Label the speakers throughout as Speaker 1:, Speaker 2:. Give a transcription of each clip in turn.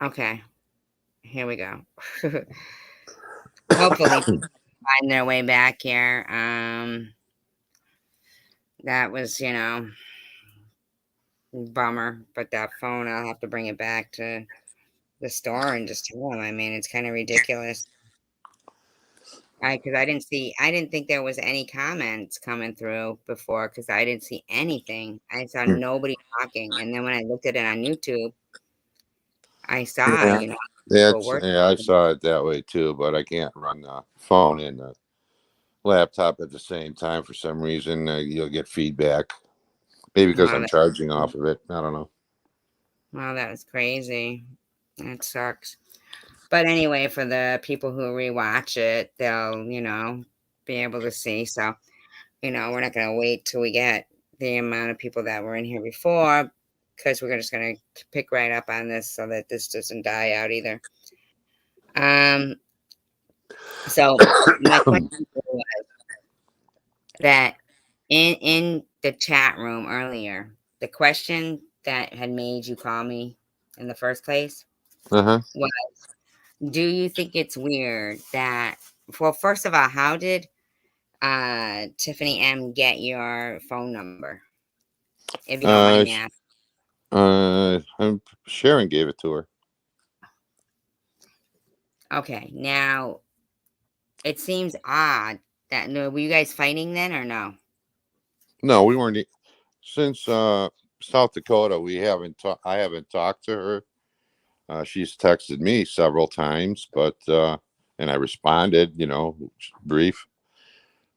Speaker 1: Okay, here we go. Hopefully people find their way back here. That was, bummer. But that phone, I'll have to bring it back to the store and just tell them. I mean, it's kind of ridiculous. Because I didn't think there was any comments coming through before because I didn't see anything. I saw nobody talking, and then when I looked at it on YouTube, I saw,
Speaker 2: Yeah,
Speaker 1: people were
Speaker 2: I
Speaker 1: talking.
Speaker 2: saw it that way too, but I can't run the phone and the laptop at the same time for some reason. You'll get feedback. Maybe because
Speaker 1: Wow,
Speaker 2: I'm charging off of it. I don't know.
Speaker 1: wow, that was crazy. That sucks. But anyway, for the people who rewatch it, they'll, be able to see. So, we're not going to wait till we get the amount of people that were in here before because we're just going to pick right up on this so that this doesn't die out either. So my question was that in the chat room earlier, the question that had made you call me in the first place
Speaker 2: Uh
Speaker 1: was, do you think it's weird that, well, first of all, how did Tiffany M get your phone number? If you don't mind
Speaker 2: huh.
Speaker 1: me asking.
Speaker 2: Sharon gave it to her.
Speaker 1: Okay, now it seems odd that, no, were you guys fighting then or no?
Speaker 2: No, we weren't. Since South Dakota, we haven't. I haven't talked to her. She's texted me several times, but and I responded. Brief.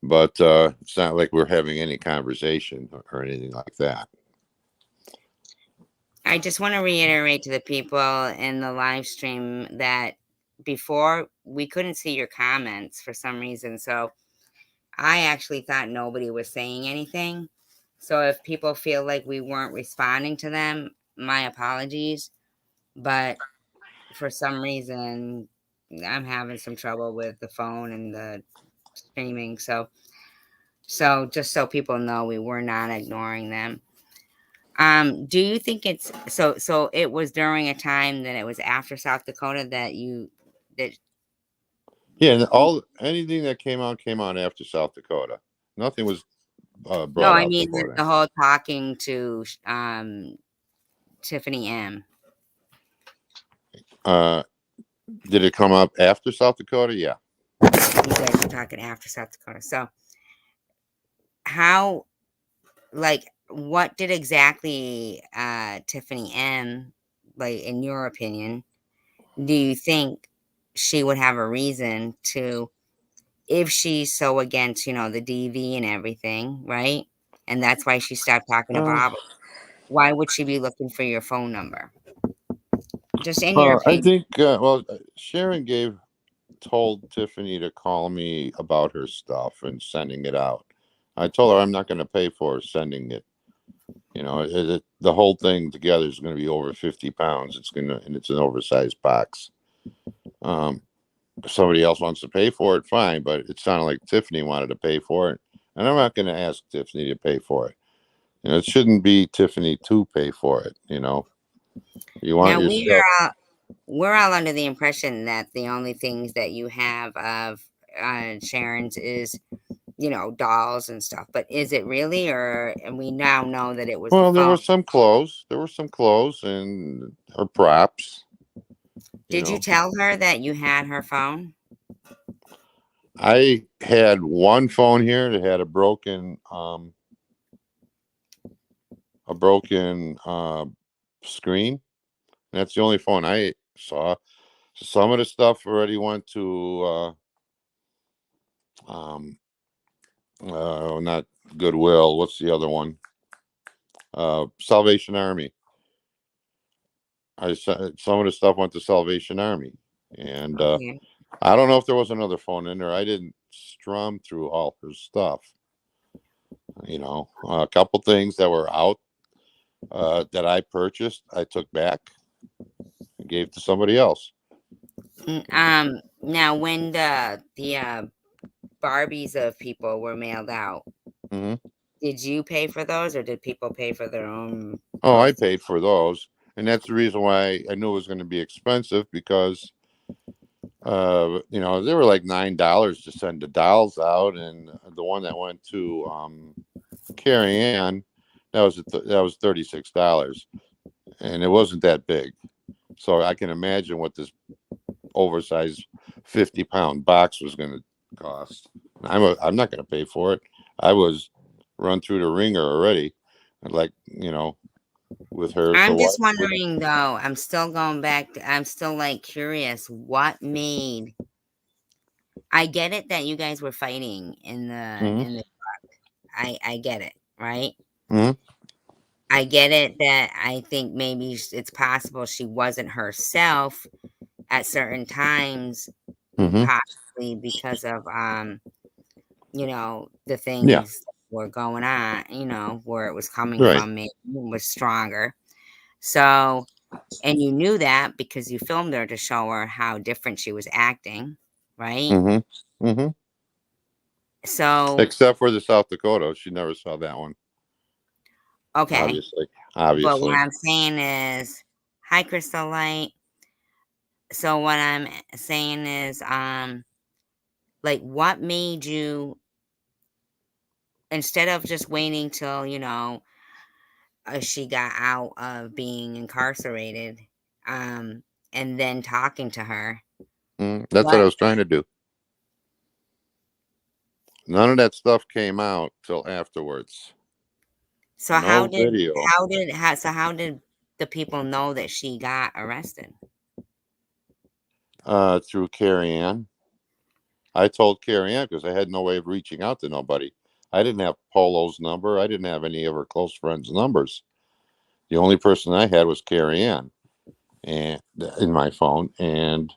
Speaker 2: But it's not like we're having any conversation or anything like that.
Speaker 1: I just want to reiterate to the people in the live stream that before we couldn't see your comments for some reason. So I actually thought nobody was saying anything. So if people feel like we weren't responding to them, my apologies. But for some reason, I'm having some trouble with the phone and the streaming. So just so people know, we were not ignoring them. Do you think it's so it was during a time that it was after South Dakota that
Speaker 2: Yeah, and anything that came out after South Dakota. Nothing was
Speaker 1: no,
Speaker 2: brought
Speaker 1: I
Speaker 2: out
Speaker 1: mean
Speaker 2: before
Speaker 1: the
Speaker 2: then.
Speaker 1: whole talking to Tiffany M.
Speaker 2: Uh, did it come up after South Dakota? Yeah.
Speaker 1: You guys were talking after South Dakota. So how, like, what did exactly Tiffany M, like, in your opinion, do you think she would have a reason to, if she's so against, the DV and everything, right? And that's why she stopped talking to
Speaker 2: Uh,
Speaker 1: Bob. Why would she be looking for your phone number? Just in your
Speaker 2: I
Speaker 1: opinion.
Speaker 2: think. Sharon told Tiffany to call me about her stuff and sending it out. I told her I'm not going to pay for sending it. The whole thing together is going to be over 50 pounds. And it's an oversized box. If somebody else wants to pay for it, fine. But it sounded like Tiffany wanted to pay for it, and I'm not going to ask Tiffany to pay for it. It shouldn't be Tiffany to pay for it. You want
Speaker 1: Now
Speaker 2: your stuff.
Speaker 1: we're all under the impression that the only things that you have of Sharon's is, dolls and stuff. But is it really, and we now know that it was the
Speaker 2: Well, there
Speaker 1: phone.
Speaker 2: were some clothes. There were some clothes and her props. You
Speaker 1: Did you
Speaker 2: know,
Speaker 1: tell her that you had her phone?
Speaker 2: I had one phone here that had a broken screen. That's the only phone I saw. So some of the stuff already went to not Goodwill. What's the other one? Salvation Army. Some of the stuff went to Salvation Army, and
Speaker 1: Okay.
Speaker 2: I don't know if there was another phone in there. I didn't strum through all her stuff. A couple things that were out that I purchased, I took back and gave to somebody else.
Speaker 1: Now when the Barbies of people were mailed out,
Speaker 2: Hmm.
Speaker 1: Did you pay for those, or did people pay for their own
Speaker 2: Oh, I
Speaker 1: posts?
Speaker 2: paid for those, and that's the reason why I knew it was going to be expensive because they were like $9 to send the dolls out, and the one that went to Carrie Ann, that was $36, and it wasn't that big. So I can imagine what this oversized 50-pound box was going to cost. I'm not going to pay for it. I was run through the ringer already, like with her. So
Speaker 1: I'm
Speaker 2: why
Speaker 1: just
Speaker 2: would
Speaker 1: wondering though, I'm still going back to, I'm still like curious what made, I get it that you guys were fighting
Speaker 2: hmm
Speaker 1: in the I get it, right?
Speaker 2: hmm
Speaker 1: I get it that I think maybe it's possible she wasn't herself at certain times,
Speaker 2: hmm
Speaker 1: possibly because of the
Speaker 2: Yeah,
Speaker 1: things that were going on, where it was coming
Speaker 2: right.
Speaker 1: from maybe was stronger. So, and you knew that because you filmed her to show her how different she was acting, right?
Speaker 2: hmm hmm
Speaker 1: So,
Speaker 2: Except for the South Dakota, she never saw that one.
Speaker 1: okay.
Speaker 2: Obviously,
Speaker 1: But what
Speaker 2: obviously.
Speaker 1: I'm saying is, hi, Crystal Light. So what I'm saying is, like, what made you, instead of just waiting till, she got out of being incarcerated, um, and then talking to her,
Speaker 2: That's what I
Speaker 1: what,
Speaker 2: was trying to do. None of that stuff came out till afterwards.
Speaker 1: so
Speaker 2: No video
Speaker 1: how did the people know that she got arrested?
Speaker 2: through Carrie Ann. I told Carrie Ann because I had no way of reaching out to nobody. I didn't have Polo's number. I didn't have any of her close friends' numbers. The only person I had was Carrie Ann, and in my phone. And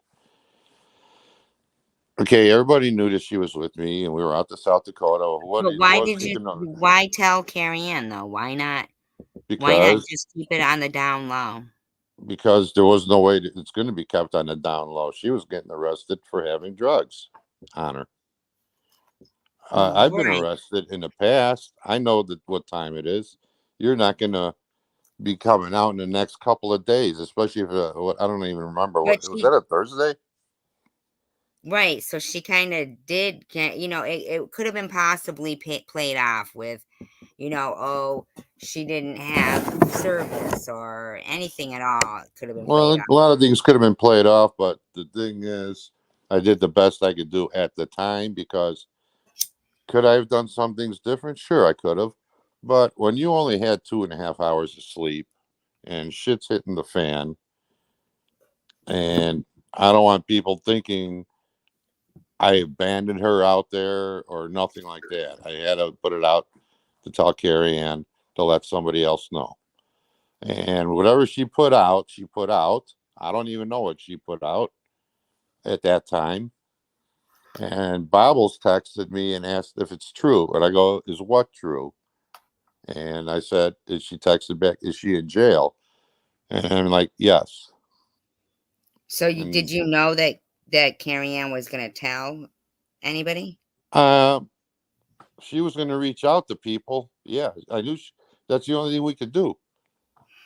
Speaker 2: okay, everybody knew that she was with me, and we were out to South Dakota. What
Speaker 1: But
Speaker 2: was thinking of
Speaker 1: why tell Carrie Ann though? Why not
Speaker 2: because
Speaker 1: just keep it on the down low?
Speaker 2: there was no way that it's going to be kept on the down low. She was getting arrested for having drugs on her. I've been
Speaker 1: Right.
Speaker 2: arrested in the past. I know that what time it is. You're not going to be coming out in the next couple of days, especially if I don't even remember
Speaker 1: But
Speaker 2: what was that, a Thursday.
Speaker 1: right, so she kind of did, it could have been possibly played off with, oh, she didn't have service or anything at all. It could have been
Speaker 2: Well,
Speaker 1: played
Speaker 2: a
Speaker 1: off.
Speaker 2: lot of things could have been played off, but the thing is, I did the best I could do at the time because could I have done some things different? Sure, I could have. But when you only had 2.5 hours of sleep and shit's hitting the fan, and I don't want people thinking I abandoned her out there or nothing like that. I had to put it out to tell Carrie Ann to let somebody else know. And whatever she put out, she put out. I don't even know what she put out at that time. And Bobbles texted me and asked if it's true. And I go, is what true? And I said, she texted back, is she in jail? And I'm like, yes.
Speaker 1: So
Speaker 2: And
Speaker 1: did you know that Carrie Ann was going to tell anybody?
Speaker 2: uh, she was going to reach out to people. Yeah, I knew that's the only thing we could do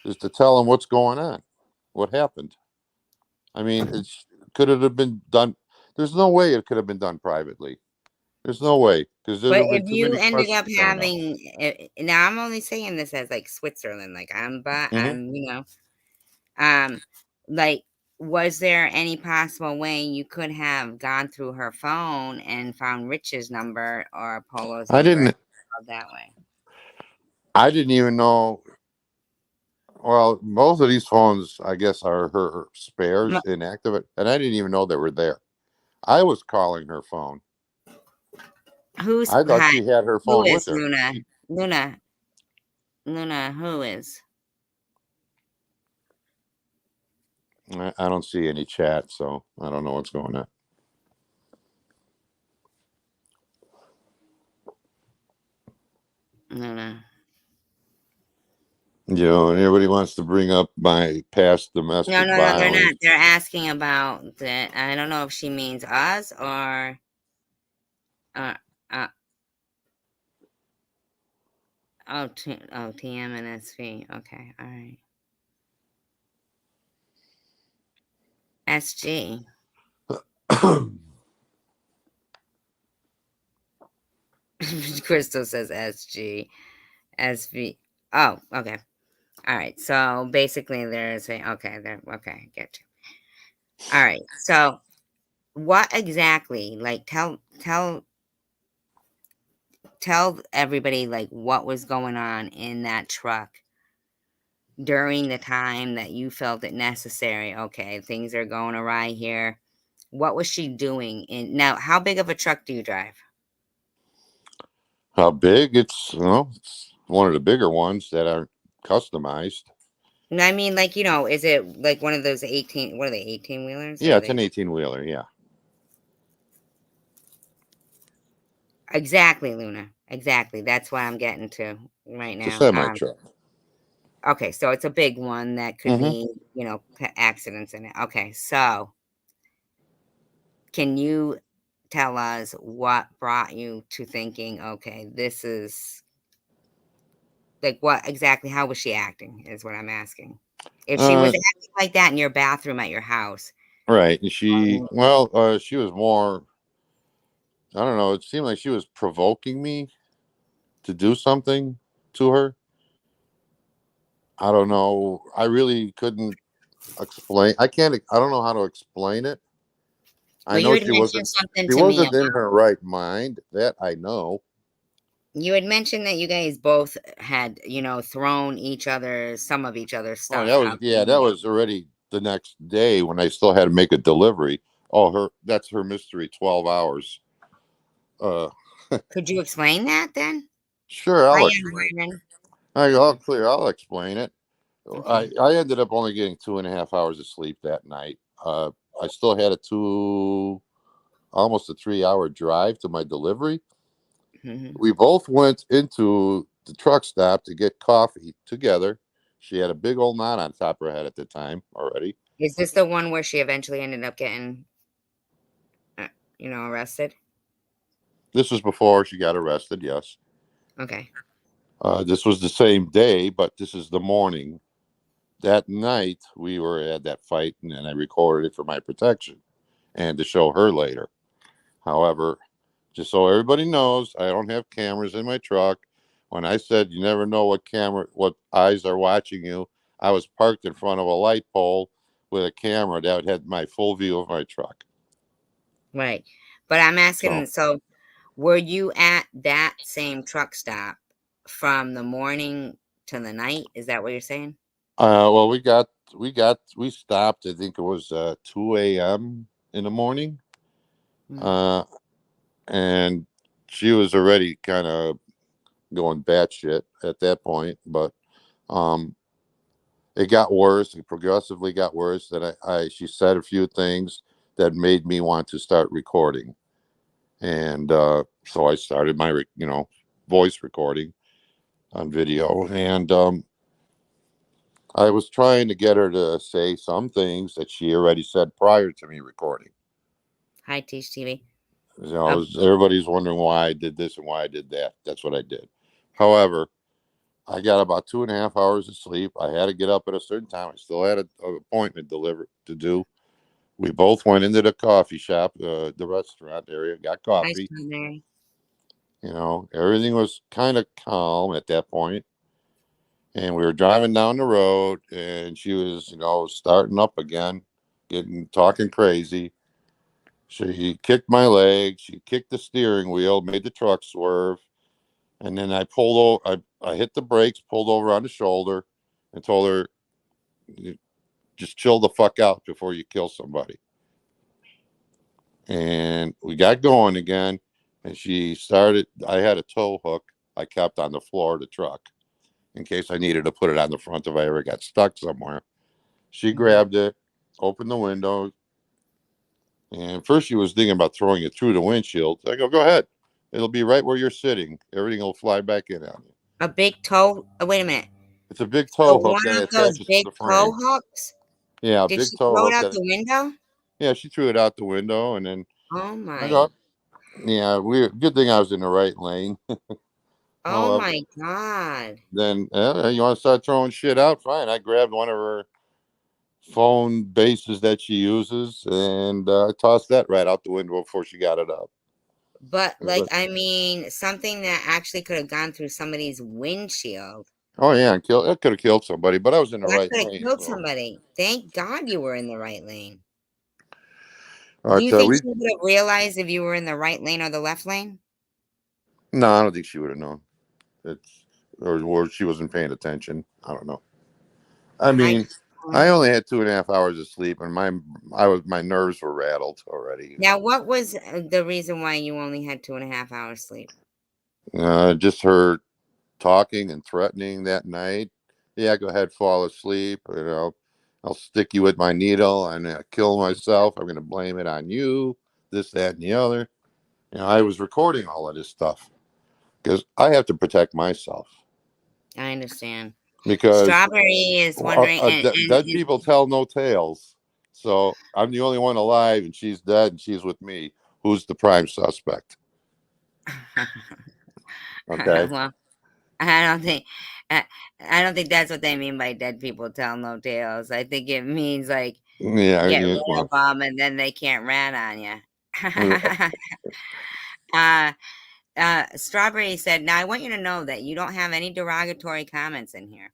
Speaker 2: is to tell them what's going on, what happened. I mean, could it have been done? There's no way it could have been done privately. There's no way because there would
Speaker 1: But
Speaker 2: have been
Speaker 1: if
Speaker 2: too
Speaker 1: you
Speaker 2: many
Speaker 1: ended up
Speaker 2: questions coming up.
Speaker 1: having, now I'm only saying this as like Switzerland, like
Speaker 2: hmm
Speaker 1: Um, like, was there any possible way you could have gone through her phone and found Rich's number or Polo's
Speaker 2: I
Speaker 1: number
Speaker 2: didn't.
Speaker 1: that way?
Speaker 2: I didn't even know. Well, most of these phones, I guess, are her
Speaker 1: M-
Speaker 2: spares inactive, and I didn't even know they were there. I was calling her phone.
Speaker 1: Who's
Speaker 2: I thought
Speaker 1: hi?
Speaker 2: she had her
Speaker 1: Who
Speaker 2: phone with
Speaker 1: is
Speaker 2: her.
Speaker 1: Luna? Luna, Luna, who is
Speaker 2: I don't see any chat, so I don't know what's going on.
Speaker 1: Luna?
Speaker 2: And everybody wants to bring up my past
Speaker 1: No,
Speaker 2: domestic
Speaker 1: no, no, they're not.
Speaker 2: violence.
Speaker 1: They're asking about the. I don't know if she means us or uh, uh TM and SV. Okay, all right. SG. Crystal says SG. SV. Oh, okay. All right. So basically, there's a okay. There. Okay, get you. All right. So what exactly? Like, tell everybody like what was going on in that truck during the time that you felt it necessary. Okay, things are going awry here. What was she doing? In now, how big of a truck do you drive?
Speaker 2: How big? It's one of the bigger ones that are customized.
Speaker 1: No, I mean, like, is it like one of those 18? What are they? 18 wheelers? Or
Speaker 2: Yeah,
Speaker 1: are
Speaker 2: it's an
Speaker 1: they
Speaker 2: 18-wheeler. Yeah,
Speaker 1: exactly, Luna? Exactly. That's what I'm getting to right
Speaker 2: it's a
Speaker 1: now.
Speaker 2: semi truck.
Speaker 1: Okay, so it's a big one that could
Speaker 2: Hmm.
Speaker 1: be, accidents in it. Okay, so can you tell us what brought you to thinking, okay, this is like what exactly? How was she acting? Is what I'm asking. If she was
Speaker 2: Uh,
Speaker 1: acting like that in your bathroom at your house,
Speaker 2: right. And
Speaker 1: um,
Speaker 2: she was more. I don't know. It seemed like she was provoking me to do something to her. I don't know. I really couldn't explain. I can't. I don't know how to explain it. I
Speaker 1: well, you
Speaker 2: know
Speaker 1: had
Speaker 2: she
Speaker 1: mentioned
Speaker 2: wasn't.
Speaker 1: something
Speaker 2: She
Speaker 1: to me.
Speaker 2: wasn't in her right mind. That I know.
Speaker 1: You had mentioned that you guys both had, thrown some of each other's
Speaker 2: Oh,
Speaker 1: stuff
Speaker 2: that was
Speaker 1: out the
Speaker 2: yeah. That
Speaker 1: window.
Speaker 2: was already the next day when I still had to make a delivery. Oh, that's her mystery. 12 hours. Uh,
Speaker 1: Could you explain that then?
Speaker 2: sure.
Speaker 1: Hi,
Speaker 2: I'll
Speaker 1: Young
Speaker 2: explain.
Speaker 1: Vernon.
Speaker 2: I'll clear. I'll explain it. I
Speaker 1: Okay.
Speaker 2: I ended up only getting 2.5 hours of sleep that night. I still had almost a 3-hour drive to my delivery.
Speaker 1: Hmm.
Speaker 2: We both went into the truck stop to get coffee together. She had a big old knot on top of her head at the time already.
Speaker 1: Is this the one where she eventually ended up getting, uh, arrested?
Speaker 2: This was before she got arrested, yes.
Speaker 1: Okay.
Speaker 2: This was the same day, but this is the morning. That night, we were at that fight, and I recorded it for my protection and to show her later. However, just so everybody knows, I don't have cameras in my truck. When I said you never know what eyes are watching you, I was parked in front of a light pole with a camera that had my full view of my truck.
Speaker 1: Right. But I'm asking,
Speaker 2: So,
Speaker 1: so were you at that same truck stop from the morning to the night? Is that what you're saying?
Speaker 2: well, we stopped. I think it was 2 a.m. in the morning,
Speaker 1: Mm.
Speaker 2: uh, and she was already kind of going batshit at that point. But um, it got worse. It progressively got worse. That she said a few things that made me want to start recording, and so I started my voice recording on video, and I was trying to get her to say some things that she already said prior to me recording.
Speaker 1: Hi, Teach TV. Oh,
Speaker 2: Everybody's wondering why I did this and why I did that. That's what I did. However, I got about 2.5 hours of sleep. I had to get up at a certain time. I still had an appointment delivered to do. We both went into the coffee shop, the restaurant area, got
Speaker 1: hi,
Speaker 2: coffee.
Speaker 1: Strawberry.
Speaker 2: Everything was kind of calm at that point. And we were driving down the road, and she was, starting up again, talking crazy. She kicked my leg. She kicked the steering wheel, made the truck swerve. And then I pulled over. I hit the brakes, pulled over on the shoulder, and told her, just chill the fuck out before you kill somebody. And we got going again. And she started, I had a tow hook I kept on the floor of the truck in case I needed to put it on the front if I ever got stuck somewhere. She
Speaker 1: Mhm.
Speaker 2: grabbed it, opened the window, and first she was thinking about throwing it through the windshield. I go ahead. It'll be right where you're sitting. Everything will fly back in on you.
Speaker 1: A big toe. Oh, wait a minute.
Speaker 2: It's a big
Speaker 1: So
Speaker 2: tow hook
Speaker 1: one
Speaker 2: that
Speaker 1: of those
Speaker 2: attaches to
Speaker 1: big
Speaker 2: the
Speaker 1: toe
Speaker 2: frame.
Speaker 1: hooks.
Speaker 2: Yeah, a
Speaker 1: Did
Speaker 2: big
Speaker 1: she
Speaker 2: tow
Speaker 1: throw it
Speaker 2: hook
Speaker 1: out
Speaker 2: that,
Speaker 1: the window?
Speaker 2: yeah, she threw it out the window, and then
Speaker 1: Oh
Speaker 2: I
Speaker 1: my.
Speaker 2: go, yeah, good thing I was in the right lane.
Speaker 1: Oh
Speaker 2: However,
Speaker 1: my God.
Speaker 2: then you want to start throwing shit out? Fine. I grabbed one of her phone bases that she uses and tossed that right out the window before she got it up.
Speaker 1: But like,
Speaker 2: But,
Speaker 1: I mean, something that actually could have gone through somebody's windshield.
Speaker 2: oh yeah, and it could have killed somebody, but I was in the
Speaker 1: That
Speaker 2: right
Speaker 1: could have
Speaker 2: lane.
Speaker 1: killed
Speaker 2: So,
Speaker 1: somebody. Thank God you were in the right lane. Do
Speaker 2: but
Speaker 1: you think
Speaker 2: we
Speaker 1: she would have realized if you were in the right lane or the left lane?
Speaker 2: no, I don't think she would have known. It's or she wasn't paying attention. I don't know. I
Speaker 1: I
Speaker 2: mean, I only had 2.5 hours of sleep, and my nerves were rattled already.
Speaker 1: Now, what was the reason why you only had 2.5 hours sleep?
Speaker 2: Just her talking and threatening that night. Yeah, go ahead, fall asleep. I'll stick you with my needle and kill myself. I'm going to blame it on you. This, that, and the other. I was recording all of this stuff because I have to protect myself
Speaker 1: I understand.
Speaker 2: because
Speaker 1: Strawberry is wondering,
Speaker 2: dead people tell no tales. So I'm the only one alive, and she's dead, and she's with me. Who's the prime suspect? Okay.
Speaker 1: well, I don't think, I, I don't think that's what they mean by dead people tell no tales. I think it means like
Speaker 2: Yeah.
Speaker 1: get
Speaker 2: Yeah.
Speaker 1: rid of
Speaker 2: Well,
Speaker 1: them and then they can't rat on you.
Speaker 2: yeah.
Speaker 1: uh, Strawberry said, "Now I want you to know that you don't have any derogatory comments in here.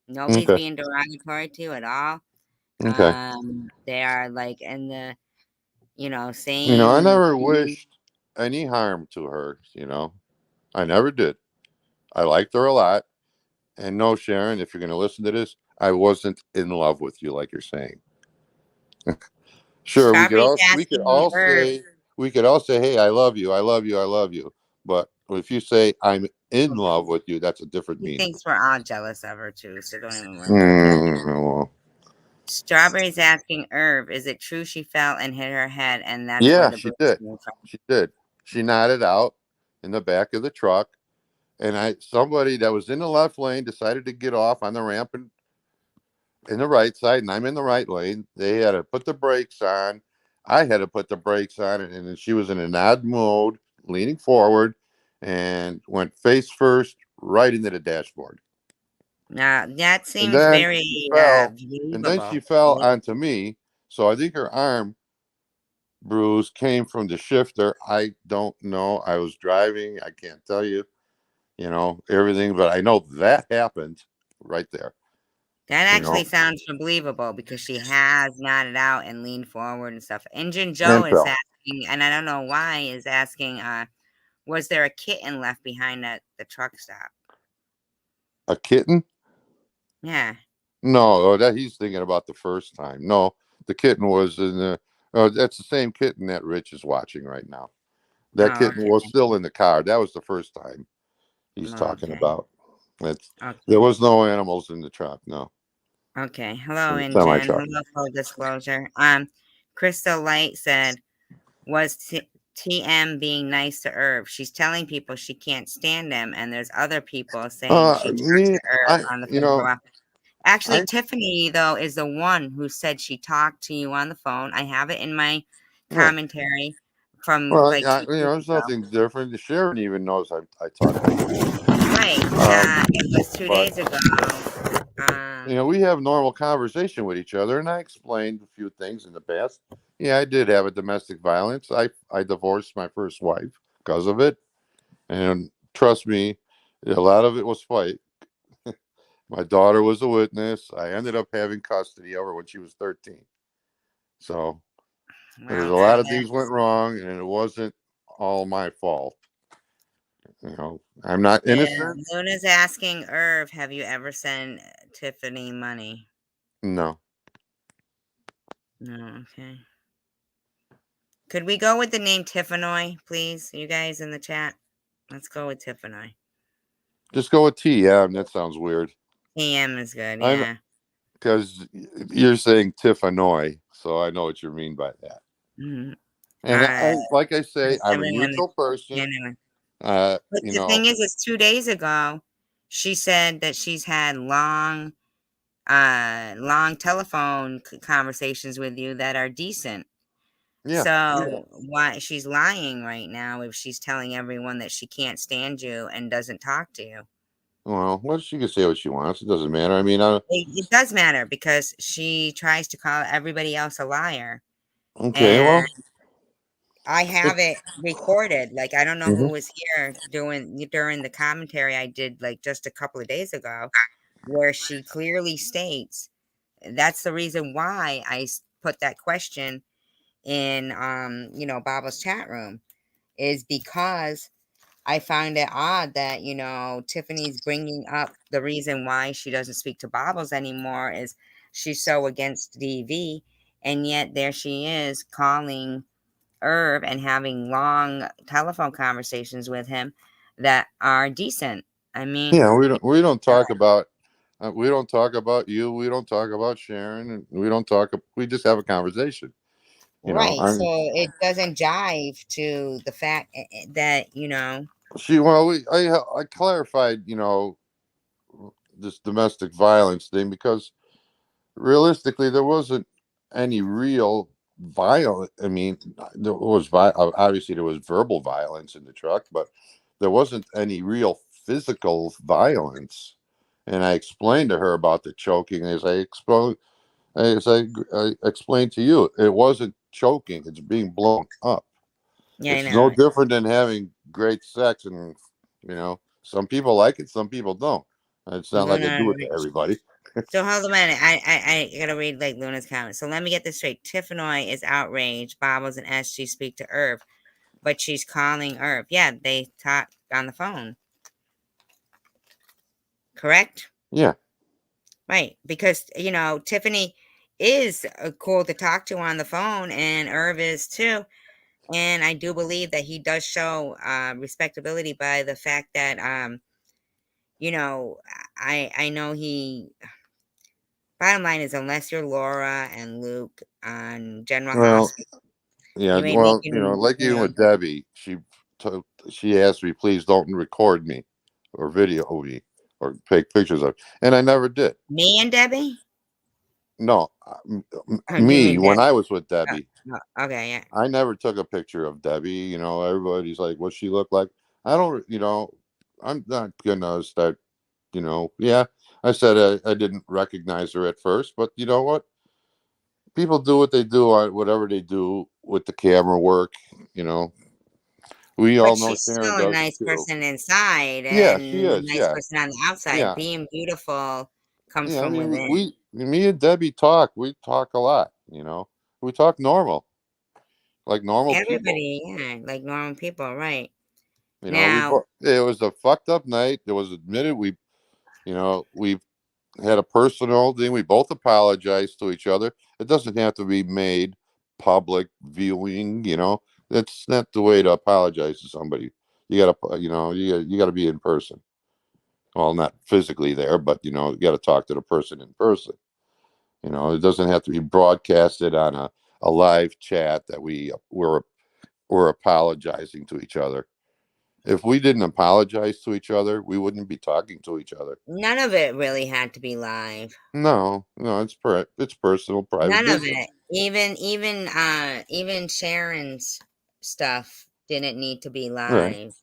Speaker 1: Nobody's
Speaker 2: Okay.
Speaker 1: being derogatory to you at all.
Speaker 2: Okay.
Speaker 1: They are like in the,
Speaker 2: I
Speaker 1: same.
Speaker 2: never wished any harm to her. I never did. I liked her a lot. And no, Sharon, if you're going to listen to this, I wasn't in love with you, like you're saying. Sure,
Speaker 1: Strawberry's
Speaker 2: we could
Speaker 1: asking
Speaker 2: all
Speaker 1: Herb.
Speaker 2: say, hey, I love you, I love you, I love you. But if you say I'm in love with you, that's a different
Speaker 1: He
Speaker 2: meaning.
Speaker 1: thinks we're all jealous of her too, so don't even worry about that.
Speaker 2: Well,
Speaker 1: Strawberry's asking Herb, is it true she fell and hit her head and that's where
Speaker 2: yeah,
Speaker 1: the
Speaker 2: she
Speaker 1: bruise
Speaker 2: did.
Speaker 1: came from?
Speaker 2: She did. She nodded out in the back of the truck, and somebody that was in the left lane decided to get off on the ramp and in the right side, and I'm in the right lane. They had to put the brakes on. I had to put the brakes on, and then she was in an odd mode, leaning forward, and went face first right into the dashboard.
Speaker 1: Now, that
Speaker 2: And
Speaker 1: seems
Speaker 2: then she
Speaker 1: very
Speaker 2: fell, and then
Speaker 1: believable.
Speaker 2: she fell onto me. So I think her arm bruise came from the shifter. I don't know. I was driving. I can't tell you, everything, but I know that happened right there.
Speaker 1: That
Speaker 2: You know,
Speaker 1: actually sounds believable because she has nodded out and leaned forward and stuff. Engine Joe
Speaker 2: and
Speaker 1: is
Speaker 2: fell.
Speaker 1: asking, and I don't know why, is asking, was there a kitten left behind at the truck stop?
Speaker 2: A kitten?
Speaker 1: Yeah.
Speaker 2: No, that he's thinking about the first time. No, the kitten was in the. That's the same kitten that Rich is watching right now. That
Speaker 1: Oh,
Speaker 2: kitten
Speaker 1: okay.
Speaker 2: was still in the car. That was the first time he's talking
Speaker 1: Okay.
Speaker 2: about. It's, there
Speaker 1: Okay.
Speaker 2: was no animals in the truck. No,
Speaker 1: Okay. Hello,
Speaker 2: in the semi
Speaker 1: Engine.
Speaker 2: truck.
Speaker 1: Hello, full disclosure. Crystal Light said, was TM being nice to Irv? She's telling people she can't stand him, and there's other people saying she talked
Speaker 2: Me,
Speaker 1: to Irv on the phone for a while. Actually,
Speaker 2: I,
Speaker 1: Tiffany, though, is the one who said she talked to you on the phone. I have it in my
Speaker 2: yeah.
Speaker 1: commentary from
Speaker 2: Well,
Speaker 1: like 2 days
Speaker 2: there's
Speaker 1: ago.
Speaker 2: nothing different. Sharon even knows I talked to her.
Speaker 1: Right. It was two
Speaker 2: But
Speaker 1: days ago. Um,
Speaker 2: we have normal conversation with each other, and I explained a few things in the past. Yeah, I did have a domestic violence. I divorced my first wife because of it, and trust me, a lot of it was fight. My daughter was a witness. I ended up having custody over when she was 13. So there's
Speaker 1: well,
Speaker 2: a lot of things went wrong, and it wasn't all my fault. I'm not innocent.
Speaker 1: Luna's asking Irv, have you ever sent Tiffany money?
Speaker 2: No,
Speaker 1: No, okay. Could we go with the name Tiffany, please? You guys in the chat? Let's go with Tiffany.
Speaker 2: just go with T. Yeah, that sounds weird.
Speaker 1: TM is good,
Speaker 2: I'm
Speaker 1: yeah.
Speaker 2: because you're saying Tiffany, so I know what you mean by that.
Speaker 1: Mhm.
Speaker 2: And like I say, I'm a
Speaker 1: Everyone is
Speaker 2: neutral
Speaker 1: yeah,
Speaker 2: person.
Speaker 1: anyway.
Speaker 2: Uh,
Speaker 1: But
Speaker 2: you
Speaker 1: the
Speaker 2: know,
Speaker 1: thing is, it's 2 days ago, she said that she's had long telephone conversations with you that are decent.
Speaker 2: Yeah.
Speaker 1: So why she's lying right now if she's telling everyone that she can't stand you and doesn't talk to you.
Speaker 2: Well, she can say what she wants. It doesn't matter. I mean,
Speaker 1: It does matter because she tries to call everybody else a liar.
Speaker 2: okay.
Speaker 1: And
Speaker 2: Well,
Speaker 1: I have it recorded. Like, I don't know who
Speaker 2: mhm.
Speaker 1: was here doing during the commentary I did like just a couple of days ago, where she clearly states that's the reason why put that question in Baba's chat room, is because I find it odd that, Tiffany's bringing up the reason why she doesn't speak to Bobbles anymore is she's so against DV, and yet there she is calling Irv and having long telephone conversations with him that are decent. I mean,
Speaker 2: Yeah, we don't
Speaker 1: uh,
Speaker 2: talk about we don't talk about you. We don't talk about Sharon, and we don't talk. We just have a conversation.
Speaker 1: right. So
Speaker 2: I'm
Speaker 1: it doesn't jive to the fact that,
Speaker 2: she. Well, I clarified, this domestic violence thing because realistically, there wasn't any real violence. I mean, there was obviously there was verbal violence in the truck, but there wasn't any real physical violence. And I explained to her about the choking as I explained to you. It wasn't choking; it's being blown up.
Speaker 1: yeah, I
Speaker 2: It's no
Speaker 1: know.
Speaker 2: different than having great sex, and some people like it, some people don't. It's not like I
Speaker 1: Luna.
Speaker 2: do it to everybody.
Speaker 1: So hold on a minute. I gotta read like Luna's comment. So let me get this straight. Tiffany is outraged. Bobbles and SG speak to Irv, but she's calling Irv. Yeah, they talk on the phone. Correct?
Speaker 2: Yeah.
Speaker 1: Right. Because, Tiffany is cool to talk to on the phone, and Irv is too. And I do believe that he does show respectability by the fact that, you know, I know he. Bottom line is, unless you're Laura and Luke on General
Speaker 2: Well,
Speaker 1: Hospital,
Speaker 2: yeah.
Speaker 1: you ain't
Speaker 2: Well,
Speaker 1: making,
Speaker 2: like even with Debbie, she asked me, please don't record me or video me or take pictures of, and I never did.
Speaker 1: me and Debbie.
Speaker 2: No,
Speaker 1: You
Speaker 2: me
Speaker 1: mean
Speaker 2: when
Speaker 1: Debbie?
Speaker 2: I was with
Speaker 1: Oh,
Speaker 2: Debbie,
Speaker 1: okay, yeah.
Speaker 2: I never took a picture of Debbie. Everybody's like, what she looked like. I don't. I'm not gonna start. Yeah. I said I didn't recognize her at first, but you know what? People do what they do on whatever they do with the camera work. You know, we all
Speaker 1: But
Speaker 2: know
Speaker 1: she's
Speaker 2: Sharon
Speaker 1: still a
Speaker 2: does it
Speaker 1: nice
Speaker 2: too.
Speaker 1: person inside
Speaker 2: Yeah, she
Speaker 1: and a
Speaker 2: is.
Speaker 1: nice
Speaker 2: Yeah,
Speaker 1: person on the outside.
Speaker 2: yeah,
Speaker 1: Being beautiful comes
Speaker 2: yeah. I
Speaker 1: from
Speaker 2: mean,
Speaker 1: within.
Speaker 2: me and Debbie talk. We talk a lot. We talk normal, like normal people.
Speaker 1: Everybody, yeah, like normal people, right?
Speaker 2: We
Speaker 1: Now,
Speaker 2: it was a fucked up night. It was admitted. We had a personal thing. We both apologized to each other. It doesn't have to be made public viewing. That's not the way to apologize to somebody. You gotta, you gotta be in person. Well, not physically there, but you gotta talk to the person in person. It doesn't have to be broadcasted on a live chat that we're apologizing to each other. If we didn't apologize to each other, we wouldn't be talking to each other.
Speaker 1: none of it really had to be live.
Speaker 2: No, no, it's personal, private
Speaker 1: None of
Speaker 2: business.
Speaker 1: it. Even Sharon's stuff didn't need to be
Speaker 2: Right.
Speaker 1: live.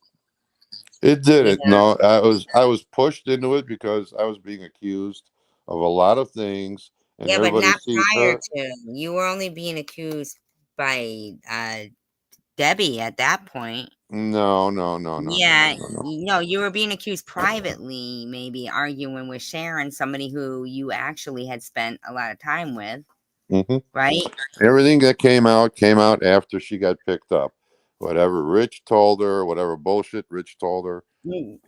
Speaker 2: It
Speaker 1: You
Speaker 2: didn't.
Speaker 1: know.
Speaker 2: No, I was pushed into it because I was being accused of a lot of things, and
Speaker 1: Yeah, but
Speaker 2: everybody
Speaker 1: not
Speaker 2: sees
Speaker 1: prior
Speaker 2: her.
Speaker 1: to. You were only being accused by Debbie at that point.
Speaker 2: No, no, no, no, no, no,
Speaker 1: Yeah,
Speaker 2: no, no.
Speaker 1: no, you were being accused privately, maybe arguing with Sharon, somebody who you actually had spent a lot of time with,
Speaker 2: Hmm.
Speaker 1: right?
Speaker 2: Everything that came out after she got picked up. Whatever Rich told her, whatever bullshit Rich told her,
Speaker 1: Mm.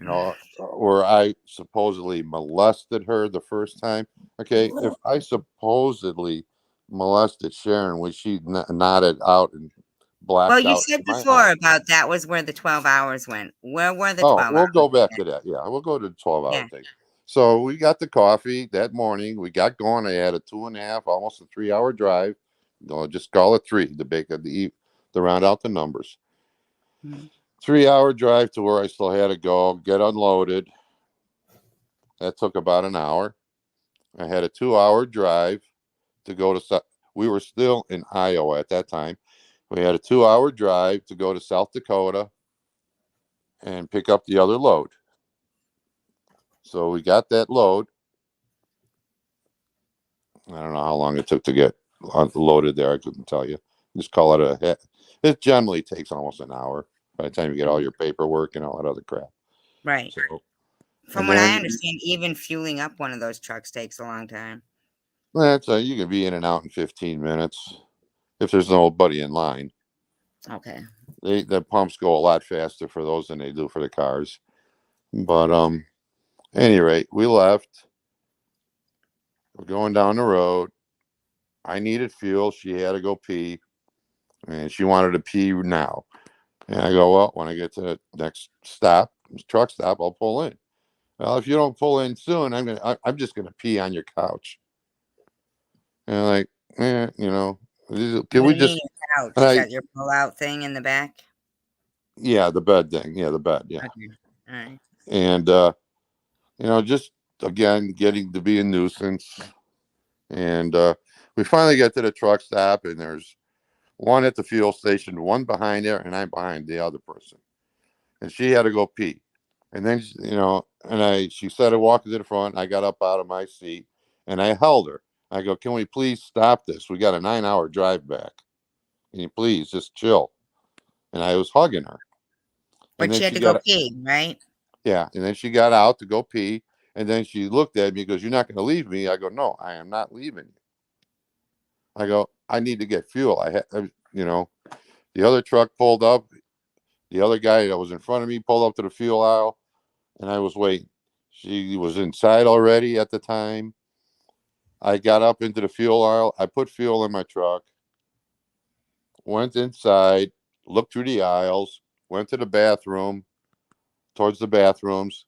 Speaker 2: where I supposedly molested her the first time. Okay, if I supposedly molested Sharon when she nodded out and
Speaker 1: Well,
Speaker 2: blacked
Speaker 1: you
Speaker 2: out
Speaker 1: said
Speaker 2: in my
Speaker 1: before
Speaker 2: home.
Speaker 1: about that was where the 12 hours went. Where were the
Speaker 2: Oh,
Speaker 1: 12
Speaker 2: we'll
Speaker 1: hours
Speaker 2: go back
Speaker 1: spent?
Speaker 2: to that. Yeah, we'll go to the 12-hour
Speaker 1: Yeah.
Speaker 2: thing. So we got the coffee that morning. We got going. I had a 2.5, almost a 3-hour drive. No, just call it three to make it the round out the numbers.
Speaker 1: Mhm.
Speaker 2: 3-hour drive to where I still had to go, get unloaded. That took about an hour. I had a 2-hour drive to go to. We were still in Iowa at that time. We had a 2-hour drive to go to South Dakota and pick up the other load. So we got that load. I don't know how long it took to get loaded there. I couldn't tell you. Just call it a. It generally takes almost an hour by the time you get all your paperwork and all that other crap.
Speaker 1: Right.
Speaker 2: So,
Speaker 1: From
Speaker 2: and
Speaker 1: what I
Speaker 2: then
Speaker 1: understand, even fueling up one of those trucks takes a long time.
Speaker 2: you can be in and out in 15 minutes if there's nobody in line.
Speaker 1: Okay.
Speaker 2: The pumps go a lot faster for those than they do for the cars. But any rate, we left. We're going down the road. I needed fuel. She had to go pee, and she wanted to pee now. And I go, well, when I get to the next stop, truck stop, I'll pull in. Well, if you don't pull in soon, I'm just gonna pee on your couch. And like, can
Speaker 1: What do
Speaker 2: we
Speaker 1: you mean
Speaker 2: just?
Speaker 1: your couch?
Speaker 2: And
Speaker 1: You
Speaker 2: I,
Speaker 1: got your pull-out thing in the back?
Speaker 2: yeah, the bed thing, yeah, the bed, yeah,
Speaker 1: Okay. All right.
Speaker 2: and just again getting to be a nuisance. And we finally get to the truck stop, and there's one at the fuel station, one behind there, and I'm behind the other person. And she had to go pee. And then, she said, I walked to the front. I got up out of my seat and I held her. I go, can we please stop this? We got a 9-hour drive back. Can you please just chill? And I was hugging her. And
Speaker 1: But
Speaker 2: then
Speaker 1: she had
Speaker 2: she
Speaker 1: to go
Speaker 2: got,
Speaker 1: pee, right?
Speaker 2: yeah. And then she got out to go pee. And then she looked at me and goes, you're not going to leave me. I go, no, I am not leaving you. I go, I need to get fuel. The other truck pulled up. The other guy that was in front of me pulled up to the fuel aisle, and I was waiting. She was inside already at the time. I got up into the fuel aisle. I put fuel in my truck, went inside, looked through the aisles, went to the bathroom, towards the bathrooms.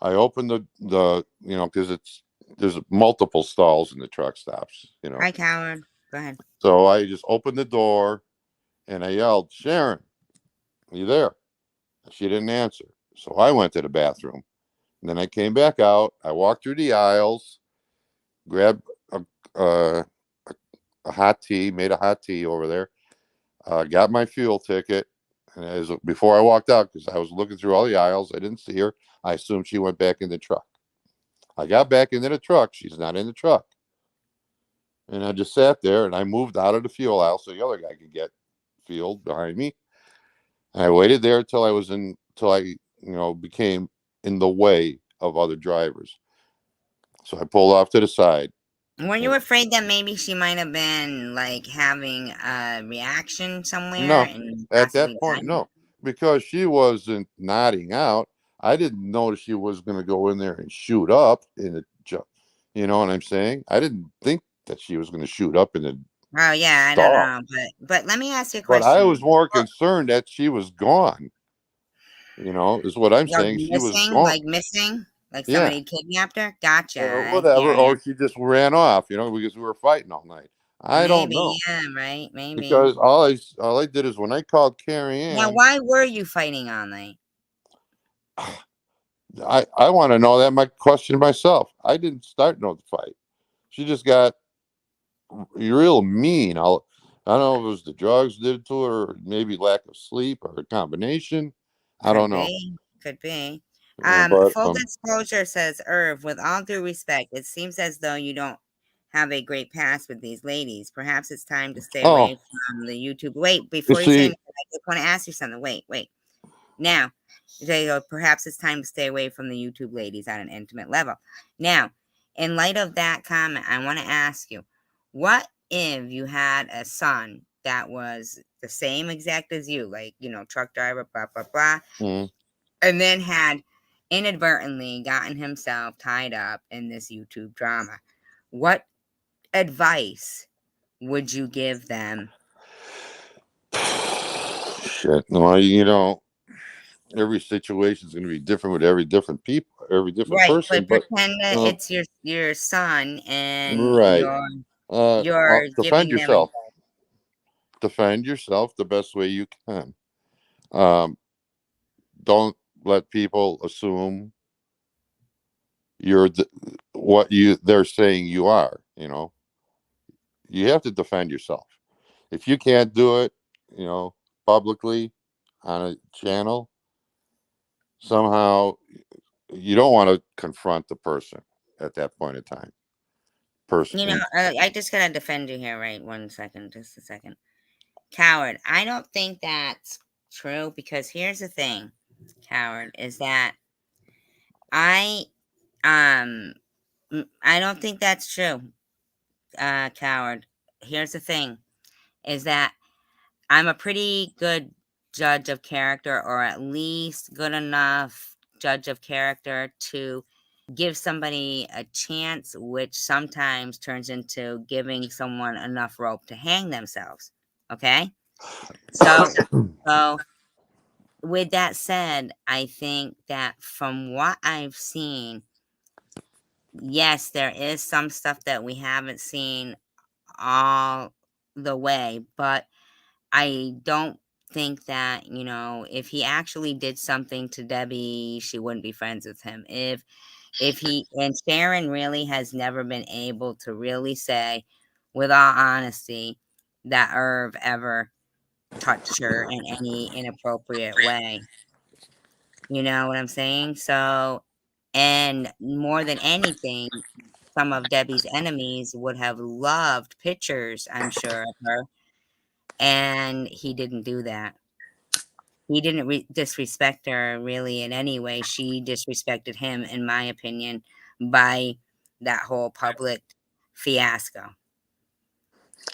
Speaker 2: I opened because there's multiple stalls in the truck stops.
Speaker 1: Hi, Coward. Go ahead.
Speaker 2: So I just opened the door and I yelled, Sharon, are you there? She didn't answer. So I went to the bathroom. And then I came back out. I walked through the aisles, grabbed a, a, a hot tea, made a hot tea over there, got my fuel ticket. And before I walked out, because I was looking through all the aisles, I didn't see her. I assumed she went back in the truck. I got back into the truck. She's not in the truck. And I just sat there and I moved out of the fuel aisle so the other guy could get fueled behind me. And I waited there until I became in the way of other drivers. So I pulled off to the side.
Speaker 1: Weren't you
Speaker 2: And
Speaker 1: afraid that maybe she might have been like having a reaction somewhere
Speaker 2: no,
Speaker 1: and
Speaker 2: at
Speaker 1: possibly
Speaker 2: that point,
Speaker 1: died?
Speaker 2: no, because she wasn't nodding out. I didn't know that she was going to go in there and shoot up in the. You know what I'm saying? I didn't think that she was going to shoot up in the
Speaker 1: Oh yeah, I don't
Speaker 2: stall.
Speaker 1: know, but let me ask you a
Speaker 2: But I
Speaker 1: question.
Speaker 2: was more
Speaker 1: Well,
Speaker 2: concerned that she was gone. Is what I'm
Speaker 1: like
Speaker 2: saying. She was
Speaker 1: missing,
Speaker 2: gone.
Speaker 1: like missing, like
Speaker 2: Yeah.
Speaker 1: somebody kidnapped her. Gotcha. I
Speaker 2: Whatever.
Speaker 1: hear you.
Speaker 2: Or she just ran off, because we were fighting all night. I don't
Speaker 1: Maybe,
Speaker 2: know.
Speaker 1: yeah, right, maybe.
Speaker 2: Because all I did is when I called Carrie
Speaker 1: Now,
Speaker 2: Ann,
Speaker 1: why were you fighting all night?
Speaker 2: I want to know that. My question myself. I didn't start no fight. She just got real mean. I don't know if it was the drugs did it to her, or maybe lack of sleep, or a combination. I don't
Speaker 1: Could
Speaker 2: know.
Speaker 1: be, could be.
Speaker 2: But
Speaker 1: Full disclosure says, Irv, with all due respect, it seems as though you don't have a great past with these ladies. Perhaps it's time to stay
Speaker 2: oh,
Speaker 1: away from the YouTube. Wait,
Speaker 2: you
Speaker 1: before you say
Speaker 2: see,
Speaker 1: anything, I just want to ask you something. Wait. Now, they go, perhaps it's time to stay away from the YouTube ladies at an intimate level. Now, in light of that comment, I want to ask you, what if you had a son that was the same exact as you, like, truck driver, blah, blah, blah,
Speaker 2: mm,
Speaker 1: and then had inadvertently gotten himself tied up in this YouTube drama? What advice would you give them?
Speaker 2: shit. No, every situation is going to be different with every different people, every different
Speaker 1: Right,
Speaker 2: person.
Speaker 1: but
Speaker 2: But
Speaker 1: pretend that
Speaker 2: um,
Speaker 1: it's your son and
Speaker 2: right,
Speaker 1: you're
Speaker 2: defend
Speaker 1: giving them
Speaker 2: yourself.
Speaker 1: advice.
Speaker 2: Defend yourself the best way you can. Um, don't let people assume you're what they're saying you are. You have to defend yourself. If you can't do it, you know, publicly on a channel, somehow you don't want to confront the person at that point in time.
Speaker 1: You know,
Speaker 2: Person,
Speaker 1: I just gotta defend you here, right? 1 second, just a second. Coward, I don't think that's true because here's the thing, coward, is that I um I don't think that's true, coward. Here's the thing, is that I'm a pretty good judge of character, or at least good enough judge of character to give somebody a chance, which sometimes turns into giving someone enough rope to hang themselves. Okay? So, so with that said, I think that from what I've seen, yes, there is some stuff that we haven't seen all the way, but I don't think that, if he actually did something to Debbie, she wouldn't be friends with him. If he and Sharon really has never been able to really say with all honesty that Irv ever touched her in any inappropriate way. You know what I'm saying? So, and more than anything, some of Debbie's enemies would have loved pictures, I'm sure, of her, and he didn't do that. He didn't disrespect her really in any way. She disrespected him, in my opinion, by that whole public fiasco.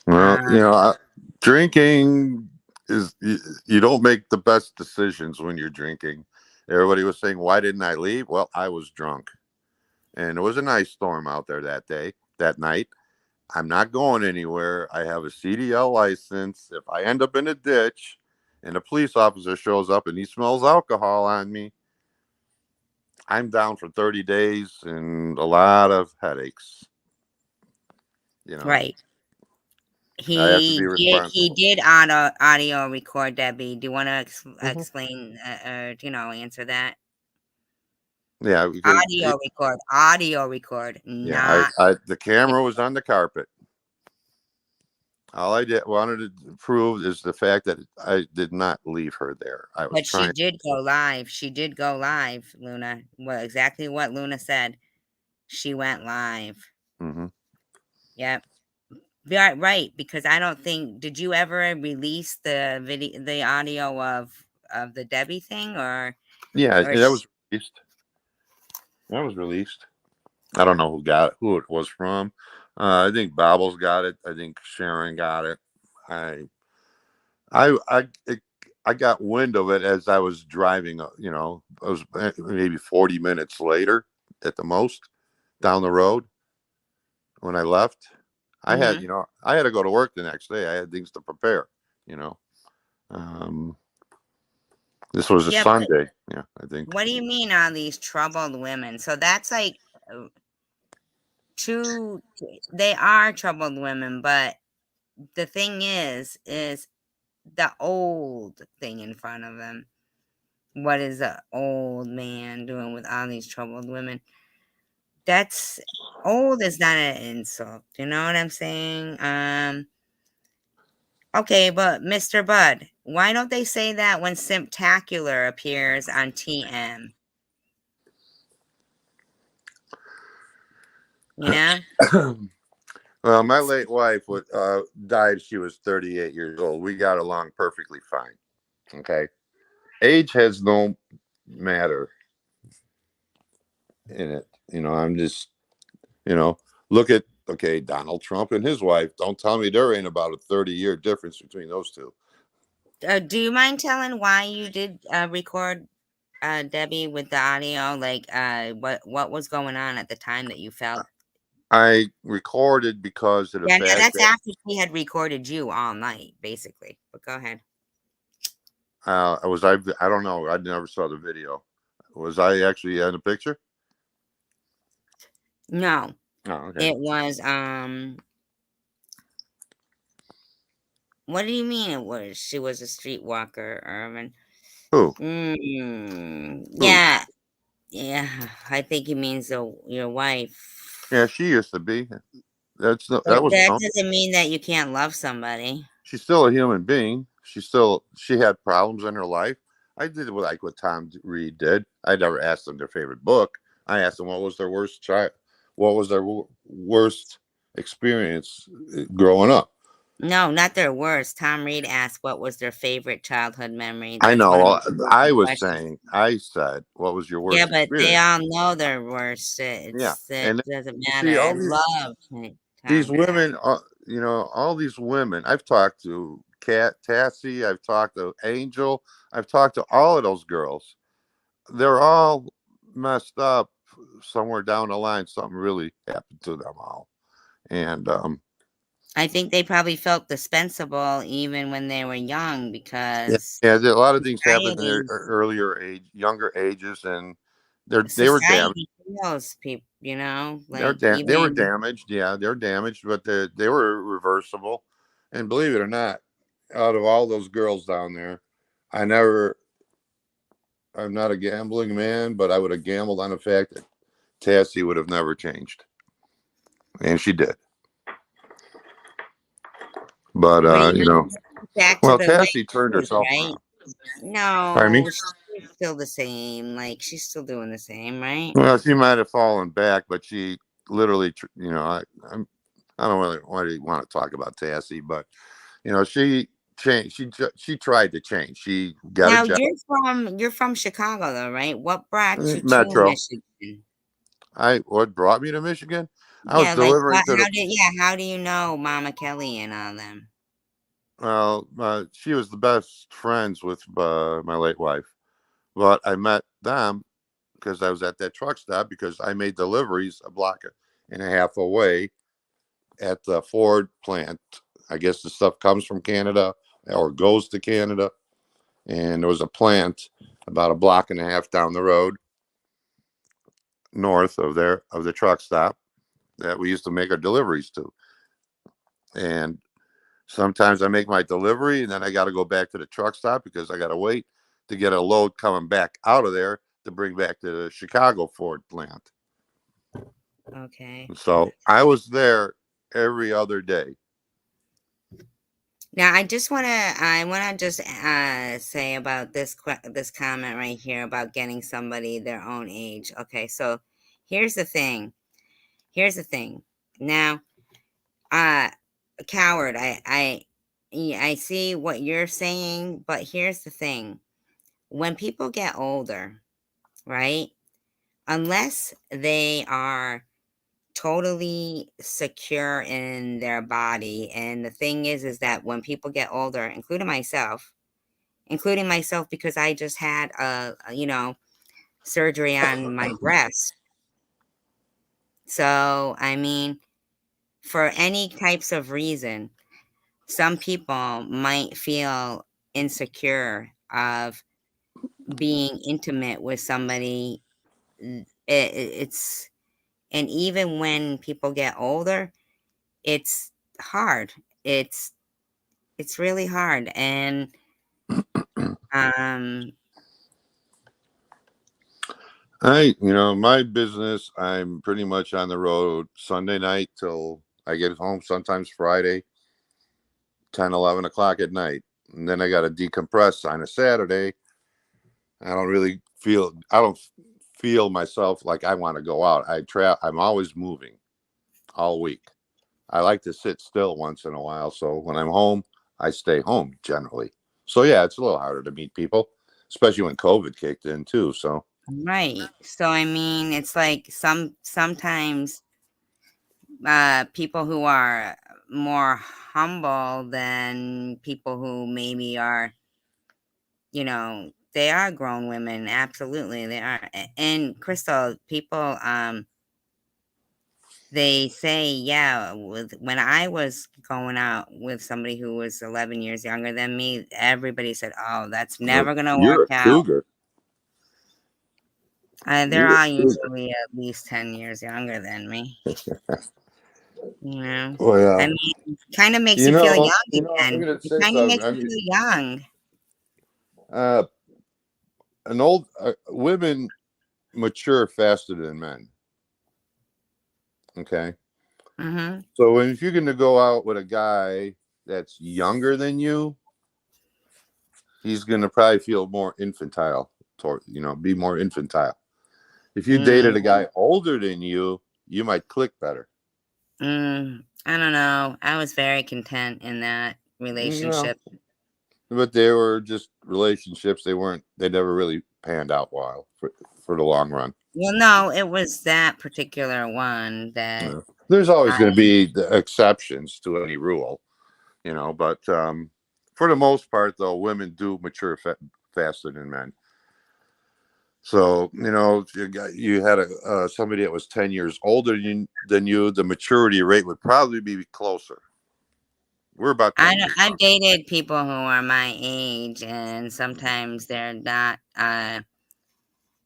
Speaker 2: well,
Speaker 1: Um,
Speaker 2: drinking is you don't make the best decisions when you're drinking. Everybody was saying, "Why didn't I leave?" Well, I was drunk, and it was an ice storm out there that night. I'm not going anywhere. I have a CDL license. If I end up in a ditch and a police officer shows up and he smells alcohol on me, I'm down for 30 days and a lot of headaches. You know,
Speaker 1: right.
Speaker 2: I have to
Speaker 1: He
Speaker 2: be
Speaker 1: did. He
Speaker 2: responsible.
Speaker 1: did audio record Debbie. Do you want to
Speaker 2: Hmm.
Speaker 1: explain? Answer that.
Speaker 2: Yeah, because
Speaker 1: Audio record,
Speaker 2: yeah,
Speaker 1: not
Speaker 2: the camera was on the carpet. All I did wanted to prove is the fact that I did not leave her there. I was
Speaker 1: but she
Speaker 2: trying.
Speaker 1: did go live. She did go live, Luna. Well, exactly what Luna said. She went live.
Speaker 2: Hmm.
Speaker 1: Yep. Yeah, right, because I don't think did you ever release the audio of the Debbie thing
Speaker 2: Yeah,
Speaker 1: or
Speaker 2: that was released. That was released. I don't know who it was from. I think Bobbles got it. I think Sharon got it. I I I it, I got wind of it as I was driving. It was maybe 40 minutes later at the most down the road when I left.
Speaker 1: Mhm.
Speaker 2: I had to go to work the next day. I had things to prepare. You know, um, this was a
Speaker 1: Yeah, but
Speaker 2: Sunday. Yeah, I think.
Speaker 1: what do you mean on these troubled women? So that's like uh, two they are troubled women, but the thing is the old thing in front of them. What is a old man doing with all these troubled women? That's old is not an insult. You know what I'm saying? Okay, but Mr. Bud, why don't they say that when Simptacular appears on TM? You know?
Speaker 2: Well, my late wife died. She was 38 years old. We got along perfectly fine. Okay, age has no matter in it. I'm just look at Donald Trump and his wife. Don't tell me there ain't about a 30-year difference between those two.
Speaker 1: Do you mind telling why you did record Debbie with the audio? Like, what was going on at the time that you felt?
Speaker 2: I recorded because of the
Speaker 1: Yeah, no,
Speaker 2: fact
Speaker 1: that's
Speaker 2: that
Speaker 1: after she had recorded you all night, basically. But go ahead.
Speaker 2: I don't know. I never saw the video. Was I actually in the picture?
Speaker 1: No,
Speaker 2: Oh, okay.
Speaker 1: it was what do you mean it was? She was a streetwalker, Irvin.
Speaker 2: Who? Who?
Speaker 1: Yeah, yeah. I think he means your
Speaker 2: Yeah,
Speaker 1: wife.
Speaker 2: she used to be.
Speaker 1: But
Speaker 2: That was
Speaker 1: that
Speaker 2: no.
Speaker 1: doesn't mean that you can't love somebody.
Speaker 2: She's still a human being. she had problems in her life. I did like what Tom Reed did. I never asked them their favorite book. I asked them what was their worst experience growing up.
Speaker 1: No, not their worst. Tom Reed asked what was their favorite childhood memory.
Speaker 2: I
Speaker 1: That's one of
Speaker 2: know.
Speaker 1: my favorite
Speaker 2: I was
Speaker 1: questions.
Speaker 2: saying. I said, "What was your
Speaker 1: Yeah,
Speaker 2: worst
Speaker 1: but they
Speaker 2: experience?"
Speaker 1: all know their worst.
Speaker 2: Yeah,
Speaker 1: It
Speaker 2: and
Speaker 1: doesn't
Speaker 2: you
Speaker 1: matter.
Speaker 2: see
Speaker 1: I
Speaker 2: all
Speaker 1: love
Speaker 2: these
Speaker 1: Tom Reed.
Speaker 2: women. All these women. I've talked to Kat Tassie. I've talked to Angel. I've talked to all of those girls. They're all messed up somewhere down the line. Something really happened to them all, and
Speaker 1: I think they probably felt dispensable even when they were young
Speaker 2: yeah,
Speaker 1: because
Speaker 2: yeah. A lot of things happened in their
Speaker 1: society
Speaker 2: earlier age, younger ages, and they were damaged.
Speaker 1: society feels people, like
Speaker 2: They were
Speaker 1: even
Speaker 2: damaged. Yeah, they're damaged, but they were reversible. And believe it or not, out of all those girls down there, I never. I'm not a gambling man, but I would have gambled on the fact that Tassie would have never changed, and she did. But
Speaker 1: what do you mean back to
Speaker 2: well,
Speaker 1: the way
Speaker 2: Tassie turned
Speaker 1: it is,
Speaker 2: herself
Speaker 1: right?
Speaker 2: around. Pardon me.
Speaker 1: No, she's still the same. Like she's still doing the same, right?
Speaker 2: Well, she might have fallen back, but she literally, I'm, I don't really want to talk about Tassie, but she changed. She tried to change. She got a
Speaker 1: Now
Speaker 2: job.
Speaker 1: you're from Chicago though, right? What brought you to
Speaker 2: Metro.
Speaker 1: Michigan?
Speaker 2: What brought me to Michigan? I was
Speaker 1: Yeah, like
Speaker 2: delivering to the.
Speaker 1: how do you know Mama Kelly and all them?
Speaker 2: Well, she was the best friends with my late wife, but I met them because I was at that truck stop because I made deliveries a block and a half away at the Ford plant. I guess the stuff comes from Canada or goes to Canada, and there was a plant about a block and a half down the road north of the truck stop that we used to make our deliveries to. And sometimes I make my delivery and then I got to go back to the truck stop because I got to wait to get a load coming back out of there to bring back to the Chicago Ford plant.
Speaker 1: Okay.
Speaker 2: So I was there every other day.
Speaker 1: Now I want to just say about this comment right here about getting somebody their own age. Okay, so here's the thing. Here's the thing. Now, uh, coward, I see what you're saying, but here's the thing. When people get older, right? Unless they are totally secure in their body, and the thing is that when people get older, including myself because I just had surgery on my breast. So, I mean, for any types of reason, some people might feel insecure of being intimate with somebody. It's and even when people get older, it's hard. It's it's really hard, and um
Speaker 2: My business, I'm pretty much on the road Sunday night till I get home, sometimes Friday, 10, 11 o'clock at night. And then I got to decompress on a Saturday. I don't feel myself like I want to go out. I'm always moving all week. I like to sit still once in a while. So when I'm home, I stay home generally. So yeah, it's a little harder to meet people, especially when COVID kicked in too. So
Speaker 1: right. So I mean, it's like sometimes people who are more humble than people who maybe are, they are grown women. Absolutely, they are. And Crystal, people, they say, yeah, when I was going out with somebody who was 11 years younger than me, everybody said, "Oh, that's never gonna
Speaker 2: you're
Speaker 1: work
Speaker 2: a
Speaker 1: out."
Speaker 2: cougar.
Speaker 1: They're
Speaker 2: You're a
Speaker 1: all
Speaker 2: cougar.
Speaker 1: usually at least 10 years younger than me. You know, I
Speaker 2: Well,
Speaker 1: mean, kind of makes you feel young
Speaker 2: I'm
Speaker 1: again.
Speaker 2: gonna
Speaker 1: It
Speaker 2: say
Speaker 1: kind of
Speaker 2: something.
Speaker 1: makes
Speaker 2: I
Speaker 1: you
Speaker 2: mean,
Speaker 1: feel young.
Speaker 2: uh, women mature faster than men. Okay,
Speaker 1: Hmm.
Speaker 2: so if you're going to go out with a guy that's younger than you, he's gonna probably feel more infantile toward, be more infantile. If you dated
Speaker 1: Mm,
Speaker 2: a guy older than you might click better.
Speaker 1: I don't know. I was very content in that
Speaker 2: No,
Speaker 1: relationship.
Speaker 2: but they were just relationships. They never really panned out well for the long run.
Speaker 1: Well, no, it was that particular one that
Speaker 2: Yeah. There's always
Speaker 1: I
Speaker 2: going to be the exceptions to any rule, but for the most part, though, women do mature faster than men. So, if you had somebody that was 10 years older than you, the maturity rate would probably be closer. We're about 10 years
Speaker 1: I've
Speaker 2: old.
Speaker 1: dated people who are my age, and sometimes they're not.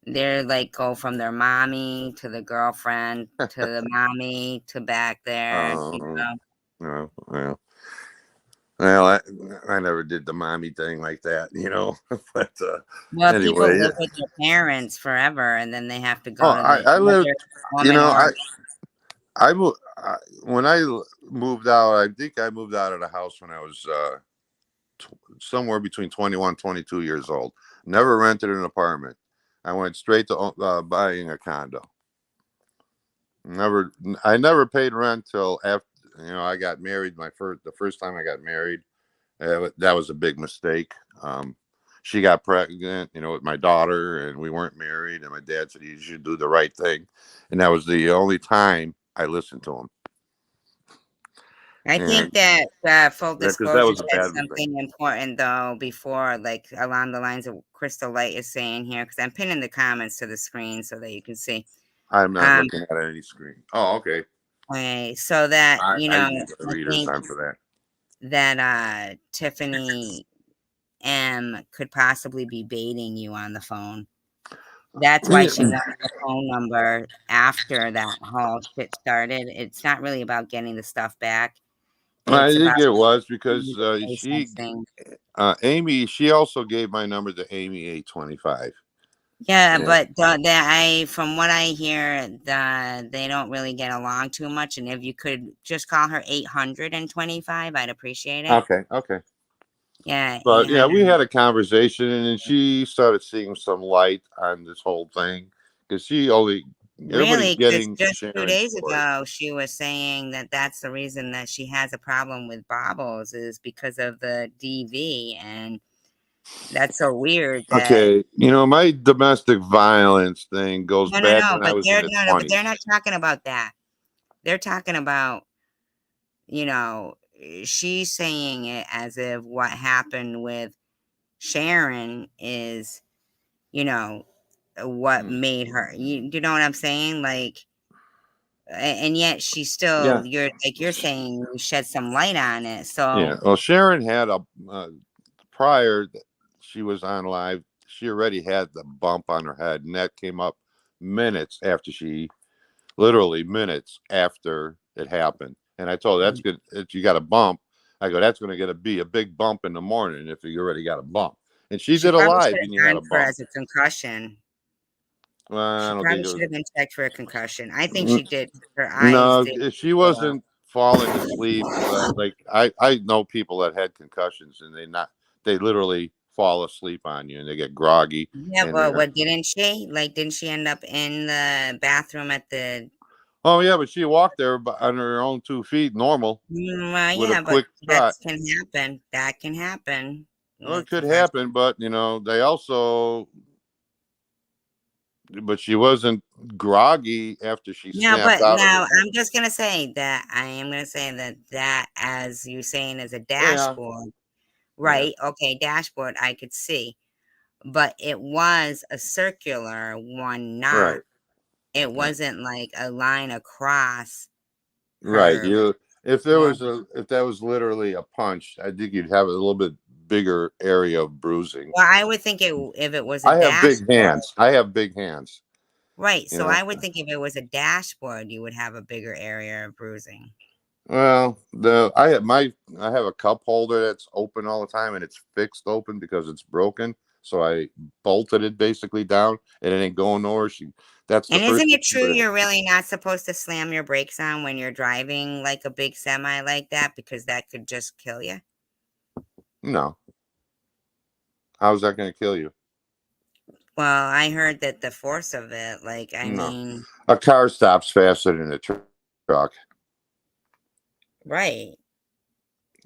Speaker 1: They're like go from their mommy to the girlfriend to the mommy to back there.
Speaker 2: Um, well, well, I never did the mommy thing like that, but
Speaker 1: Well, people
Speaker 2: anyway.
Speaker 1: live with their parents forever, and then they have to
Speaker 2: Oh,
Speaker 1: go to the
Speaker 2: I lived,
Speaker 1: other
Speaker 2: you
Speaker 1: woman
Speaker 2: know,
Speaker 1: or
Speaker 2: I, mo- when I moved out, I think I moved out of the house when I was somewhere between 21 22 years old. Never rented an apartment. I went straight to buying a condo. Never, I never paid rent till after, I got married. The first time I got married, that was a big mistake. She got pregnant, with my daughter, and we weren't married. And my dad said, "You should do the right thing," and that was the only time I listened to him.
Speaker 1: I think
Speaker 2: And
Speaker 1: that full
Speaker 2: because that
Speaker 1: disclosure
Speaker 2: was a
Speaker 1: said
Speaker 2: bad mistake.
Speaker 1: something important though before, like along the lines of Crystal Light is saying here, because I'm pinning the comments to the screen so that you can see.
Speaker 2: I'm not
Speaker 1: Um,
Speaker 2: looking at any screen. Oh, okay.
Speaker 1: okay, so that
Speaker 2: I use the
Speaker 1: I
Speaker 2: reader
Speaker 1: think
Speaker 2: time for
Speaker 1: that Tiffany M could possibly be baiting you on the phone. That's why she
Speaker 2: that.
Speaker 1: wanted the phone number after that whole shit started. It's not really about getting the stuff back.
Speaker 2: I
Speaker 1: It's about
Speaker 2: think it was
Speaker 1: you
Speaker 2: because
Speaker 1: to say something.
Speaker 2: Amy, she also gave my number to Amy 825.
Speaker 1: Yeah,
Speaker 2: Yeah.
Speaker 1: but from what I hear, they don't really get along too much. And if you could just call her 825, I'd appreciate it.
Speaker 2: Okay. Okay.
Speaker 1: Yeah,
Speaker 2: But yeah,
Speaker 1: 800.
Speaker 2: we had a conversation, and then she started seeing some light on this whole thing because everybody's
Speaker 1: Really, because
Speaker 2: getting
Speaker 1: just two
Speaker 2: Sharon's
Speaker 1: days
Speaker 2: story.
Speaker 1: ago, she was saying that that's the reason that she has a problem with baubles is because of the DV. And that's so weird that,
Speaker 2: Okay, my domestic violence thing goes
Speaker 1: no, no,
Speaker 2: back
Speaker 1: no,
Speaker 2: when I was in the
Speaker 1: but they're
Speaker 2: 20s.
Speaker 1: not talking about that. They're talking about, she's saying it as if what happened with Sharon is, you know, what
Speaker 2: Hmm.
Speaker 1: made her. You know what I'm saying? Like, and yet she still,
Speaker 2: Yeah.
Speaker 1: you're saying you shed some light on it. So
Speaker 2: Yeah. Well, Sharon had prior that she was on live. She already had the bump on her head, and that came up minutes after literally minutes after it happened. And I told her that's good. If you got a bump, I go, that's going to be a big bump in the morning if you already got a bump. And she
Speaker 1: she
Speaker 2: did a
Speaker 1: probably should
Speaker 2: live, and you
Speaker 1: have
Speaker 2: had
Speaker 1: gone
Speaker 2: a
Speaker 1: for
Speaker 2: bump.
Speaker 1: as a concussion.
Speaker 2: Well, I
Speaker 1: She
Speaker 2: don't think
Speaker 1: probably
Speaker 2: it
Speaker 1: should
Speaker 2: was.
Speaker 1: have been checked for a concussion. I think she did. Her eyes
Speaker 2: No,
Speaker 1: did.
Speaker 2: if she
Speaker 1: Well,
Speaker 2: wasn't falling asleep, like I know people that had concussions, and they literally fall asleep on you, and they get groggy,
Speaker 1: yeah,
Speaker 2: and
Speaker 1: but
Speaker 2: they're
Speaker 1: what didn't she? Like, didn't she end up in the bathroom at the
Speaker 2: oh yeah, but she walked there on her own 2 feet, normal, with a
Speaker 1: yeah, but
Speaker 2: quick
Speaker 1: that
Speaker 2: shot.
Speaker 1: can happen. That can happen
Speaker 2: Well, it
Speaker 1: with
Speaker 2: could
Speaker 1: concussion.
Speaker 2: happen, but they also, but she wasn't groggy after she
Speaker 1: No,
Speaker 2: snapped
Speaker 1: but
Speaker 2: out of her
Speaker 1: now
Speaker 2: thing.
Speaker 1: I'm just gonna say that I am gonna say that as you're saying as a
Speaker 2: Yeah,
Speaker 1: dashboard,
Speaker 2: yeah,
Speaker 1: right? Okay, dashboard I could see, but it was a circular one knot.
Speaker 2: right,
Speaker 1: It
Speaker 2: yeah,
Speaker 1: wasn't like a line across
Speaker 2: right.
Speaker 1: her
Speaker 2: If there was
Speaker 1: forehead.
Speaker 2: if that was literally a punch, I think you'd have a little bit bigger area of bruising.
Speaker 1: Well, I would think if it was a
Speaker 2: I have big
Speaker 1: dashboard,
Speaker 2: hands. I have big hands.
Speaker 1: right?
Speaker 2: You
Speaker 1: So
Speaker 2: know.
Speaker 1: I would think if it was a dashboard, you would have a bigger area of bruising.
Speaker 2: Well, I have a cup holder that's open all the time, and it's fixed open because it's broken. So I bolted it basically down, and it ain't going nowhere. That's the
Speaker 1: And
Speaker 2: first
Speaker 1: isn't
Speaker 2: thing
Speaker 1: it
Speaker 2: she
Speaker 1: true
Speaker 2: did.
Speaker 1: you're really not supposed to slam your brakes on when you're driving like a big semi like that because that could just kill you?
Speaker 2: No, How's that going to kill you?
Speaker 1: Well, I heard that the force of it, like, I
Speaker 2: No.
Speaker 1: mean,
Speaker 2: A car stops faster than a truck.
Speaker 1: right.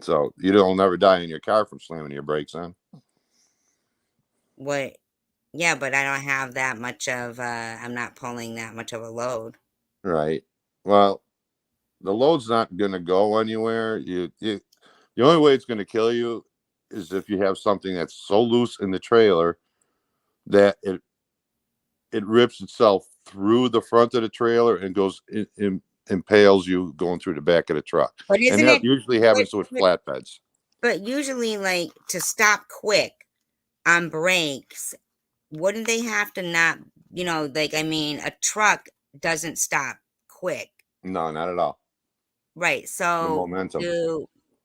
Speaker 2: So you don't never die in your car from slamming your brakes on.
Speaker 1: What? Yeah, but I don't have that much of, I'm not pulling that much of a load.
Speaker 2: Right. Well, the load's not going to go anywhere. The only way it's going to kill you is if you have something that's so loose in the trailer that it rips itself through the front of the trailer and goes impales you going through the back of the truck.
Speaker 1: But
Speaker 2: And
Speaker 1: isn't
Speaker 2: that
Speaker 1: it,
Speaker 2: usually
Speaker 1: but,
Speaker 2: happens with
Speaker 1: but,
Speaker 2: flatbeds.
Speaker 1: but usually, like, to stop quick on brakes, wouldn't they have to not, like, I mean, a truck doesn't stop quick.
Speaker 2: No, not at all.
Speaker 1: Right.
Speaker 2: The momentum.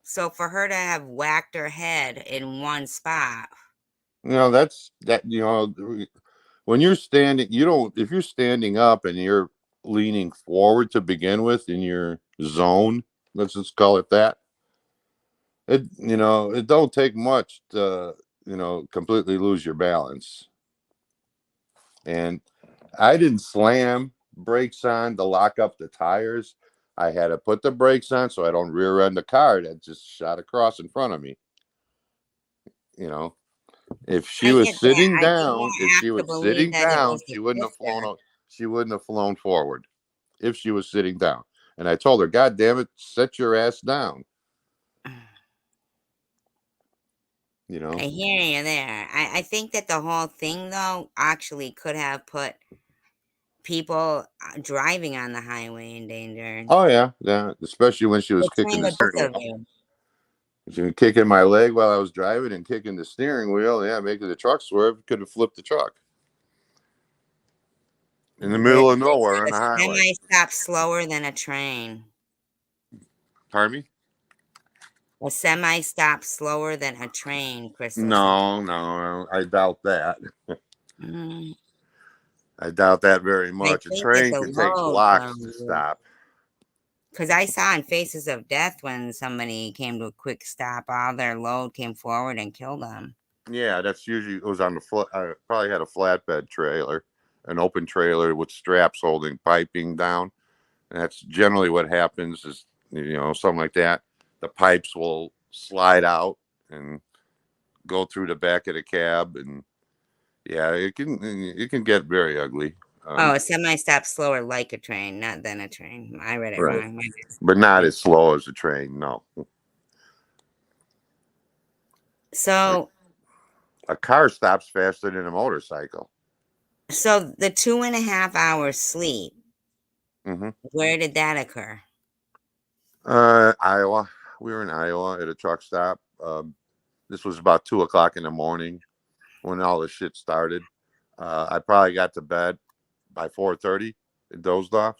Speaker 1: So for her to have whacked her head in one spot.
Speaker 2: That's that. When you're standing, you don't. If you're standing up and you're leaning forward to begin with in your zone, let's just call it that. It don't take much to completely lose your balance. And I didn't slam brakes on to lock up the tires. I had to put the brakes on so I don't rear end the car that just shot across in front of me. You know, if she
Speaker 1: I
Speaker 2: was
Speaker 1: get that.
Speaker 2: sitting
Speaker 1: I think
Speaker 2: down, if
Speaker 1: I have
Speaker 2: she
Speaker 1: to
Speaker 2: was
Speaker 1: believe
Speaker 2: sitting
Speaker 1: that it
Speaker 2: down,
Speaker 1: was the
Speaker 2: she wouldn't have flown.
Speaker 1: shifter.
Speaker 2: She wouldn't have flown forward if she was sitting down. And I told her, "God damn it, set your ass down." You know.
Speaker 1: I hear you there. I think that the whole thing, though, actually could have put people driving on the highway in danger.
Speaker 2: Oh yeah, yeah. Especially when she was kicking
Speaker 1: Between
Speaker 2: the
Speaker 1: the both
Speaker 2: steering
Speaker 1: of
Speaker 2: wheel.
Speaker 1: you.
Speaker 2: She was kicking my leg while I was driving and kicking the steering wheel. Yeah, making the truck swerve. Could have flipped the truck in the
Speaker 1: They
Speaker 2: middle of
Speaker 1: said
Speaker 2: nowhere on
Speaker 1: a
Speaker 2: the highway.
Speaker 1: semi stops slower than a train.
Speaker 2: Pardon me?
Speaker 1: A semi stops slower than a train, Crystal said.
Speaker 2: No, no, I doubt that.
Speaker 1: Mm,
Speaker 2: I doubt that very
Speaker 1: I
Speaker 2: much. A
Speaker 1: think that
Speaker 2: train
Speaker 1: the
Speaker 2: can take
Speaker 1: load
Speaker 2: blocks to
Speaker 1: probably.
Speaker 2: stop.
Speaker 1: Because I saw in Faces of Death when somebody came to a quick stop, all their load came forward and killed them.
Speaker 2: Yeah, that's usually it was on the probably had a flatbed trailer, an open trailer with straps holding piping down. And that's generally what happens is something like that. The pipes will slide out and go through the back of the cab, and yeah, it can get very ugly.
Speaker 1: Oh, a semi stops slower like a train, not than a train. I read it
Speaker 2: Right,
Speaker 1: wrong.
Speaker 2: but not as slow as a train. No,
Speaker 1: So,
Speaker 2: a car stops faster than a motorcycle.
Speaker 1: so the 2.5 hours sleep,
Speaker 2: Hmm.
Speaker 1: where did that occur?
Speaker 2: Iowa. We were in Iowa at a truck stop. This was about 2 o'clock in the morning when all the shit started. I probably got to bed by 4:30. Dozed off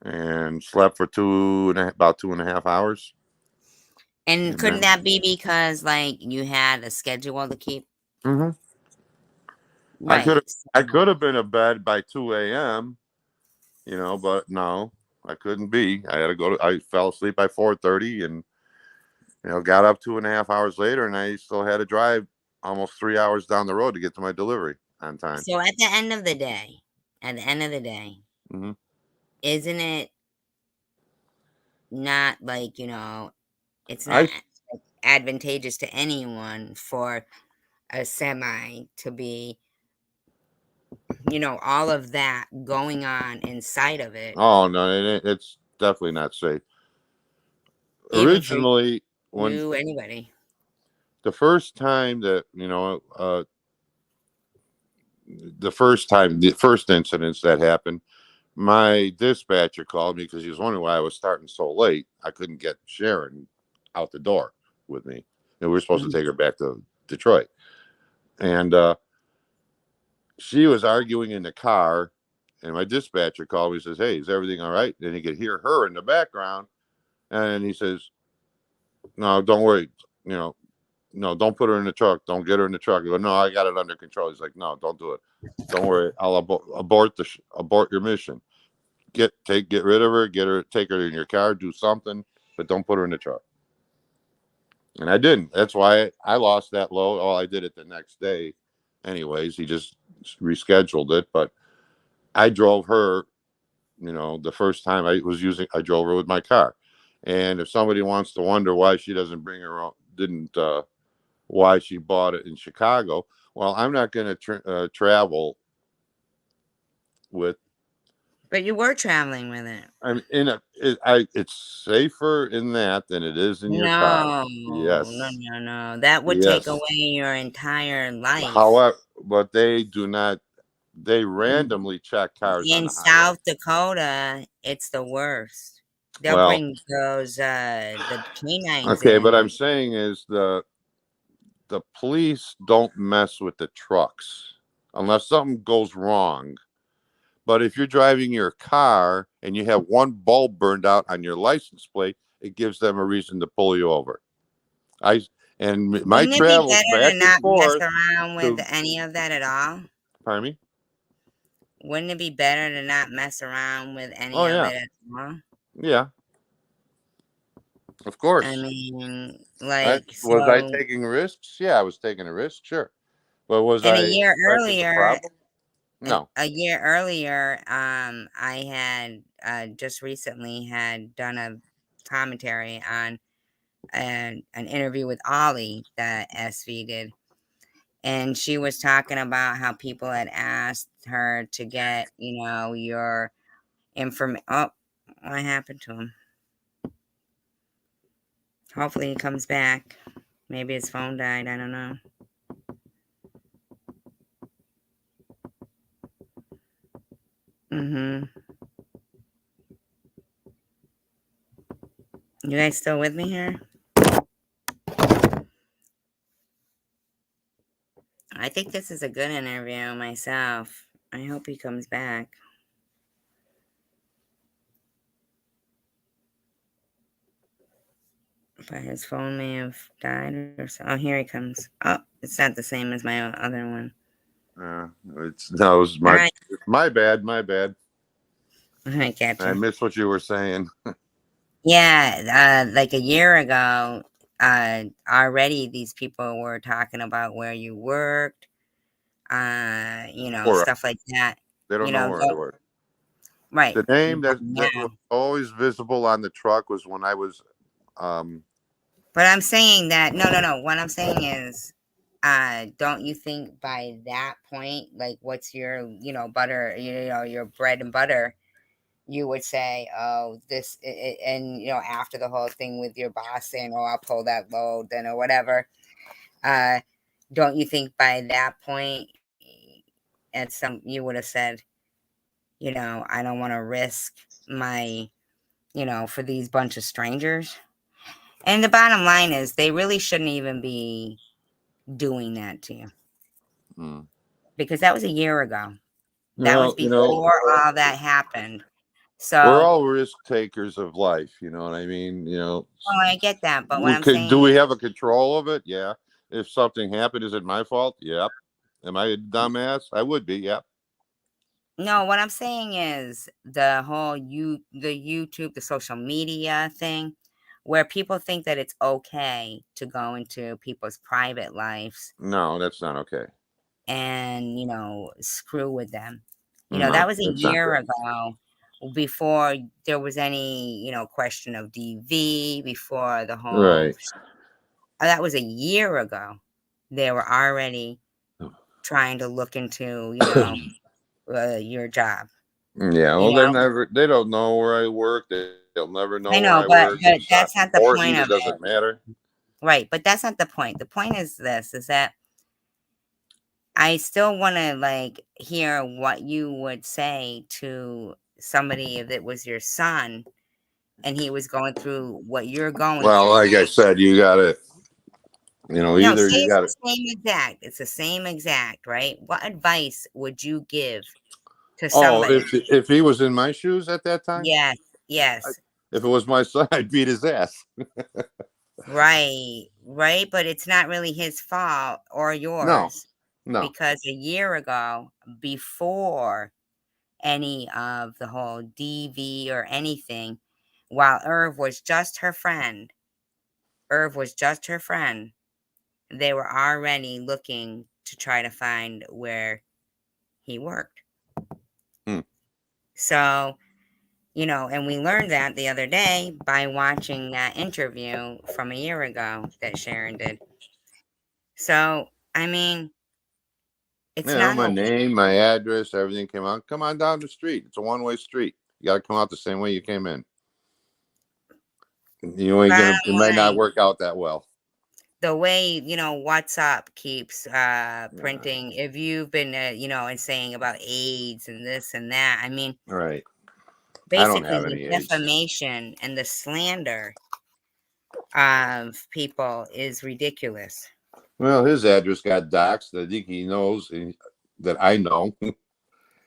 Speaker 2: and slept for about 2.5 hours.
Speaker 1: And
Speaker 2: And
Speaker 1: couldn't
Speaker 2: then,
Speaker 1: that be because, like, you had a schedule to keep?
Speaker 2: hmm I could
Speaker 1: Right.
Speaker 2: have, I could have been in bed by 2 a.m. But no, I couldn't be. I had to go. I fell asleep by 4:30, and got up 2.5 hours later, and I still had to drive almost 3 hours down the road to get to my delivery on time.
Speaker 1: So at the end of the day,
Speaker 2: Hmm.
Speaker 1: isn't it not like, it's not
Speaker 2: I
Speaker 1: advantageous to anyone for a semi to be, all of that going on inside of it,
Speaker 2: Oh no, it's definitely not safe.
Speaker 1: even for
Speaker 2: Originally, when
Speaker 1: you, anybody.
Speaker 2: the first time that the first incidents that happened, my dispatcher called me because he was wondering why I was starting so late. I couldn't get Sharon out the door with me, and we were supposed to
Speaker 1: Mhm.
Speaker 2: take her back to Detroit. And she was arguing in the car, and my dispatcher called me and says, "Hey, is everything all right?" And he could hear her in the background, and he says, "No, don't worry. You know, no, don't put her in the truck. Don't get her in the truck." I go, "No, I got it under control." He's like, "No, don't do it. Don't worry. I'll abort your mission. Get rid of her. Take her in your car. Do something, but don't put her in the truck." And I didn't. That's why I lost that load. Oh, I did it the next day. Anyways, he just rescheduled it. But I drove her, the first time I drove her with my car. And if somebody wants to wonder why she doesn't bring her own, didn't, why she bought it in Chicago, well, I'm not going to travel with.
Speaker 1: But you were traveling with it.
Speaker 2: I'm in it's safer in that than it is in your car.
Speaker 1: No, no,
Speaker 2: Yes.
Speaker 1: no, no. That would take
Speaker 2: Yes.
Speaker 1: away your entire life.
Speaker 2: However, but they do not. They randomly check cars on
Speaker 1: In
Speaker 2: the highway.
Speaker 1: South Dakota, it's the worst. They'll
Speaker 2: Well,
Speaker 1: bring the canines
Speaker 2: okay, but
Speaker 1: in.
Speaker 2: I'm saying is the police don't mess with the trucks unless something goes wrong. But if you're driving your car and you have one bulb burned out on your license plate, it gives them a reason to pull you over. I and my
Speaker 1: Wouldn't it be
Speaker 2: travels
Speaker 1: better to
Speaker 2: back and
Speaker 1: not mess
Speaker 2: forth
Speaker 1: around with
Speaker 2: to.
Speaker 1: any of that at all?
Speaker 2: Pardon me.
Speaker 1: Wouldn't it be better to not mess around with
Speaker 2: Oh
Speaker 1: any of
Speaker 2: yeah,
Speaker 1: it at all?
Speaker 2: yeah, of
Speaker 1: I
Speaker 2: course.
Speaker 1: mean,
Speaker 2: Was I
Speaker 1: so,
Speaker 2: taking risks? Yeah, I was taking a risk. Sure, but was
Speaker 1: and
Speaker 2: I expecting a problem? No.
Speaker 1: a year earlier, I had just recently had done a commentary on an interview with Ollie that SV did, and she was talking about how people had asked her to get, your information. Oh, what happened to him? Hopefully he comes back. Maybe his phone died. I don't know. Mm-hmm. You guys still with me here? I think this is a good interview myself. I hope he comes back. But his phone may have died or so. Oh, here he comes. Oh, it's not the same as my other one.
Speaker 2: It's no, it was
Speaker 1: All
Speaker 2: my
Speaker 1: right.
Speaker 2: my bad, my bad.
Speaker 1: I got
Speaker 2: I
Speaker 1: you.
Speaker 2: missed what you were saying.
Speaker 1: Yeah, like a year ago, already these people were talking about where you worked,
Speaker 2: Or
Speaker 1: stuff like that.
Speaker 2: they don't
Speaker 1: You
Speaker 2: know
Speaker 1: know,
Speaker 2: where I work.
Speaker 1: right.
Speaker 2: The name
Speaker 1: But
Speaker 2: that was
Speaker 1: now,
Speaker 2: always visible on the truck was when I was. Um,
Speaker 1: but I'm saying that no, no, no. What I'm saying is, don't you think by that point, like, what's your, butter, your bread and butter, you would say, oh, and after the whole thing with your boss saying, oh, I'll pull that load, then or whatever. Uh, don't you think by that point, you would have said, I don't want to risk my, for these bunch of strangers. And the bottom line is, they really shouldn't even be doing that to you
Speaker 2: hmm.
Speaker 1: because that was a year ago. That was
Speaker 2: Well,
Speaker 1: before all that happened.
Speaker 2: we're
Speaker 1: So,
Speaker 2: all risk takers of life. You know what I mean?
Speaker 1: oh, I get that. But what
Speaker 2: we
Speaker 1: I'm
Speaker 2: could.
Speaker 1: saying
Speaker 2: Do we
Speaker 1: is,
Speaker 2: have a control of it? Yeah. If something happened, is it my fault? Yep. Am I a dumbass? I would be. Yep.
Speaker 1: no, what I'm saying is the YouTube, the social media thing, where people think that it's okay to go into people's private lives
Speaker 2: No, that's not okay.
Speaker 1: and, screw with them.
Speaker 2: No,
Speaker 1: That was a
Speaker 2: that's not
Speaker 1: year
Speaker 2: good.
Speaker 1: ago before there was any, question of DV, before the whole,
Speaker 2: Right.
Speaker 1: that was a year ago. They were already trying to look into, your job,
Speaker 2: Yeah,
Speaker 1: you
Speaker 2: well, they
Speaker 1: know?
Speaker 2: never, they don't know where I work. They'll never know
Speaker 1: I
Speaker 2: where
Speaker 1: know,
Speaker 2: I
Speaker 1: but
Speaker 2: work. It's not
Speaker 1: that's not the point
Speaker 2: important.
Speaker 1: of
Speaker 2: It
Speaker 1: it.
Speaker 2: doesn't matter.
Speaker 1: Right, but that's not the point. The point is this, is that I still wanna, like, hear what you would say to somebody if it was your son and he was going through what you're going
Speaker 2: Well,
Speaker 1: through.
Speaker 2: like I said, you got to,
Speaker 1: No,
Speaker 2: either
Speaker 1: say
Speaker 2: you
Speaker 1: it's
Speaker 2: got to.
Speaker 1: the same exact. It's the same exact, right? What advice would you give to
Speaker 2: Oh,
Speaker 1: somebody?
Speaker 2: if he was in my shoes at that time,
Speaker 1: Yes,
Speaker 2: I,
Speaker 1: yes.
Speaker 2: if it was my son, I'd beat his ass.
Speaker 1: Right, right, but it's not really his fault or
Speaker 2: No,
Speaker 1: yours
Speaker 2: no,
Speaker 1: because a year ago, before any of the whole DV or anything, while Irv was just her friend, Irv was just her friend, they were already looking to try to find where he worked.
Speaker 2: Hmm.
Speaker 1: So, and we learned that the other day by watching that interview from a year ago that Sharon did. So, I mean, it's
Speaker 2: You know,
Speaker 1: not
Speaker 2: my
Speaker 1: okay.
Speaker 2: name, my address, everything came out. Come on down the street. It's a one-way street. You got to come out the same way you came in. You ain't gonna. It
Speaker 1: Bottom
Speaker 2: might not
Speaker 1: line,
Speaker 2: work out that well.
Speaker 1: the way, WhatsApp keeps
Speaker 2: Yeah.
Speaker 1: printing, if you've been, and saying about AIDS and this and that, I mean,
Speaker 2: Right. I don't
Speaker 1: basically
Speaker 2: have
Speaker 1: the
Speaker 2: any AIDS.
Speaker 1: defamation and the slander of people is ridiculous.
Speaker 2: Well, his address got doxxed. I think he knows that I know.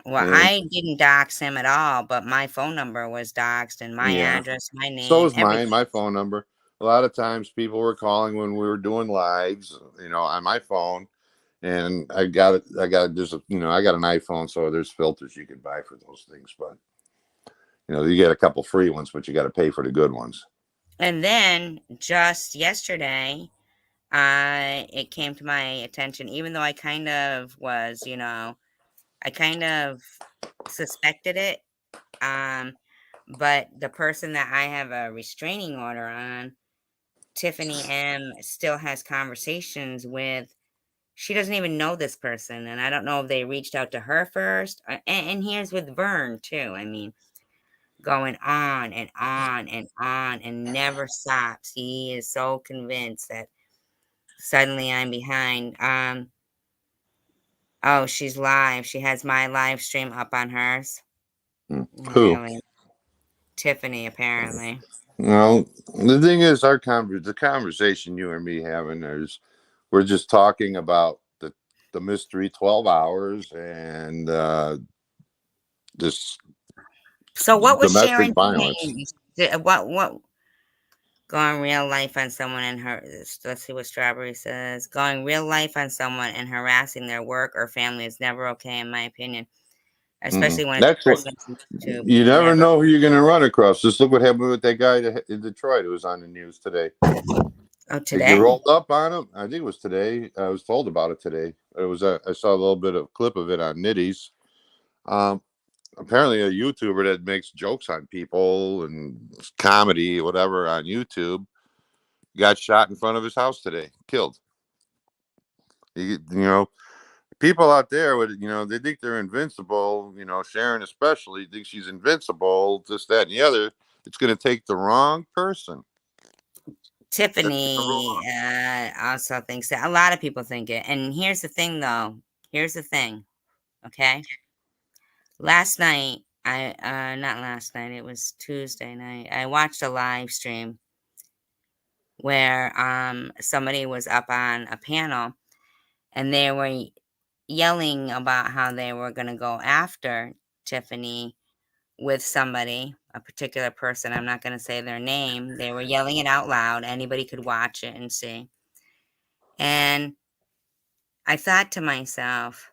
Speaker 1: Well,
Speaker 2: And
Speaker 1: I didn't dox him at all, but my phone number was doxed and my
Speaker 2: yeah,
Speaker 1: address, my
Speaker 2: so
Speaker 1: name,
Speaker 2: is mine.
Speaker 1: everything.
Speaker 2: My phone number. A lot of times, people were calling when we were doing lives. On my phone, and I got it. I got there's a I got an iPhone, so there's filters you can buy for those things. But you get a couple free ones, but you got to pay for the good ones.
Speaker 1: And then just yesterday, it came to my attention, even though I kind of was, I kind of suspected it. Um, but the person that I have a restraining order on, Tiffany M, still has conversations with. She doesn't even know this person, and I don't know if they reached out to her first. And here's with Vern too. I mean, going on and on and on and never stops. He is so convinced that suddenly I'm behind. Oh, she's live. She has my live stream up on hers.
Speaker 2: Who?
Speaker 1: Really? Tiffany, apparently.
Speaker 2: Well, the thing is, the conversation you and me having is we're just talking about the mystery 12 hours and this
Speaker 1: So what was
Speaker 2: domestic
Speaker 1: Sharon
Speaker 2: violence.
Speaker 1: saying? What going real life on someone and her let's see what Strawberry says. Going real life on someone and harassing their work or family is never okay in my opinion.
Speaker 2: Mm-mm.
Speaker 1: Especially when it's
Speaker 2: That's
Speaker 1: a
Speaker 2: what
Speaker 1: person from YouTube.
Speaker 2: you never
Speaker 1: Never.
Speaker 2: know who you're going to run across. Just look what happened with that guy in Detroit who was on the news today.
Speaker 1: Oh,
Speaker 2: They get
Speaker 1: today?
Speaker 2: rolled up on him. I think it was today. I was told about it today. It was I saw a little bit of clip of it on Nitties. Um, Apparently a YouTuber that makes jokes on people and comedy, whatever, on YouTube, got shot in front of his house today, killed. People out there would, they think they're invincible. Sharon especially thinks she's invincible. This, that, and the other. It's going to take the wrong person. That's going to roll
Speaker 1: Tiffany
Speaker 2: up.
Speaker 1: also thinks that. A lot of people think it. And here's the thing, though. Here's the thing. Okay. Last night, not last night, it was Tuesday night. I watched a live stream where somebody was up on a panel and they were yelling about how they were going to go after Tiffany with somebody, a particular person. I'm not going to say their name. They were yelling it out loud. Anybody could watch it and see. And I thought to myself,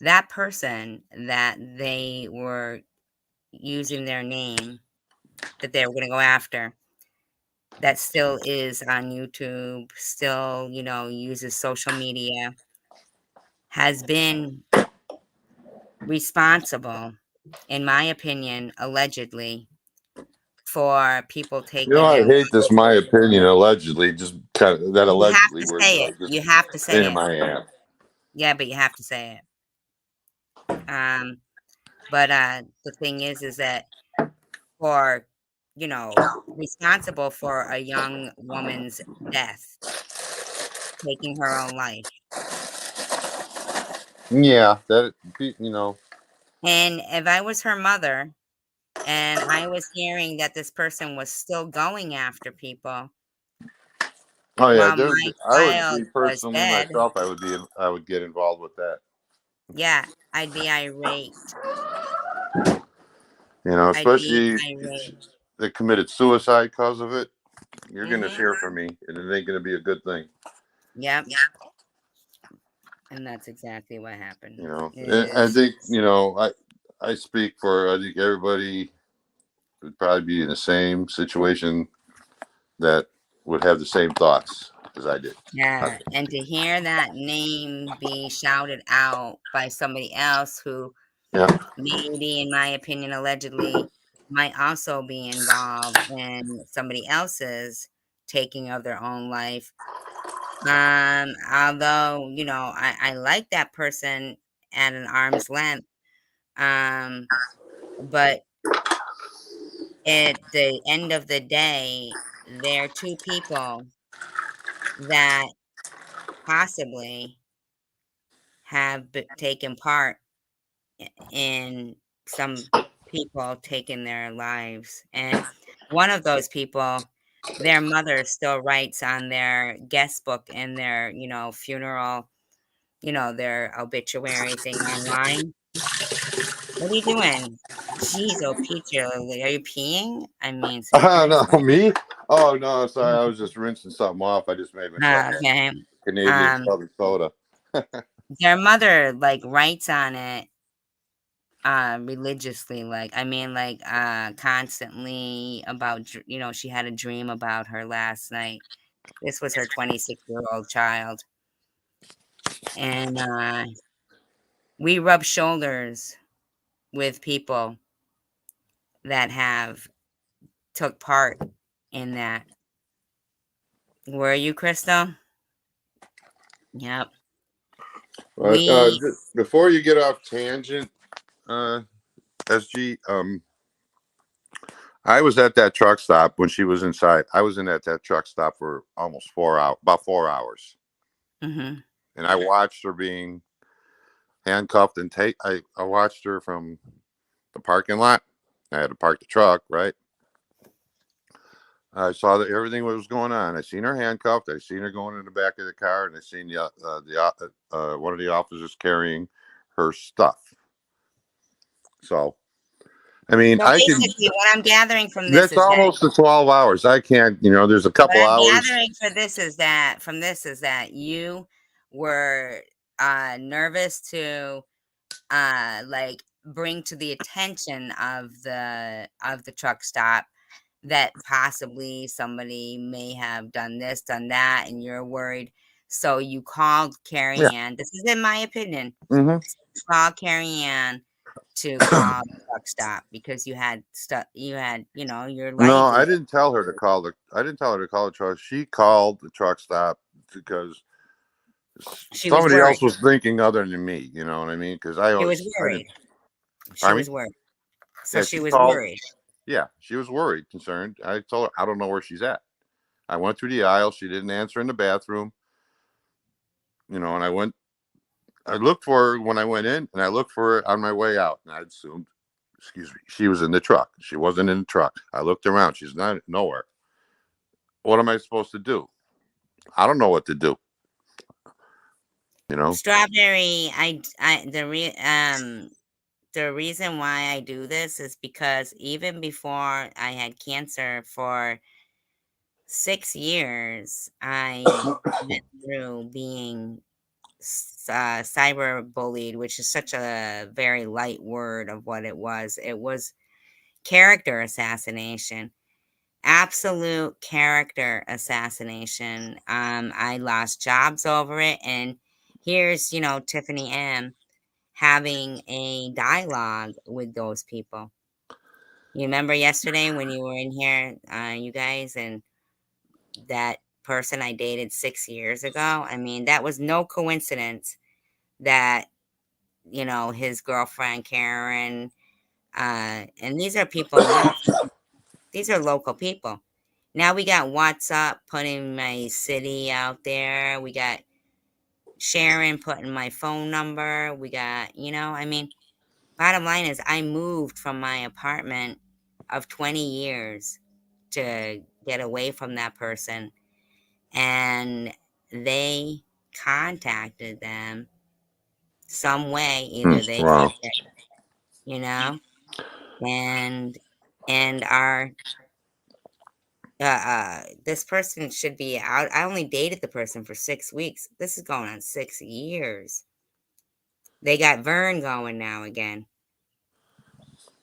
Speaker 1: that person that they were using their name that they were going to go after, that still is on YouTube, still, uses social media, has been responsible, in my opinion, allegedly, for people taking
Speaker 2: I
Speaker 1: their
Speaker 2: hate
Speaker 1: lives.
Speaker 2: this. My opinion, allegedly, just kind of that
Speaker 1: You have
Speaker 2: allegedly
Speaker 1: to
Speaker 2: word
Speaker 1: say it.
Speaker 2: just
Speaker 1: You have to
Speaker 2: pain
Speaker 1: say
Speaker 2: in
Speaker 1: it.
Speaker 2: my ass.
Speaker 1: Yeah, but you have to say it. But the thing is that for, responsible for a young woman's death, taking her own life.
Speaker 2: Yeah, that.
Speaker 1: And if I was her mother and I was hearing that this person was still going after people
Speaker 2: Oh yeah,
Speaker 1: while my
Speaker 2: I would
Speaker 1: child
Speaker 2: be
Speaker 1: was
Speaker 2: personally
Speaker 1: dead,
Speaker 2: myself. I would get involved with that.
Speaker 1: yeah, I'd be irate. I'd be
Speaker 2: Especially if
Speaker 1: irate.
Speaker 2: they committed suicide because of it. You're gonna
Speaker 1: Mhm.
Speaker 2: hear from me, and it ain't gonna be a good thing.
Speaker 1: Yep, and that's exactly what happened.
Speaker 2: And I
Speaker 1: Is
Speaker 2: think I speak for I think everybody would probably be in the same situation that would have the same thoughts as I did.
Speaker 1: Yeah, and to hear that name be shouted out by somebody else who
Speaker 2: Yeah.
Speaker 1: maybe, in my opinion, allegedly might also be involved in somebody else's taking of their own life. Although, I like that person at an arm's length. Um, but at the end of the day, they're two people that possibly have taken part in some people taking their lives. And one of those people, their mother still writes on their guest book in their, funeral, their obituary thing online. What are you doing? Jeez, oh, Peach, are you peeing? I mean,
Speaker 2: No,
Speaker 1: seriously.
Speaker 2: me? Oh no, sorry. I was just rinsing something off. I just made myself a
Speaker 1: Okay.
Speaker 2: Canadian
Speaker 1: Um,
Speaker 2: Southern soda.
Speaker 1: their mother like writes on it religiously, like, I mean, like, constantly about she had a dream about her last night. This was her 26-year-old child, and we rub shoulders with people that have took part in that. Were you, Crystal? Yep.
Speaker 2: But
Speaker 1: We
Speaker 2: before you get off tangent, uh, SG, I was at that truck stop when she was inside. I was in at that truck stop for almost 4 hours, about 4 hours,
Speaker 1: Mhm.
Speaker 2: and I watched her being handcuffed and take. I watched her from the parking lot. I had to park the truck, right? I saw that everything was going on. I seen her handcuffed. I seen her going in the back of the car, and I seen one of the officers carrying her stuff. So, I mean,
Speaker 1: So
Speaker 2: I can.
Speaker 1: basically, what I'm gathering from this
Speaker 2: That's
Speaker 1: is that
Speaker 2: almost the 12 hours. I can't. There's a
Speaker 1: what
Speaker 2: couple
Speaker 1: I'm
Speaker 2: hours.
Speaker 1: gathering for this is that from this is that you were nervous to like bring to the attention of the truck stop that possibly somebody may have done this, done that, and you're worried. So you called Carrie
Speaker 2: Yeah.
Speaker 1: Ann. This is in my opinion.
Speaker 2: Hmm.
Speaker 1: Call Carrie Ann to call the truck stop because you had stuff. You had, your
Speaker 2: No,
Speaker 1: life
Speaker 2: I
Speaker 1: is.
Speaker 2: didn't tell her to call the. I didn't tell her to call the truck. She called the truck stop because
Speaker 1: She was
Speaker 2: somebody
Speaker 1: worried.
Speaker 2: else was thinking other than me. You know what I mean? Because I
Speaker 1: She was
Speaker 2: always. I didn't.
Speaker 1: worried. She
Speaker 2: Pardon
Speaker 1: was
Speaker 2: me?
Speaker 1: worried. So
Speaker 2: Yeah,
Speaker 1: she
Speaker 2: she
Speaker 1: was
Speaker 2: called.
Speaker 1: worried.
Speaker 2: Yeah, she was worried, concerned. I told her I don't know where she's at. I went through the aisle. She didn't answer in the bathroom. And I went. I looked for her when I went in, and I looked for her on my way out. And I assumed, excuse me, she was in the truck. She wasn't in the truck. I looked around. She's not nowhere. What am I supposed to do? I don't know what to do. You know.
Speaker 1: Strawberry, the reason why I do this is because even before I had cancer for 6 years, I went through being cyber bullied, which is such a very light word of what it was. It was character assassination, absolute character assassination. I lost jobs over it, and here's Tiffany M having a dialogue with those people. You remember yesterday when you were in here, you guys, and that person I dated 6 years ago? I mean, that was no coincidence that, his girlfriend, Karen, and these are people, these are local people. Now we got WhatsApp putting my city out there. We got Sharon putting my phone number. We got, I mean, bottom line is I moved from my apartment of 20 years to get away from that person, and they contacted them some way, either they
Speaker 2: Wow.
Speaker 1: you know and are this person should be out. I only dated the person for 6 weeks. This is going on 6 years. They got Vern going now again,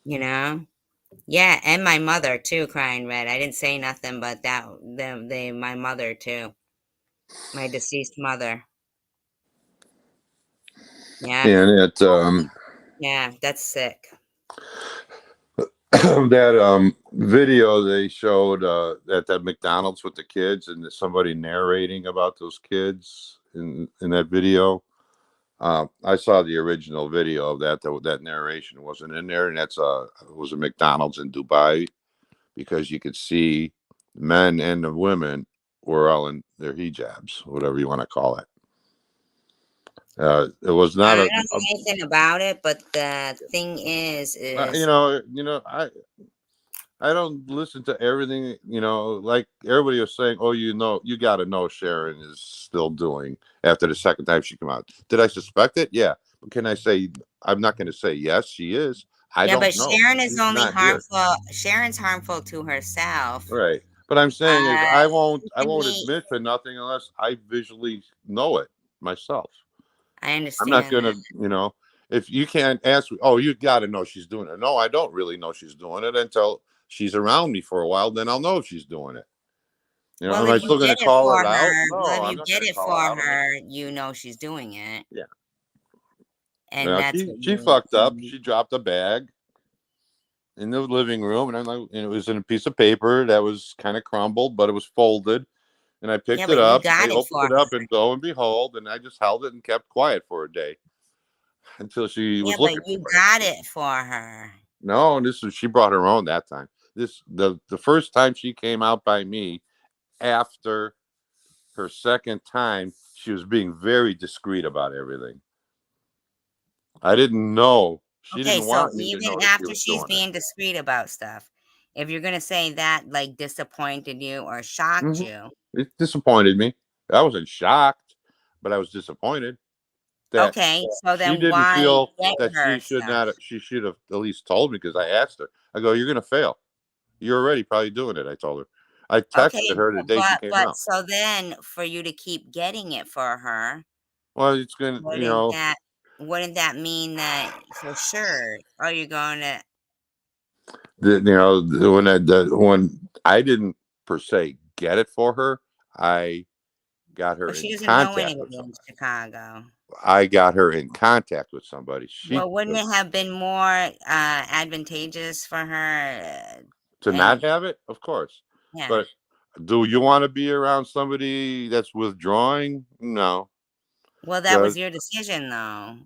Speaker 1: you know Yeah, and my mother too, crying red. I didn't say nothing, but my mother too, my deceased mother. Yeah,
Speaker 2: And it
Speaker 1: yeah, that's sick.
Speaker 2: that video they showed at that McDonald's with the kids, and somebody narrating about those kids in that video. I saw the original video of that. That narration wasn't in there, and it was a McDonald's in Dubai, because you could see men and the women were all in their hijabs, whatever you want to call it. It was
Speaker 1: I
Speaker 2: not
Speaker 1: don't know anything about it, but the thing is
Speaker 2: I don't listen to everything, like everybody was saying, oh, you got to know Sharon is still doing after the second time she came out. Did I suspect it? Yeah. But can I say, I'm not going to say yes, she is. I
Speaker 1: yeah,
Speaker 2: don't
Speaker 1: but
Speaker 2: know.
Speaker 1: Sharon is
Speaker 2: She's
Speaker 1: only
Speaker 2: not here.
Speaker 1: harmful. Sharon's harmful to herself.
Speaker 2: Right. But I'm saying is
Speaker 1: Uh,
Speaker 2: I won't
Speaker 1: Tiffany,
Speaker 2: admit to nothing unless I visually know it myself.
Speaker 1: I
Speaker 2: I'm not
Speaker 1: understand
Speaker 2: going
Speaker 1: that.
Speaker 2: to, if you can't ask me, oh, you got to know she's doing it. No, I don't really know she's doing it until she's around me for a while. Then I'll know if she's doing it.
Speaker 1: Well,
Speaker 2: Am I still going to call it out?
Speaker 1: well,
Speaker 2: No,
Speaker 1: if
Speaker 2: I'm
Speaker 1: you
Speaker 2: not
Speaker 1: get
Speaker 2: going to
Speaker 1: it
Speaker 2: call it
Speaker 1: for
Speaker 2: out.
Speaker 1: her, you know she's doing it,
Speaker 2: Yeah.
Speaker 1: and that's what
Speaker 2: She
Speaker 1: you.
Speaker 2: fucked up. She dropped a bag in the living room, and I'm like, and it was in a piece of paper that was kind of crumbled, but it was folded. And I
Speaker 1: Yeah,
Speaker 2: picked it
Speaker 1: but you
Speaker 2: up.
Speaker 1: got
Speaker 2: I
Speaker 1: it
Speaker 2: opened
Speaker 1: for
Speaker 2: it
Speaker 1: her.
Speaker 2: up, and lo and behold, and I just held it and kept quiet for a day until she
Speaker 1: Yeah,
Speaker 2: was
Speaker 1: but
Speaker 2: looking
Speaker 1: you
Speaker 2: for it.
Speaker 1: got it for her.
Speaker 2: No, she brought her own that time. The first time she came out by me after her second time, she was being very discreet about everything. I didn't know. She
Speaker 1: Okay,
Speaker 2: didn't
Speaker 1: so
Speaker 2: want me to
Speaker 1: even
Speaker 2: know that she
Speaker 1: after
Speaker 2: was
Speaker 1: she's
Speaker 2: doing it.
Speaker 1: being discreet about stuff, if you're gonna say that like disappointed you or shocked
Speaker 2: Hmm.
Speaker 1: you,
Speaker 2: It disappointed me. I wasn't shocked, but I was disappointed that
Speaker 1: okay, so
Speaker 2: she
Speaker 1: then
Speaker 2: didn't
Speaker 1: why
Speaker 2: feel
Speaker 1: get
Speaker 2: that
Speaker 1: her stuff?
Speaker 2: she should have at least told me, because I asked her. I go, you're going to fail. You're already probably doing it. I told her. I texted
Speaker 1: Okay,
Speaker 2: her the day she came
Speaker 1: but
Speaker 2: out.
Speaker 1: so then for you to keep getting it for her,
Speaker 2: Well, it's going to,
Speaker 1: wouldn't that wouldn't that mean that for sure? Are you going to?
Speaker 2: when I didn't per se get it for her, I got her
Speaker 1: Well, she
Speaker 2: in
Speaker 1: doesn't know
Speaker 2: contact with
Speaker 1: anybody in
Speaker 2: somebody.
Speaker 1: Chicago.
Speaker 2: I got her in contact with somebody.
Speaker 1: Well, wouldn't it have been more advantageous for her?
Speaker 2: To
Speaker 1: And
Speaker 2: not have it, of course.
Speaker 1: yeah,
Speaker 2: But do you want to be around somebody that's withdrawing? No,
Speaker 1: well, that was
Speaker 2: because
Speaker 1: your decision, though.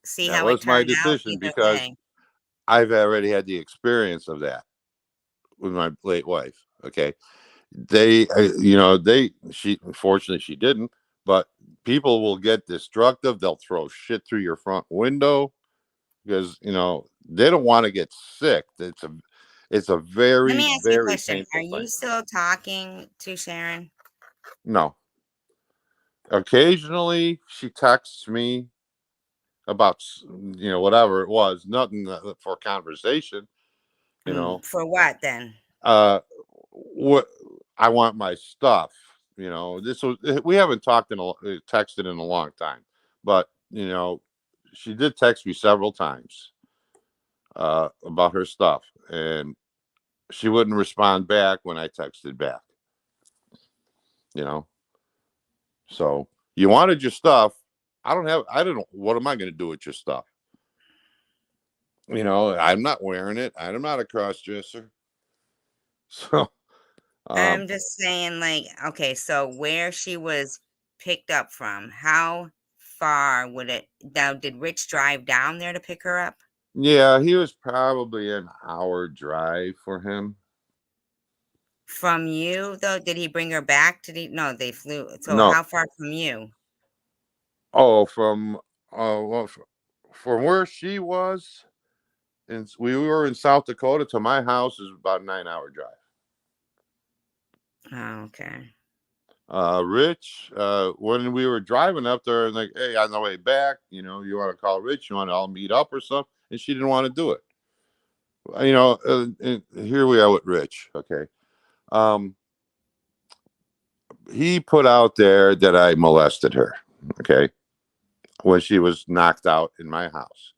Speaker 1: See
Speaker 2: that
Speaker 1: how it
Speaker 2: was my
Speaker 1: turned out
Speaker 2: decision,
Speaker 1: either
Speaker 2: because
Speaker 1: way.
Speaker 2: I've already had the experience of that with my late wife. Okay, she unfortunately she didn't, but people will get destructive. They'll throw shit through your front window because they don't want to get sick. It's a
Speaker 1: Let
Speaker 2: very
Speaker 1: me ask you a
Speaker 2: very
Speaker 1: question. Are
Speaker 2: painful
Speaker 1: you
Speaker 2: thing.
Speaker 1: still talking to Sharon?
Speaker 2: No, occasionally she texts me about whatever it was, nothing for conversation. You know,
Speaker 1: For what then?
Speaker 2: uh, what I want my stuff. We haven't texted in a long time, but she did text me several times about her stuff, and she wouldn't respond back when I texted back. You know, so you wanted your stuff. I don't know. What am I going to do with your stuff? I'm not wearing it. I'm not a cross dresser. So, um,
Speaker 1: I'm just saying, like, okay, so where she was picked up from, how far would it now did Rich drive down there to pick her up?
Speaker 2: yeah, he was probably an hour drive for him.
Speaker 1: From you though? Did he bring her back? Did he no, they flew. So
Speaker 2: No,
Speaker 1: how far from you?
Speaker 2: oh, from where she was, and we were in South Dakota to my house is about a 9 hour drive.
Speaker 1: Oh, okay.
Speaker 2: Rich, when we were driving up there, and like, hey, on the way back, you want to call Rich, you want to all meet up or something, and she didn't want to do it. And here we are with Rich. Okay, um, he put out there that I molested her. Okay, when she was knocked out in my house.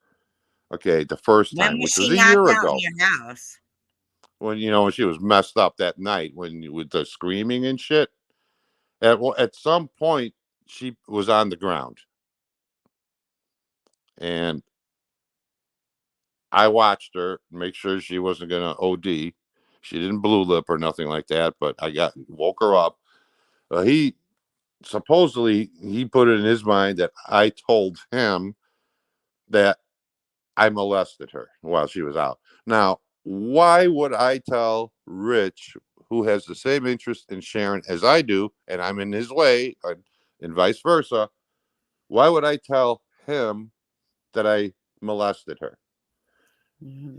Speaker 2: Okay, the first
Speaker 1: When
Speaker 2: time,
Speaker 1: was
Speaker 2: which was
Speaker 1: she
Speaker 2: a
Speaker 1: knocked
Speaker 2: year
Speaker 1: out in
Speaker 2: ago.
Speaker 1: your house?
Speaker 2: when she was messed up that night with the screaming and shit. At some point, she was on the ground, and I watched her make sure she wasn't gonna OD. She didn't blue lip or nothing like that, but I got woke her up. He supposedly he put it in his mind that I told him that I molested her while she was out. Now, why would I tell Rich, who has the same interest in Sharon as I do, and I'm in his way, and vice versa? Why would I tell him that I molested her?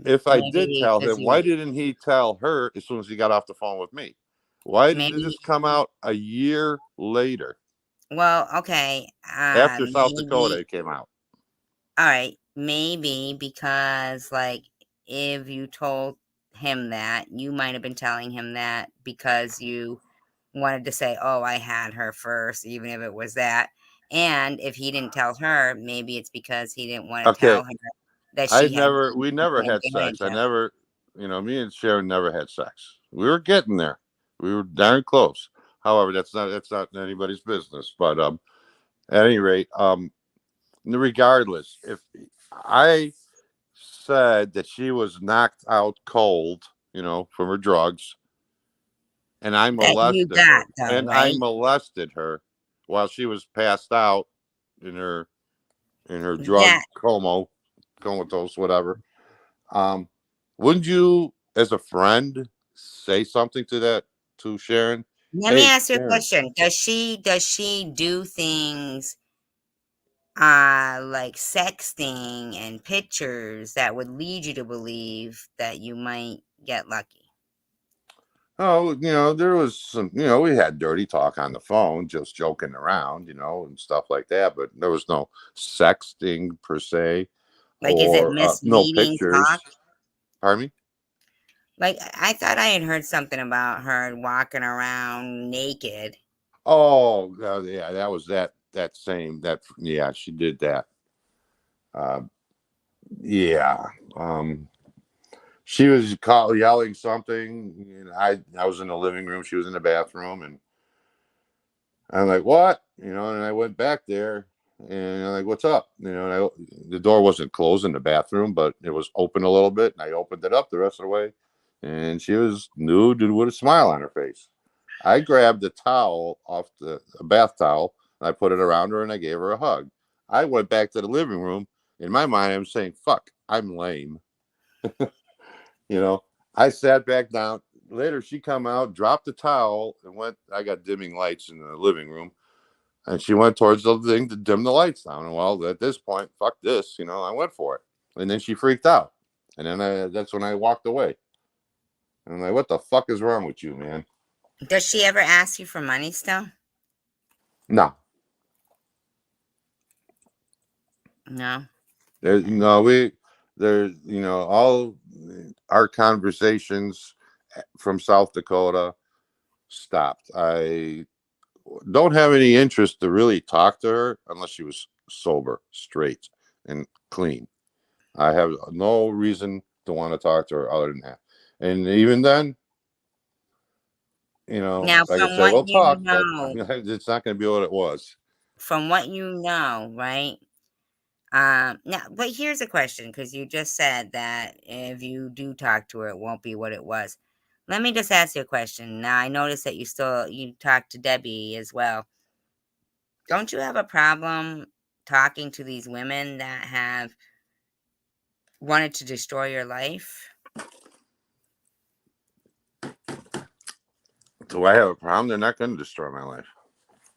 Speaker 2: If I did
Speaker 1: Maybe
Speaker 2: tell
Speaker 1: because
Speaker 2: him,
Speaker 1: you,
Speaker 2: why didn't he tell her as soon as he got off the phone with me? Why did this
Speaker 1: maybe,
Speaker 2: come out a year later
Speaker 1: well, okay,
Speaker 2: after South Dakota
Speaker 1: maybe,
Speaker 2: it came out?
Speaker 1: all right, maybe because, like, if you told him that, you might have been telling him that because you wanted to say, "Oh, I had her first," even if it was that. And if he didn't tell her, maybe it's because he didn't want to
Speaker 2: Okay,
Speaker 1: tell her that she had
Speaker 2: we
Speaker 1: taken
Speaker 2: never had sex.
Speaker 1: advantage
Speaker 2: I
Speaker 1: of.
Speaker 2: never, me and Sharon never had sex. We were getting there. We were darn close. However, that's not anybody's business. But at any rate, regardless, if I said that she was knocked out cold, from her drugs, and I
Speaker 1: That you
Speaker 2: molested
Speaker 1: got
Speaker 2: her,
Speaker 1: though, right?
Speaker 2: while she was passed out in her drug
Speaker 1: Yeah.
Speaker 2: comatose, whatever. Um, wouldn't you, as a friend, say something to Sharon?
Speaker 1: Let me
Speaker 2: Hey,
Speaker 1: ask you a
Speaker 2: Sharon.
Speaker 1: question. Does she do things like sexting and pictures that would lead you to believe that you might get lucky?
Speaker 2: Oh, there was some, we had dirty talk on the phone, just joking around, and stuff like that. But there was no sexting per se,
Speaker 1: Like, is it
Speaker 2: or no
Speaker 1: misleading talk?
Speaker 2: pictures. Pardon me?
Speaker 1: Like, I thought I had heard something about her walking around naked.
Speaker 2: Oh, yeah, that was yeah, she did that. Uh, yeah. She was yelling something, and I was in the living room. She was in the bathroom, and I'm like, "What?" And I went back there, and I'm like, "What's up?" And the door wasn't closed in the bathroom, but it was open a little bit, and I opened it up the rest of the way, and she was nude and with a smile on her face. I grabbed the towel off a bath towel, and I put it around her, and I gave her a hug. I went back to the living room. In my mind, I'm saying, "Fuck, I'm lame." You know, I sat back down. Later, she come out, dropped the towel, and went. I got dimming lights in the living room, and she went towards the thing to dim the lights down. And well, at this point, fuck this, I went for it. And then she freaked out, and then that's when I walked away. And I'm like, what the fuck is wrong with you, man?
Speaker 1: Does she ever ask you for money still?
Speaker 2: No,
Speaker 1: No.
Speaker 2: there,
Speaker 1: Okay.
Speaker 2: no, there, all our conversations from South Dakota stopped. I don't have any interest to really talk to her unless she was sober, straight, and clean. I have no reason to want to talk to her other than that. And even then,
Speaker 1: Now,
Speaker 2: like I said, we'll talk, but it's not going to be what it was.
Speaker 1: from what you know, right? Now, but here's a question because you just said that if you do talk to her, it won't be what it was. Let me just ask you a question. Now, I noticed that you talk to Debbie as well. Don't you have a problem talking to these women that have wanted to destroy your life?
Speaker 2: Do I have a problem? They're not going to destroy my life.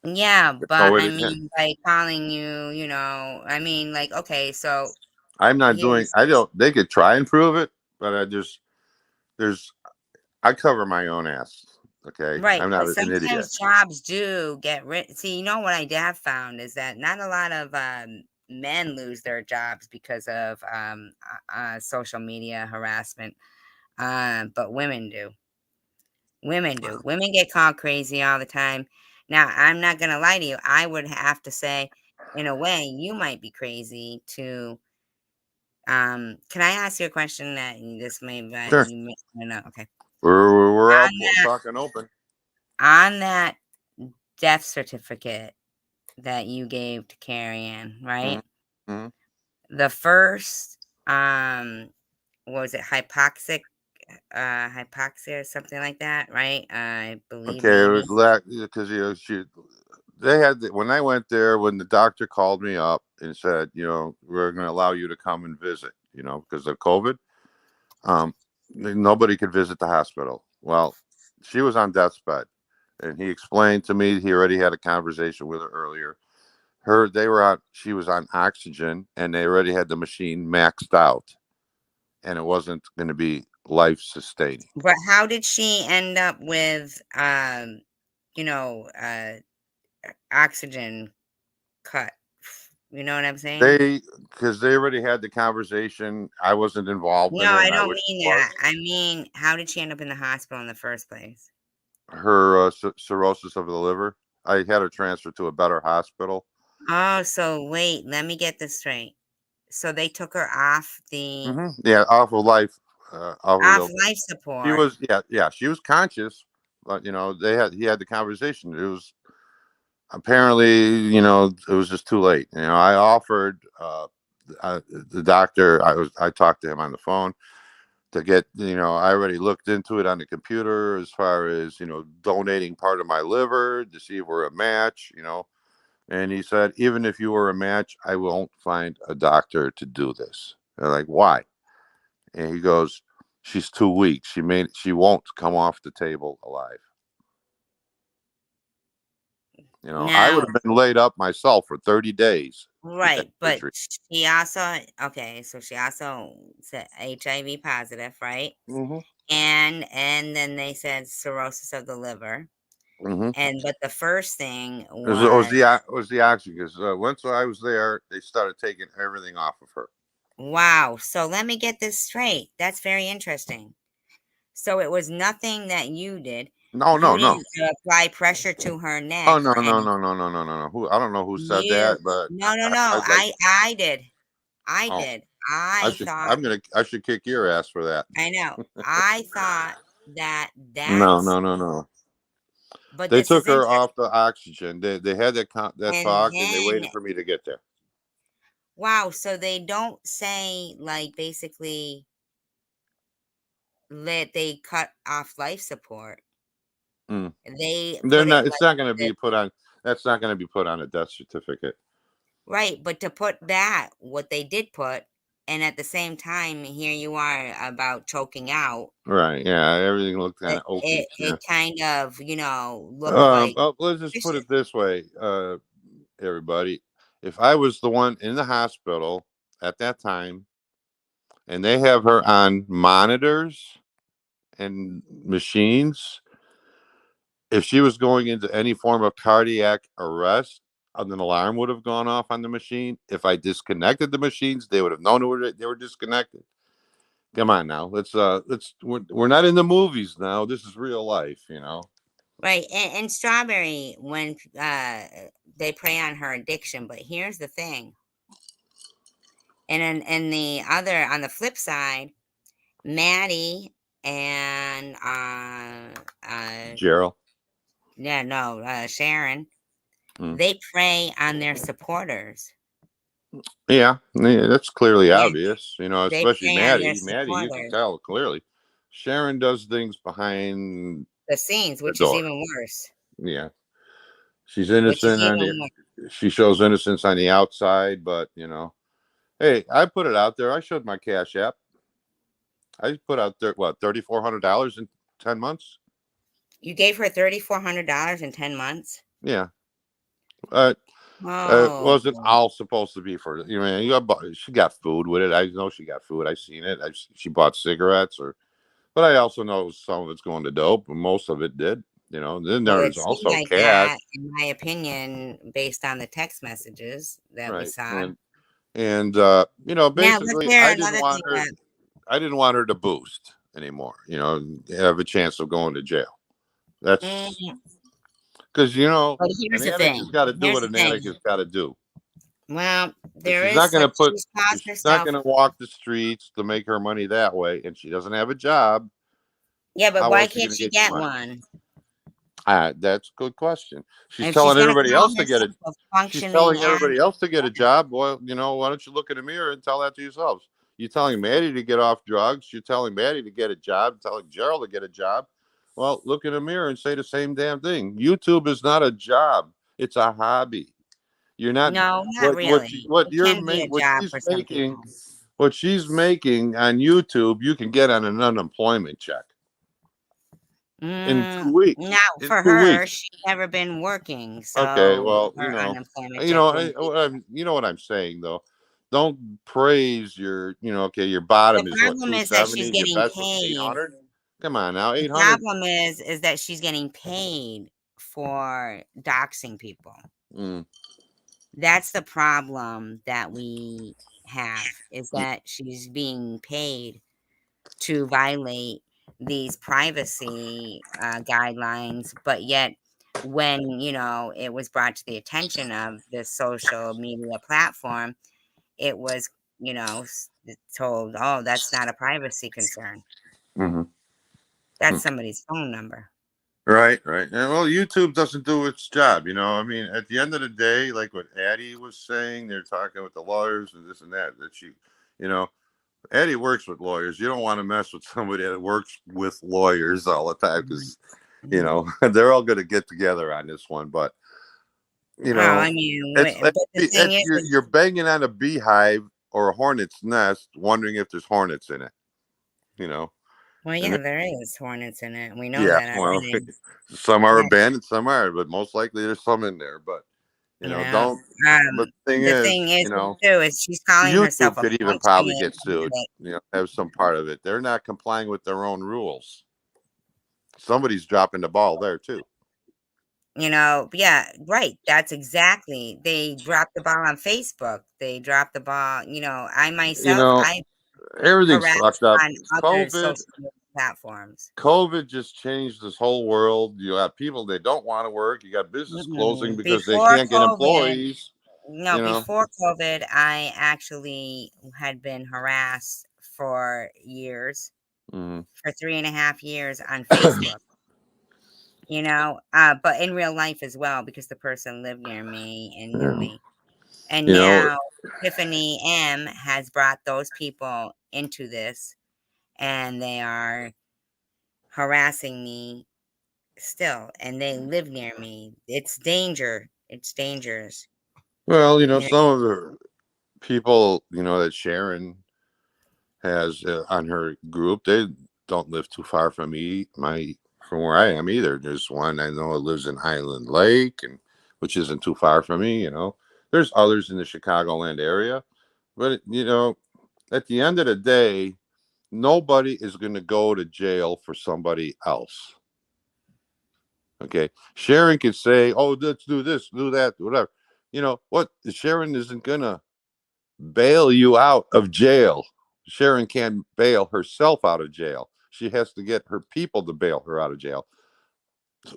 Speaker 1: Yeah,
Speaker 2: There's no
Speaker 1: but
Speaker 2: way
Speaker 1: I
Speaker 2: they can.
Speaker 1: mean, by calling you, I mean, like, okay, so
Speaker 2: I'm not doing.
Speaker 1: here's
Speaker 2: I don't. They could try and prove it, but there's. I cover my own ass. Okay,
Speaker 1: right,
Speaker 2: I'm not
Speaker 1: but
Speaker 2: an idiot.
Speaker 1: sometimes jobs do get rid. See, you know what I have found is that not a lot of men lose their jobs because of social media harassment, but women do. Women do. Women get called crazy all the time. Now, I'm not gonna lie to you. I would have to say, in a way, you might be crazy to. Can I ask you a question that this may, but
Speaker 2: Sure.
Speaker 1: you may no, okay.
Speaker 2: We're
Speaker 1: On
Speaker 2: up. We're
Speaker 1: that
Speaker 2: talking open.
Speaker 1: on that death certificate that you gave to Carrie Ann, right?
Speaker 2: Mm-hmm.
Speaker 1: The first, what was it, hypoxia, something like that, right? I believe
Speaker 2: Okay, it
Speaker 1: maybe.
Speaker 2: was because they had when I went there, when the doctor called me up and said, we're going to allow you to come and visit, because of COVID. Nobody could visit the hospital. Well, she was on death's bed, and he explained to me he already had a conversation with her earlier. She was on oxygen, and they already had the machine maxed out, and it wasn't going to be life sustaining.
Speaker 1: But how did she end up with, you know, oxygen cut? You know what I'm saying?
Speaker 2: Because they already had the conversation. I wasn't involved in
Speaker 1: No,
Speaker 2: it,
Speaker 1: I
Speaker 2: and I
Speaker 1: don't
Speaker 2: wish
Speaker 1: mean
Speaker 2: I was.
Speaker 1: that. I mean, how did she end up in the hospital in the first place?
Speaker 2: Her cirrhosis of the liver. I had her transferred to a better hospital.
Speaker 1: Oh, so wait, let me get this straight. So they took her
Speaker 2: Yeah, off of life, off of
Speaker 1: off
Speaker 2: the.
Speaker 1: life
Speaker 2: She
Speaker 1: support.
Speaker 2: was, yeah, she was conscious, but he had the conversation. It was apparently, it was just too late. I offered the doctor. I talked to him on the phone to get, I already looked into it on the computer as far as, donating part of my liver to see if we're a match, and he said, even if you were a match, I won't find a doctor to do this. They're like, why? And he goes, she's too weak. She won't come off the table alive. I would
Speaker 1: Now,
Speaker 2: have been laid up myself for 30 days with that
Speaker 1: right, but
Speaker 2: surgery.
Speaker 1: she also, okay, so she also said HIV positive, right?
Speaker 2: Hmm.
Speaker 1: And then they said cirrhosis of the liver.
Speaker 2: Hmm.
Speaker 1: And but the first thing
Speaker 2: It
Speaker 1: was,
Speaker 2: was the oxygen because once I was there, they started taking everything off of her.
Speaker 1: wow. So let me get this straight. That's very interesting. So it was nothing that you did.
Speaker 2: No,
Speaker 1: You
Speaker 2: no, no.
Speaker 1: didn't apply pressure to her
Speaker 2: Oh,
Speaker 1: neck
Speaker 2: no,
Speaker 1: or
Speaker 2: no,
Speaker 1: any.
Speaker 2: no, no, no, no, no, no. I don't know who said
Speaker 1: You
Speaker 2: that, but
Speaker 1: no no no.
Speaker 2: I'd like.
Speaker 1: I did. I
Speaker 2: Oh,
Speaker 1: did. I thought
Speaker 2: I should kick your ass for that.
Speaker 1: I know. I thought that
Speaker 2: No,
Speaker 1: that's
Speaker 2: no, no, no.
Speaker 1: but
Speaker 2: They
Speaker 1: this is
Speaker 2: took her
Speaker 1: interesting.
Speaker 2: off the oxygen. They had that
Speaker 1: And
Speaker 2: talk, and they
Speaker 1: then
Speaker 2: waited for me to get there.
Speaker 1: wow, so they don't say like basically let they cut off life support.
Speaker 2: Mm.
Speaker 1: They
Speaker 2: They're
Speaker 1: put it
Speaker 2: not. It's
Speaker 1: like
Speaker 2: not going to
Speaker 1: this.
Speaker 2: be put on. That's not going to be put on a death certificate.
Speaker 1: Right, but to put that, what they did put, and at the same time, here you are about choking out.
Speaker 2: Right? Yeah. Everything looked kind
Speaker 1: It
Speaker 2: of oaky.
Speaker 1: it,
Speaker 2: Yeah.
Speaker 1: it kind of, looked like
Speaker 2: Let's just put
Speaker 1: suspicious.
Speaker 2: it this way, everybody. If I was the one in the hospital at that time, and they have her on monitors and machines, if she was going into any form of cardiac arrest, an alarm would have gone off on the machine. If I disconnected the machines, they would have known they were disconnected. Come on now, we're not in the movies now. This is real life.
Speaker 1: Right, and Strawberry, when they prey on her addiction, but here's the thing, and then and the other on the flip side, Maddie and
Speaker 2: Gerald.
Speaker 1: yeah, no, Sharon,
Speaker 2: Mm.
Speaker 1: they prey on their supporters.
Speaker 2: Yeah, that's clearly
Speaker 1: Yeah,
Speaker 2: obvious.
Speaker 1: they
Speaker 2: Especially
Speaker 1: prey on their
Speaker 2: Maddie. Maddie, you can
Speaker 1: supporters.
Speaker 2: tell clearly. Sharon does things behind
Speaker 1: The scenes,
Speaker 2: the
Speaker 1: which is
Speaker 2: door.
Speaker 1: even worse,
Speaker 2: Yeah, she's
Speaker 1: which is
Speaker 2: innocent on
Speaker 1: even
Speaker 2: the.
Speaker 1: worse.
Speaker 2: She shows innocence on the outside, but hey, I put it out there. I showed my Cash App. I put out there what $3,400 in 10 months.
Speaker 1: You gave her $3,400 in 10 months?
Speaker 2: Yeah, uh, it
Speaker 1: Oh,
Speaker 2: wasn't all supposed to be for she got food with it. I know she got food. I seen it. She bought cigarettes, but I also know some of it's going to dope, and most of it did. Then
Speaker 1: well, it
Speaker 2: there's
Speaker 1: seemed
Speaker 2: also
Speaker 1: like that,
Speaker 2: cash,
Speaker 1: in my opinion, based on the text messages that we
Speaker 2: right?
Speaker 1: saw.
Speaker 2: And
Speaker 1: Now, was
Speaker 2: basically,
Speaker 1: there another thing that
Speaker 2: I didn't want her to boost anymore. Have a chance of going to jail. That's
Speaker 1: mm,
Speaker 2: because
Speaker 1: but
Speaker 2: an
Speaker 1: here's the
Speaker 2: addict has
Speaker 1: thing.
Speaker 2: got to do
Speaker 1: Here's
Speaker 2: what
Speaker 1: the
Speaker 2: an
Speaker 1: thing.
Speaker 2: addict has got to do.
Speaker 1: Well,
Speaker 2: If
Speaker 1: there
Speaker 2: she's
Speaker 1: is
Speaker 2: not going
Speaker 1: such
Speaker 2: to put,
Speaker 1: she's caused
Speaker 2: if she's not
Speaker 1: herself
Speaker 2: going to walk the streets to make her money that way, and she doesn't have a job,
Speaker 1: Yeah, but
Speaker 2: How
Speaker 1: why
Speaker 2: else are you
Speaker 1: can't
Speaker 2: going to
Speaker 1: she
Speaker 2: get your
Speaker 1: get
Speaker 2: money?
Speaker 1: one?
Speaker 2: That's a good question. She's
Speaker 1: If she's
Speaker 2: telling
Speaker 1: gonna
Speaker 2: everybody
Speaker 1: call
Speaker 2: else to get
Speaker 1: herself
Speaker 2: it.
Speaker 1: a
Speaker 2: She's
Speaker 1: functioning
Speaker 2: telling
Speaker 1: adult,
Speaker 2: everybody else to get a job. Well, why don't you look in the mirror and tell that to yourselves? You're telling Maddie to get off drugs. You're telling Maddie to get a job. Telling Gerald to get a job. Well, look in the mirror and say the same damn thing. YouTube is not a job. It's a hobby. You're not
Speaker 1: no, not really. It can be a
Speaker 2: what
Speaker 1: job
Speaker 2: she's
Speaker 1: for some
Speaker 2: making,
Speaker 1: people.
Speaker 2: what she's making on YouTube, you can get on an unemployment check in
Speaker 1: Mm,
Speaker 2: 2 weeks.
Speaker 1: not
Speaker 2: In
Speaker 1: for
Speaker 2: two
Speaker 1: her.
Speaker 2: weeks.
Speaker 1: She's never been working,
Speaker 2: Okay,
Speaker 1: so
Speaker 2: well,
Speaker 1: her unemployment check wouldn't be.
Speaker 2: you know what I'm saying though. Don't praise okay, your bottom
Speaker 1: The
Speaker 2: is what,
Speaker 1: problem is that she's
Speaker 2: 270, your
Speaker 1: getting
Speaker 2: best was
Speaker 1: paid.
Speaker 2: 800. Come on now,
Speaker 1: The
Speaker 2: 800.
Speaker 1: problem is that she's getting paid for doxing people.
Speaker 2: Mm,
Speaker 1: That's the problem that we have, is that she's being paid to violate these privacy guidelines, but yet when it was brought to the attention of this social media platform, it was told, oh, that's not a privacy concern,
Speaker 2: hmm
Speaker 1: that's somebody's phone number.
Speaker 2: Right, right. And well, YouTube doesn't do its job. I mean, at the end of the day, like what Addie was saying, they're talking with the lawyers and this and that. You know, Addie works with lawyers. You don't want to mess with somebody that works with lawyers all the time
Speaker 1: Mhm.
Speaker 2: because,
Speaker 1: Mhm.
Speaker 2: they're all going to get together on this one. But, you
Speaker 1: Oh,
Speaker 2: know,
Speaker 1: I mean, but the thing
Speaker 2: it's
Speaker 1: is,
Speaker 2: you're banging on a beehive or a hornet's nest, wondering if there's hornets in it, you know.
Speaker 1: well,
Speaker 2: And
Speaker 1: yeah, there is hornets in it. We know
Speaker 2: yeah,
Speaker 1: that
Speaker 2: well,
Speaker 1: already.
Speaker 2: some are
Speaker 1: Yeah,
Speaker 2: abandoned, some are, but most likely there's some in there. But
Speaker 1: you know.
Speaker 2: don't. But the thing
Speaker 1: The
Speaker 2: is,
Speaker 1: thing is too is she's calling herself
Speaker 2: YouTube
Speaker 1: a
Speaker 2: could even probably
Speaker 1: functioning
Speaker 2: get sued.
Speaker 1: adult.
Speaker 2: Have some part of it. They're not complying with their own rules. Somebody's dropping the ball there too.
Speaker 1: Yeah, right. That's exactly. They dropped the ball on Facebook. They dropped the ball. I
Speaker 2: You
Speaker 1: myself,
Speaker 2: know,
Speaker 1: I
Speaker 2: everything's
Speaker 1: harassed
Speaker 2: fucked up.
Speaker 1: on other
Speaker 2: COVID,
Speaker 1: social media platforms.
Speaker 2: COVID just changed this whole world. You got people that don't want to work. You got business closing
Speaker 1: Mm-mm.
Speaker 2: because they can't get employees. You know.
Speaker 1: Before COVID, I actually had been harassed for years,
Speaker 2: Mhm.
Speaker 1: for 3.5 years on Facebook. But in real life as well, because the person lived near me and knew
Speaker 2: Yeah.
Speaker 1: me. And
Speaker 2: You know.
Speaker 1: now Tiffany M has brought those people into this, and they are harassing me still, and they live near me. It's danger. It's dangerous.
Speaker 2: Well,
Speaker 1: You know,
Speaker 2: some of the people that Sharon has on her group, they don't live too far from from where I am either. There's one I know that lives in Highland Lake, and which isn't too far from me. There's others in the Chicagoland area, but at the end of the day, nobody is going to go to jail for somebody else. Okay, Sharon could say, "Oh, let's do this, do that, whatever." You know what? Sharon isn't gonna bail you out of jail. Sharon can't bail herself out of jail. She has to get her people to bail her out of jail.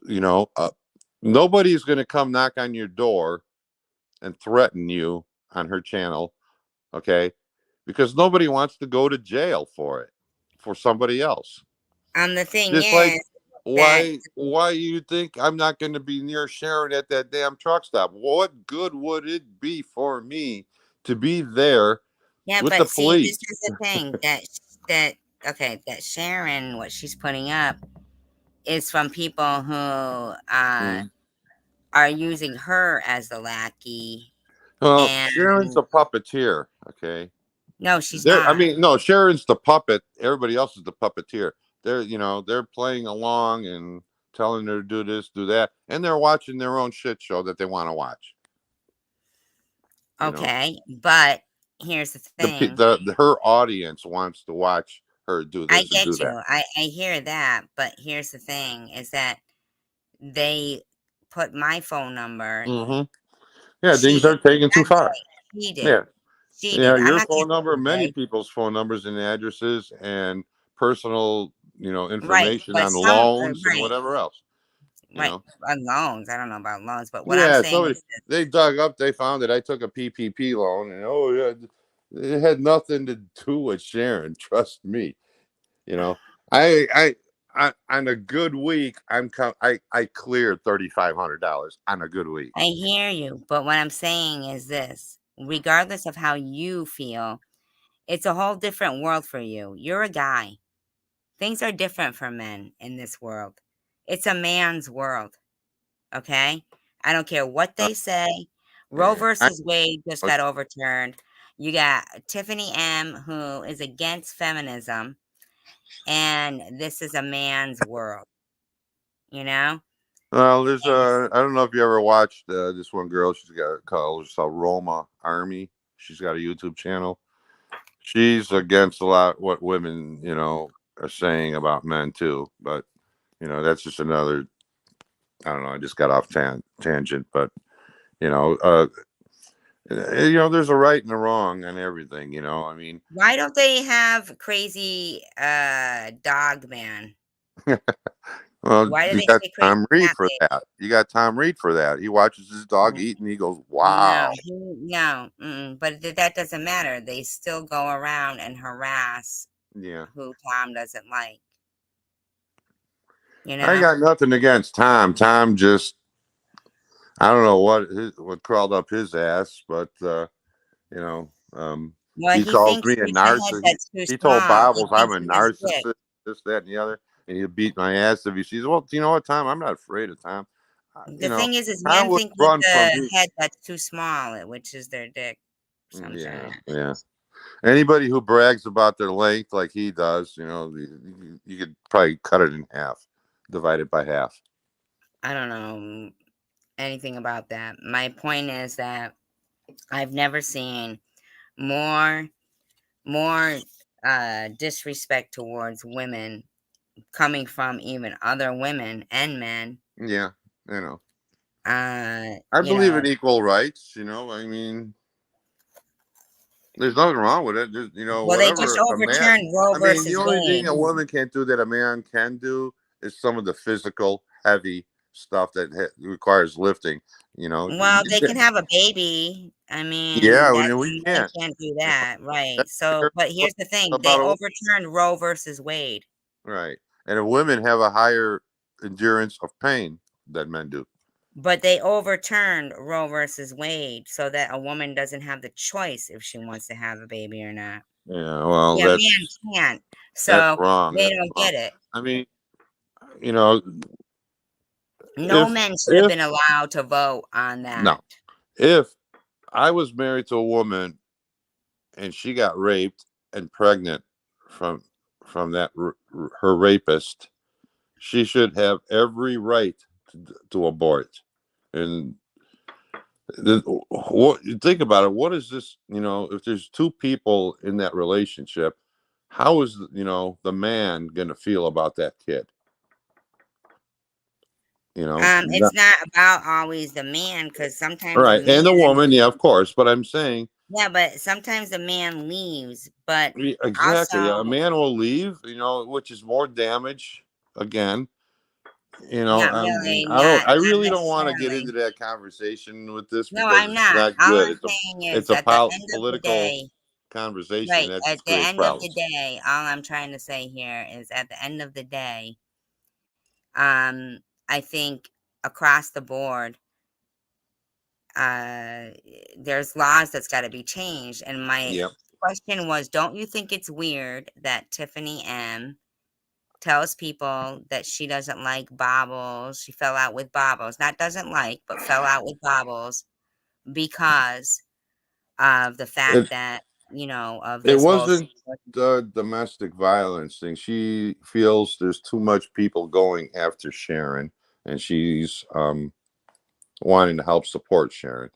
Speaker 2: You know, uh, Nobody's going to come knock on your door and threaten you on her channel, okay? Because nobody wants to go to jail for it, for somebody else.
Speaker 1: the thing
Speaker 2: Just like
Speaker 1: is that
Speaker 2: why you think I'm not going to be near Sharon at that damn truck stop? What good would it be for me to be there
Speaker 1: yeah,
Speaker 2: with the
Speaker 1: but see, this
Speaker 2: police?
Speaker 1: is the thing that okay, that Sharon, what she's putting up is from people who
Speaker 2: Mm.
Speaker 1: are using her as the lackey,
Speaker 2: Well,
Speaker 1: and
Speaker 2: Sharon's a puppeteer. Okay,
Speaker 1: no, she's
Speaker 2: I
Speaker 1: not.
Speaker 2: mean, no, Sharon's the puppet. Everybody else is the puppeteer. They're playing along and telling her to do this, do that, and they're watching their own shit show that they want to watch. You know,
Speaker 1: Okay, but here's the thing.
Speaker 2: her audience wants to watch her do
Speaker 1: I
Speaker 2: this and do
Speaker 1: get
Speaker 2: that.
Speaker 1: you. I hear that, but here's the thing is that they put my phone number.
Speaker 2: Mm-hmm. Yeah,
Speaker 1: She
Speaker 2: things
Speaker 1: did.
Speaker 2: are taken too
Speaker 1: Not
Speaker 2: far.
Speaker 1: they. She did.
Speaker 2: Yeah,
Speaker 1: She
Speaker 2: yeah.
Speaker 1: did. I'm
Speaker 2: Your
Speaker 1: not
Speaker 2: phone
Speaker 1: gonna
Speaker 2: number,
Speaker 1: say
Speaker 2: many
Speaker 1: they.
Speaker 2: people's phone numbers and addresses, and personal,
Speaker 1: Right,
Speaker 2: information
Speaker 1: but
Speaker 2: on
Speaker 1: some
Speaker 2: loans and
Speaker 1: right,
Speaker 2: whatever else. You
Speaker 1: right,
Speaker 2: know.
Speaker 1: loans. I don't know about loans, but what I'm
Speaker 2: Yeah,
Speaker 1: saying
Speaker 2: somebody
Speaker 1: is
Speaker 2: they dug up, they found that I took a PPP loan, and oh yeah, it had nothing to do with Sharon. Trust me. You know, I on a good week, I cleared $3,500 on a good week.
Speaker 1: I hear you, but what I'm saying is this, regardless of how you feel, it's a whole different world for you. You're a guy. Things are different for men in this world. It's a man's world, okay? I don't care what
Speaker 2: Uh,
Speaker 1: they say. Roe
Speaker 2: yeah,
Speaker 1: versus Wade just got overturned. You got Tiffany M, who is against feminism, and this is a man's world, you know?
Speaker 2: well, there's
Speaker 1: And
Speaker 2: I don't know if you ever watched this one girl. She's got called herself Roma Army. She's got a YouTube channel. She's against a lot what women, are saying about men too. But that's just another. I don't know. I just got off tangent, but you know, uh, there's a right and a wrong and everything. I mean,
Speaker 1: why don't they have crazy dog man?
Speaker 2: well,
Speaker 1: Why do
Speaker 2: you
Speaker 1: they
Speaker 2: got
Speaker 1: say crazy
Speaker 2: Tom Reed
Speaker 1: cat
Speaker 2: for that. You got Tom Reed for that. He watches his dog
Speaker 1: lady?
Speaker 2: eat and he goes,
Speaker 1: No,
Speaker 2: "Wow."
Speaker 1: no, but that doesn't matter. They still go around and harass
Speaker 2: Yeah.
Speaker 1: who Tom doesn't like, you
Speaker 2: I
Speaker 1: know?
Speaker 2: got nothing against Tom. Tom just, I don't know what crawled up his ass, but you know, um,
Speaker 1: Well,
Speaker 2: he
Speaker 1: he
Speaker 2: calls
Speaker 1: thinks
Speaker 2: me a
Speaker 1: there's a head
Speaker 2: narcissist.
Speaker 1: that's too
Speaker 2: He told
Speaker 1: small. He
Speaker 2: Bibles I'm
Speaker 1: thinks
Speaker 2: a
Speaker 1: he has dick.
Speaker 2: narcissist, this, that, and the other, and he'll beat my ass if he sees. Well, you know what, Tom? I'm not afraid of Tom.
Speaker 1: The thing is
Speaker 2: Tom
Speaker 1: men
Speaker 2: would
Speaker 1: think with
Speaker 2: run from
Speaker 1: the
Speaker 2: me.
Speaker 1: head that's too small, which is their dick
Speaker 2: Yeah,
Speaker 1: sometimes.
Speaker 2: yeah. Anybody who brags about their length like he does, you could probably cut it in half, divide it by half.
Speaker 1: I don't know anything about that. My point is that I've never seen more more disrespect towards women coming from even other women and men.
Speaker 2: Yeah, you know.
Speaker 1: Uh,
Speaker 2: I
Speaker 1: you
Speaker 2: believe in
Speaker 1: know,
Speaker 2: equal rights. I mean, there's nothing wrong with it. Just,
Speaker 1: well, they just
Speaker 2: whatever a man.
Speaker 1: overturned Roe
Speaker 2: I mean, the
Speaker 1: versus
Speaker 2: only thing
Speaker 1: Wade.
Speaker 2: a woman can't do that a man can do is some of the physical, heavy stuff that requires lifting.
Speaker 1: Well, they can have a baby. I mean,
Speaker 2: Yeah,
Speaker 1: that
Speaker 2: we
Speaker 1: men
Speaker 2: can't.
Speaker 1: can't do
Speaker 2: You know,
Speaker 1: that, right?
Speaker 2: that's
Speaker 1: So, but here's the thing: they
Speaker 2: about a
Speaker 1: overturned Roe versus Wade,
Speaker 2: right, and women have a higher endurance of pain than men do.
Speaker 1: but they overturned Roe versus Wade so that a woman doesn't have the choice if she wants to have a baby or not.
Speaker 2: Yeah, well,
Speaker 1: Yeah, man can't.
Speaker 2: that's
Speaker 1: So
Speaker 2: wrong.
Speaker 1: they
Speaker 2: That's
Speaker 1: don't
Speaker 2: wrong.
Speaker 1: get it.
Speaker 2: I mean, you know,
Speaker 1: No
Speaker 2: if
Speaker 1: men should have
Speaker 2: if
Speaker 1: been allowed to vote on
Speaker 2: no,
Speaker 1: that.
Speaker 2: if I was married to a woman and she got raped and pregnant from that her rapist, she should have every right to abort. And what you think about it? What is this? If there's two people in that relationship, how is the man going to feel about that kid?
Speaker 1: It's not about always the man because sometimes the
Speaker 2: Right, and the
Speaker 1: man,
Speaker 2: woman, yeah, of course. But I'm saying,
Speaker 1: yeah, but sometimes the man leaves. But
Speaker 2: exactly, a
Speaker 1: also,
Speaker 2: man will leave, which is more damage again.
Speaker 1: not
Speaker 2: I mean,
Speaker 1: really, not
Speaker 2: I
Speaker 1: not
Speaker 2: really don't want to get into
Speaker 1: necessarily.
Speaker 2: that conversation with this
Speaker 1: No,
Speaker 2: because
Speaker 1: I'm
Speaker 2: it's
Speaker 1: not.
Speaker 2: not
Speaker 1: All
Speaker 2: good.
Speaker 1: I'm saying is
Speaker 2: It's a
Speaker 1: at the end of the
Speaker 2: political
Speaker 1: day,
Speaker 2: conversation
Speaker 1: right,
Speaker 2: that
Speaker 1: at
Speaker 2: just
Speaker 1: the
Speaker 2: creates
Speaker 1: end of the
Speaker 2: problems.
Speaker 1: day, all I'm trying to say here is at the end of the day, um, I think across the board, uh, there's laws that's got to be changed. And my
Speaker 2: Yep.
Speaker 1: question was, don't you think it's weird that Tiffany M tells people that she doesn't like bobbles? She fell out with bobbles, not doesn't like, but fell out with bobbles because of the fact
Speaker 2: It
Speaker 1: that, of
Speaker 2: it
Speaker 1: this whole
Speaker 2: wasn't
Speaker 1: situation.
Speaker 2: the domestic violence thing. She feels there's too much people going after Sharon, and she's wanting to help support Sharon.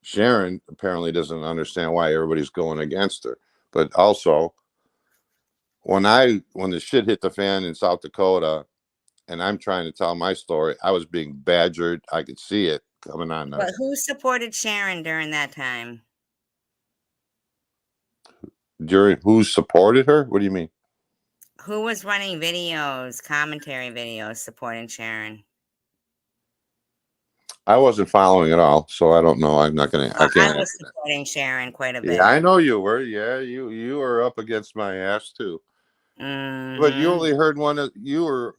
Speaker 2: Sharon apparently doesn't understand why everybody's going against her. But also, when the shit hit the fan in South Dakota, and I'm trying to tell my story, I was being badgered. I could see it coming on
Speaker 1: But who supported Sharon during that time?
Speaker 2: during who supported her. What do you mean?
Speaker 1: Who was running videos, commentary videos supporting Sharon?
Speaker 2: I wasn't following at all, so I don't know. I'm not gonna. I
Speaker 1: Well, I
Speaker 2: can't
Speaker 1: was
Speaker 2: answer that.
Speaker 1: supporting Sharon quite a
Speaker 2: Yeah,
Speaker 1: bit.
Speaker 2: I know you were. Yeah, you were up against my ass too. But you
Speaker 1: Mm-hmm.
Speaker 2: only heard one. You were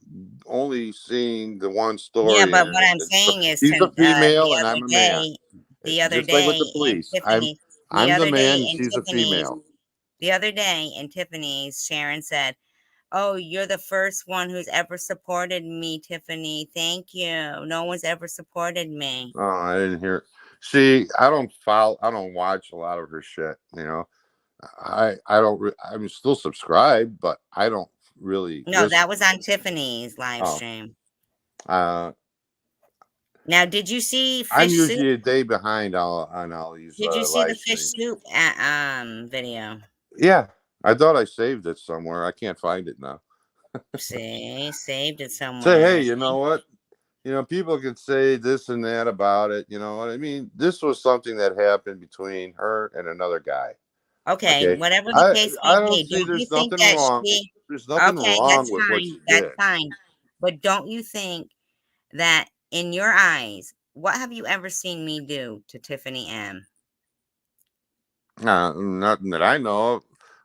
Speaker 2: only seeing the one
Speaker 1: Yeah,
Speaker 2: story,
Speaker 1: but
Speaker 2: and
Speaker 1: what I'm saying is,
Speaker 2: he's a female
Speaker 1: the
Speaker 2: and
Speaker 1: other
Speaker 2: I'm a man.
Speaker 1: day, the other
Speaker 2: Just like with
Speaker 1: day
Speaker 2: the
Speaker 1: in
Speaker 2: police,
Speaker 1: Tiffany, the
Speaker 2: I'm the
Speaker 1: other day
Speaker 2: man and
Speaker 1: in
Speaker 2: she's a
Speaker 1: Tiffany's,
Speaker 2: female.
Speaker 1: the other day in Tiffany's, Sharon said, "Oh, you're the first one who's ever supported me, Tiffany. Thank you. No one's ever supported me."
Speaker 2: Oh, I didn't hear. See, I don't follow. I don't watch a lot of her shit. You know, I don't. I'm still subscribed, but I don't really
Speaker 1: No,
Speaker 2: listen.
Speaker 1: that was on Tiffany's live
Speaker 2: Oh,
Speaker 1: stream.
Speaker 2: uh,
Speaker 1: Now, did you see
Speaker 2: I'm
Speaker 1: Fish Soup?
Speaker 2: usually a day behind on all these
Speaker 1: Did you see the
Speaker 2: live
Speaker 1: Fish
Speaker 2: streams.
Speaker 1: Soup video?
Speaker 2: Yeah, I thought I saved it somewhere. I can't find it now.
Speaker 1: See, saved it
Speaker 2: Say, hey,
Speaker 1: somewhere.
Speaker 2: you know what? You know, people could say this and that about it. You know what I mean? This was something that happened between her and another guy.
Speaker 1: Okay,
Speaker 2: Okay,
Speaker 1: whatever the
Speaker 2: I
Speaker 1: case may
Speaker 2: I don't
Speaker 1: be,
Speaker 2: see
Speaker 1: don't you
Speaker 2: there's
Speaker 1: think
Speaker 2: nothing
Speaker 1: that
Speaker 2: wrong.
Speaker 1: she
Speaker 2: There's nothing
Speaker 1: okay,
Speaker 2: wrong with what she
Speaker 1: that's
Speaker 2: did.
Speaker 1: fine. But don't you think that in your eyes, what have you ever seen me do to Tiffany M?
Speaker 2: Nothing that I know of.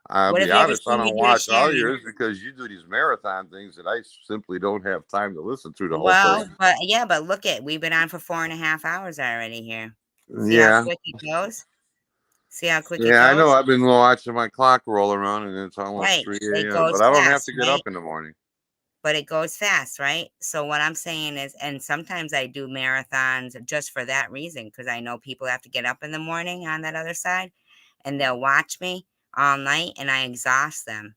Speaker 2: I'll
Speaker 1: What
Speaker 2: be
Speaker 1: have you ever
Speaker 2: honest, I
Speaker 1: seen me
Speaker 2: don't
Speaker 1: do to
Speaker 2: watch all
Speaker 1: Sharon?
Speaker 2: yours because you do these marathon things that I simply don't have time to listen to the whole
Speaker 1: Well,
Speaker 2: thing.
Speaker 1: but yeah, but look at we've been on for 4.5 hours already here. See how
Speaker 2: Yeah,
Speaker 1: quick it goes? See how quick it
Speaker 2: yeah, I know.
Speaker 1: goes?
Speaker 2: I've been watching my clock roll around, and it's almost
Speaker 1: Right.
Speaker 2: 3
Speaker 1: It
Speaker 2: a.m.
Speaker 1: goes
Speaker 2: But I don't have
Speaker 1: fast,
Speaker 2: to get
Speaker 1: right?
Speaker 2: up in the morning.
Speaker 1: But it goes fast, right? So what I'm saying is, and sometimes I do marathons just for that reason, because I know people have to get up in the morning on that other side, and they'll watch me all night, and I exhaust them.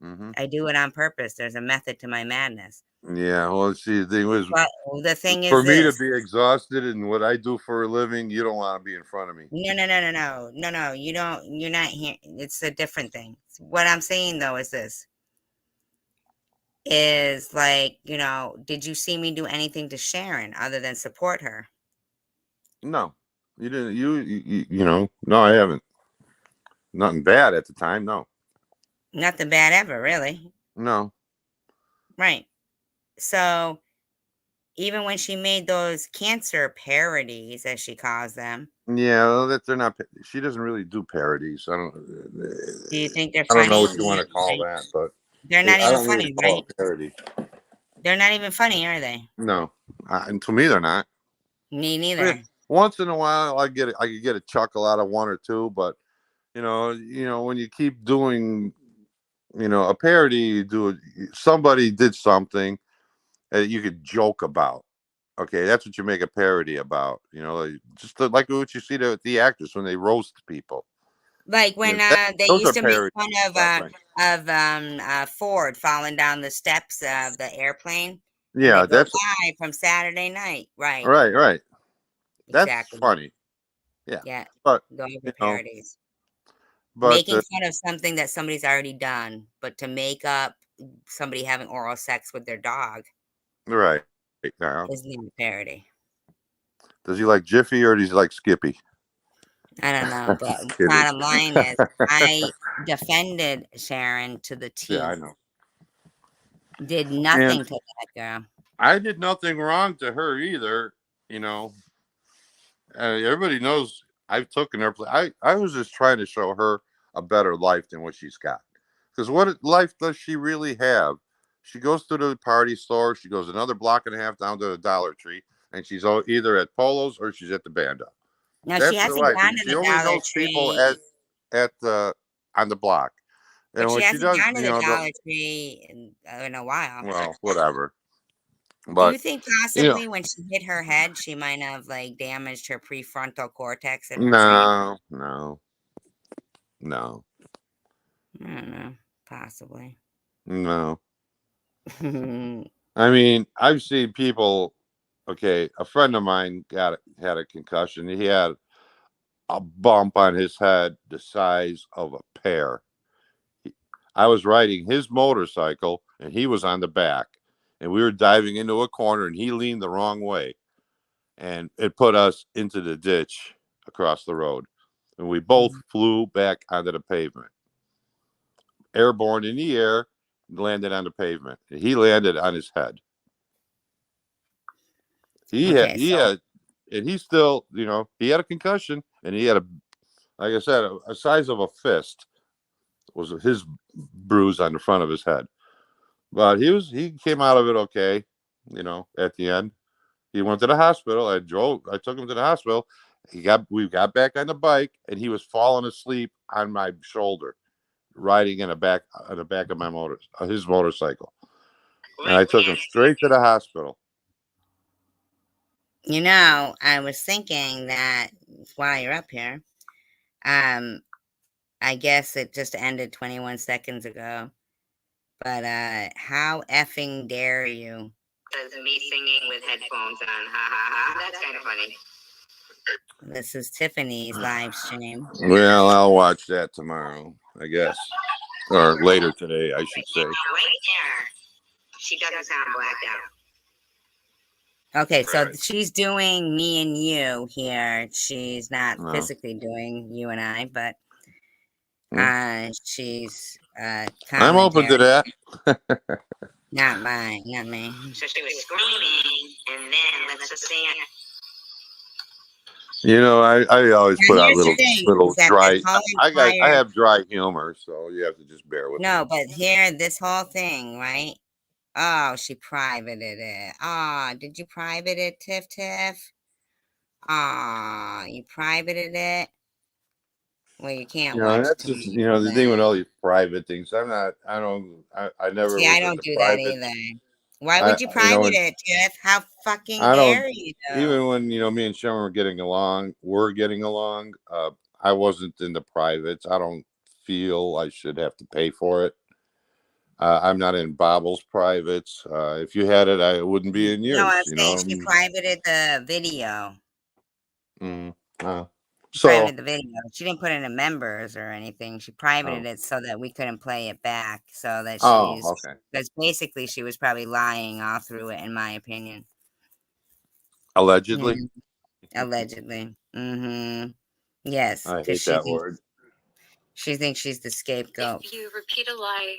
Speaker 2: Hmm.
Speaker 1: I do it on purpose. There's a method to my madness.
Speaker 2: Yeah, well, see, the thing was
Speaker 1: But the thing is
Speaker 2: for me to
Speaker 1: this.
Speaker 2: be exhausted in what I do for a living, you don't want to be in front of me.
Speaker 1: No, no, no, no, no, no, no. You don't. You're not here. It's a different thing. What I'm saying though is this: is like, did you see me do anything to Sharon other than support her?
Speaker 2: No, you didn't. You know, no, I haven't. Nothing bad at the time. No,
Speaker 1: Nothing bad ever, really.
Speaker 2: no.
Speaker 1: Right. So even when she made those cancer parodies, as she calls them,
Speaker 2: Yeah, well, that they're not. She doesn't really do parodies.
Speaker 1: do you think they're
Speaker 2: I don't know
Speaker 1: funny?
Speaker 2: what you want to call
Speaker 1: Right.
Speaker 2: that, but
Speaker 1: They're not
Speaker 2: I
Speaker 1: even
Speaker 2: don't really
Speaker 1: funny,
Speaker 2: call
Speaker 1: right?
Speaker 2: it a parody.
Speaker 1: They're not even funny, are they?
Speaker 2: No, and to me, they're not.
Speaker 1: Me
Speaker 2: I mean,
Speaker 1: neither.
Speaker 2: once in a while, I could get a chuckle out of one or two, but when you keep doing, a parody, somebody did something that you could joke about. Okay, that's what you make a parody about. Just like what you see the actors when they roast people.
Speaker 1: Like when they
Speaker 2: Those are
Speaker 1: used to make
Speaker 2: parodies
Speaker 1: fun
Speaker 2: at that point.
Speaker 1: Ford falling down the steps of the airplane, and they
Speaker 2: Yeah,
Speaker 1: go
Speaker 2: that's
Speaker 1: live from Saturday night. Right.
Speaker 2: right, right. That's
Speaker 1: Exactly.
Speaker 2: funny. Yeah,
Speaker 1: Yeah.
Speaker 2: but
Speaker 1: Those are
Speaker 2: you know,
Speaker 1: parodies.
Speaker 2: but
Speaker 1: Making fun of something that somebody's already done, but to make up somebody having oral sex with their dog
Speaker 2: right now,
Speaker 1: is not a parody.
Speaker 2: does he like Jiffy or does he like Skippy?
Speaker 1: I don't know, but
Speaker 2: Just
Speaker 1: the
Speaker 2: kidding.
Speaker 1: bottom line is I defended Sharon to the
Speaker 2: Yeah, I
Speaker 1: teeth.
Speaker 2: know.
Speaker 1: Did
Speaker 2: And
Speaker 1: nothing to that girl.
Speaker 2: I did nothing wrong to her either. You know, everybody knows I've taken her. I was just trying to show her a better life than what she's got. Because what life does she really have? She goes to the party store. She goes another block and a half down to the Dollar Tree, and she's either at Polo's or she's at the Banda.
Speaker 1: Now she
Speaker 2: That's her
Speaker 1: hasn't
Speaker 2: life,
Speaker 1: gone
Speaker 2: and
Speaker 1: to
Speaker 2: she
Speaker 1: the
Speaker 2: only
Speaker 1: Dollar
Speaker 2: knows people
Speaker 1: Tree,
Speaker 2: at the on the block.
Speaker 1: but
Speaker 2: And
Speaker 1: she
Speaker 2: when she
Speaker 1: hasn't
Speaker 2: does,
Speaker 1: gone to the Dollar Tree in a while.
Speaker 2: well, whatever.
Speaker 1: Do you
Speaker 2: But
Speaker 1: think
Speaker 2: you know,
Speaker 1: possibly when she hit her head, she might have like damaged her prefrontal cortex in her brain?
Speaker 2: no, no, no,
Speaker 1: I don't know. Possibly.
Speaker 2: no. I mean, I've seen people. Okay, a friend of mine had a concussion. He had a bump on his head the size of a pear. I was riding his motorcycle, and he was on the back, and we were diving into a corner, and he leaned the wrong way, and it put us into the ditch across the road, and we both flew back onto the pavement, airborne in the air, landed on the pavement. He landed on his head.
Speaker 1: Okay,
Speaker 2: He
Speaker 1: so
Speaker 2: had, and he still, he had a concussion, and he had like I said, a size of a fist was his bruise on the front of his head. But he came out of it okay. At the end, he went to the hospital. I took him to the hospital. We got back on the bike, and he was falling asleep on my shoulder, riding in the back of my his motorcycle. And I took him straight to the hospital.
Speaker 1: I was thinking that while you're up here, I guess it just ended 21 seconds ago. But how effing dare you? That's me singing with headphones on. Ha ha ha. That's kind of funny. This is Tiffany's live stream.
Speaker 2: Well, I'll watch that tomorrow, I guess. Or later today, I should say.
Speaker 1: Right there. She doesn't sound blacked out. Okay, so she's doing me and you here. She's not physically doing you and I, but she's
Speaker 2: I'm open to that.
Speaker 1: Not me. So she was screaming, and then let's just say
Speaker 2: I always put out little dry. I
Speaker 1: I
Speaker 2: have dry humor, so you have to just bear with me.
Speaker 1: No, but here, this whole thing, right? Oh, she privated it. Oh, did you private it, Tiff? Oh, you privated it? Well, you can't watch
Speaker 2: that's just the thing with all these private things. I never
Speaker 1: See,
Speaker 2: was
Speaker 1: I don't
Speaker 2: into
Speaker 1: do
Speaker 2: private.
Speaker 1: that either. Why would you private it, Tiff? How fucking
Speaker 2: I don't.
Speaker 1: dare you?
Speaker 2: Even when me and Sharon were getting along. I wasn't in the privates. I don't feel I should have to pay for it. I'm not in Bob's privates. If you had it, I wouldn't be in yours.
Speaker 1: No, I'm saying she privated the video.
Speaker 2: Privated
Speaker 1: the video. She didn't put it in members or anything. She privated it so that we couldn't play it back. So that
Speaker 2: okay.
Speaker 1: That's basically she was probably lying all through it, in my opinion.
Speaker 2: Allegedly.
Speaker 1: Allegedly. Mm-hmm. Yes.
Speaker 2: I hate that word.
Speaker 1: She thinks she's the scapegoat.
Speaker 3: If you repeat a lie.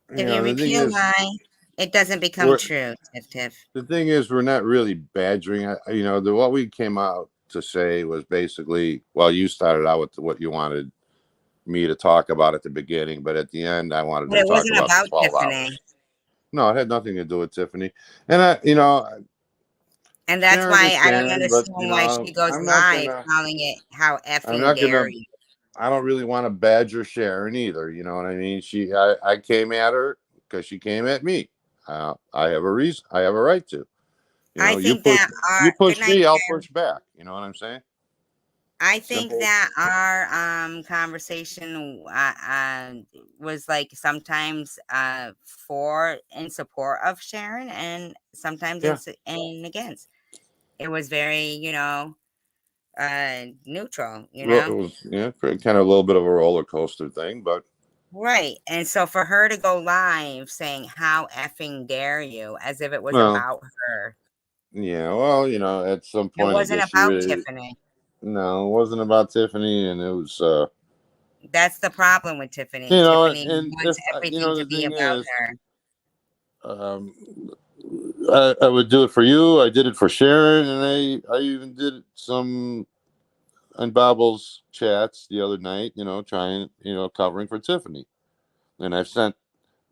Speaker 1: If you repeat a lie, it doesn't become true, Tiff.
Speaker 2: The thing is, we're not really badgering. What we came out to say was basically, well, you started out with what you wanted me to talk about at the beginning, but at the end, I wanted to talk about 12
Speaker 1: Tiffany.
Speaker 2: hours. No, it had nothing to do with Tiffany. And
Speaker 1: and that's why I don't understand why she goes live calling it how effing dare you.
Speaker 2: I don't really want to badger Sharon either. You know what I mean? I came at her because she came at me. I have a reason. I have a right to.
Speaker 1: I think
Speaker 2: you push me, I'll push back. You know what I'm saying?
Speaker 1: I think that our conversation was like sometimes in support of Sharon and sometimes in against. It was very, neutral,
Speaker 2: It was kind of a little bit of a roller coaster thing, but
Speaker 1: right. And so for her to go live saying how effing dare you, as if it was about her.
Speaker 2: Yeah, well, at some point
Speaker 1: it wasn't about Tiffany.
Speaker 2: No, it wasn't about Tiffany, and it was
Speaker 1: that's the problem with Tiffany. Tiffany wants everything to be about
Speaker 2: her. I would do it for you. I did it for Sharon, and I even did some on Bob's chats the other night, trying, covering for Tiffany. And I've sent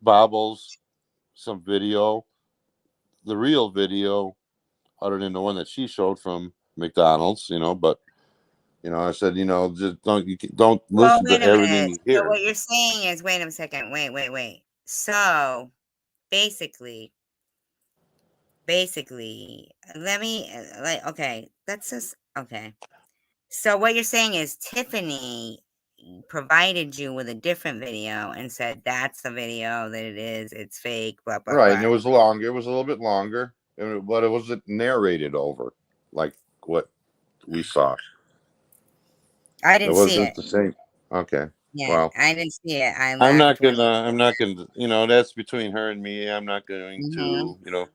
Speaker 2: Bob's some video, the real video, other than the one that she showed from McDonald's, but I said, just don't listen to everything you hear.
Speaker 1: So what you're saying is, wait a second, wait. So basically, let me okay, that's just okay. So what you're saying is Tiffany provided you with a different video and said that's the video that it is, it's fake, blah blah.
Speaker 2: Right,
Speaker 1: blah.
Speaker 2: and it was longer. It was a little bit longer, but it wasn't narrated over like what we saw.
Speaker 1: I didn't see it.
Speaker 2: The same. Okay.
Speaker 1: Yeah,
Speaker 2: well,
Speaker 1: I didn't see it.
Speaker 2: I'm not gonna. That's between her and me. I'm not going to.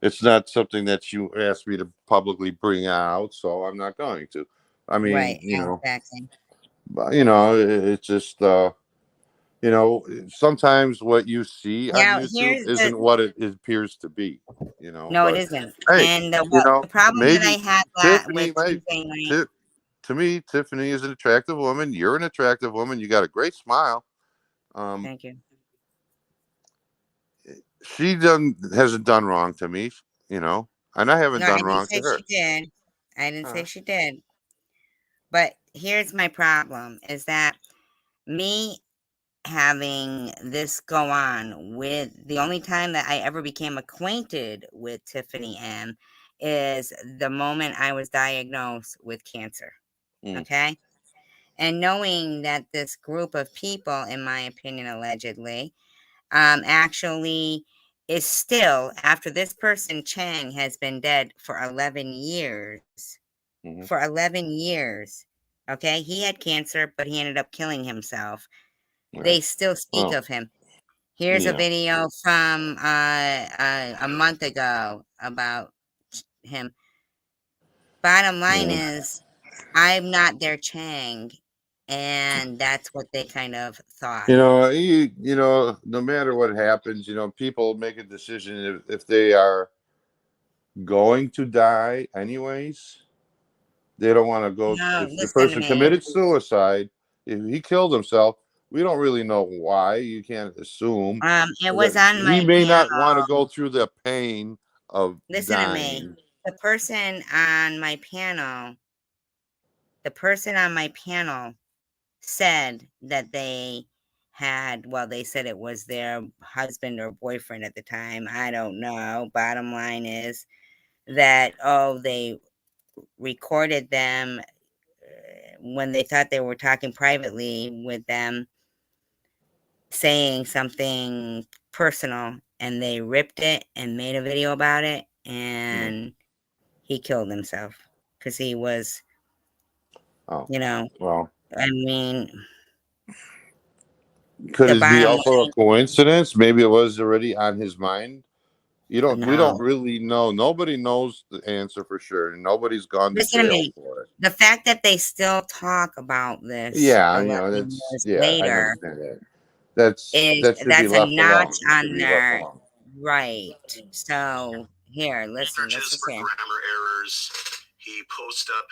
Speaker 2: It's not something that you asked me to publicly bring out, so I'm not going to. I mean,
Speaker 1: exactly.
Speaker 2: But it's just sometimes what you see on YouTube isn't what it appears to be.
Speaker 1: No, it isn't.
Speaker 2: Hey,
Speaker 1: and the problem that I had
Speaker 2: Tiffany to me, Tiffany is an attractive woman. You're an attractive woman. You got a great smile. Um,
Speaker 1: Thank you.
Speaker 2: she hasn't done wrong to me, you know, and I haven't
Speaker 1: No, I
Speaker 2: done
Speaker 1: didn't
Speaker 2: wrong
Speaker 1: say
Speaker 2: to
Speaker 1: she
Speaker 2: her.
Speaker 1: did. I didn't say
Speaker 2: Uh,
Speaker 1: she did. But here's my problem is that me having this go on with the only time that I ever became acquainted with Tiffany M is the moment I was diagnosed with cancer.
Speaker 2: mm,
Speaker 1: Okay. And knowing that this group of people, in my opinion, allegedly, actually is still, after this person, Chang, has been dead for 11 years.
Speaker 2: mm-hmm,
Speaker 1: For 11 years. Okay. He had cancer, but he ended up killing himself.
Speaker 2: right.
Speaker 1: They still speak
Speaker 2: Well,
Speaker 1: of him. Here's a
Speaker 2: yeah,
Speaker 1: video from a month ago about him. Bottom line
Speaker 2: yeah.
Speaker 1: is, I'm not their Chang, and that's what they kind of thought.
Speaker 2: No matter what happens, people make a decision if they are going to die anyways. They don't want to go.
Speaker 1: No,
Speaker 2: If the
Speaker 1: listen to
Speaker 2: person
Speaker 1: me.
Speaker 2: committed suicide, if he killed himself, we don't really know why. You can't assume
Speaker 1: It was
Speaker 2: that
Speaker 1: on
Speaker 2: he
Speaker 1: my
Speaker 2: may not want to
Speaker 1: panel.
Speaker 2: go through the pain of
Speaker 1: Listen to me.
Speaker 2: dying.
Speaker 1: The person on my panel, the person on my panel said that they had, well, they said it was their husband or boyfriend at the time. I don't know. Bottom line is that, oh, they recorded them when they thought they were talking privately with them saying something personal, and they ripped it and made a video about it,
Speaker 2: Mm.
Speaker 1: and he killed himself because he was,
Speaker 2: Oh,
Speaker 1: you know,
Speaker 2: well,
Speaker 1: I mean,
Speaker 2: could
Speaker 1: the
Speaker 2: it be
Speaker 1: bottom
Speaker 2: also a coincidence? Maybe it was already on his mind. We
Speaker 1: no.
Speaker 2: don't really know. Nobody knows the answer for sure. And nobody's gone to
Speaker 1: Listen to
Speaker 2: jail
Speaker 1: me.
Speaker 2: for it.
Speaker 1: The fact that they still talk about this
Speaker 2: Yeah,
Speaker 1: 11
Speaker 2: that's
Speaker 1: years
Speaker 2: yeah, I
Speaker 1: later
Speaker 2: understand that.
Speaker 1: is
Speaker 2: That should be
Speaker 1: that's a
Speaker 2: left
Speaker 1: notch
Speaker 2: alone. It should
Speaker 1: on
Speaker 2: be left
Speaker 1: their
Speaker 2: alone.
Speaker 1: right. So here, listen, let's
Speaker 3: Searches
Speaker 1: just
Speaker 3: for
Speaker 1: hear.
Speaker 3: grammar errors. He posts up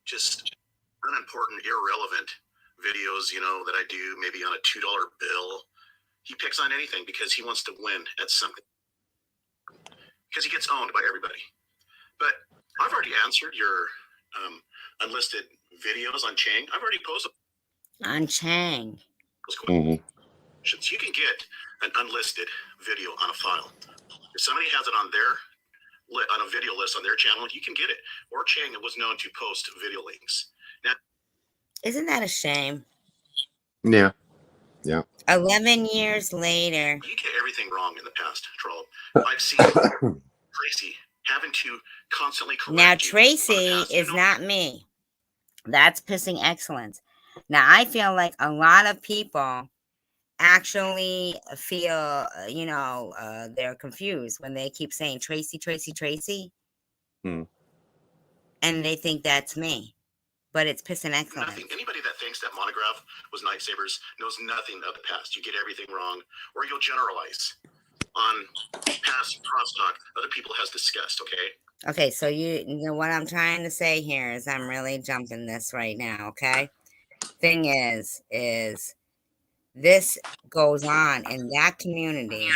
Speaker 3: just unimportant, irrelevant videos, that I do maybe on a $2 bill. He picks on anything because he wants to win at something. Because he gets owned by everybody. But I've already answered your unlisted videos on Chang. I've already posted
Speaker 1: On Chang.
Speaker 3: those
Speaker 2: Hmm.
Speaker 3: questions. You can get an unlisted video on a file. If somebody has it on a video list on their channel, you can get it. Or Chang was known to post video links. Now,
Speaker 1: Isn't that a shame?
Speaker 2: Yeah, yeah.
Speaker 1: 11 years later.
Speaker 3: you get everything wrong in the past, Troll. I've seen Tracy having to constantly
Speaker 1: Now,
Speaker 3: correct you on the
Speaker 1: Tracy
Speaker 3: past.
Speaker 1: is not me. That's pissing excellence. Now, I feel like a lot of people actually feel, they're confused when they keep saying Tracy, Tracy, Tracy,
Speaker 2: Hmm.
Speaker 1: and they think that's me. But it's pissing excellence.
Speaker 3: Nothing. Anybody that thinks that Monograph was Nightsabers knows nothing of the past. You get everything wrong, or you'll generalize on past crosstalk other people has discussed.
Speaker 1: Okay, so you know what I'm trying to say here is I'm really jumping this right now, okay? Thing is this goes on in that community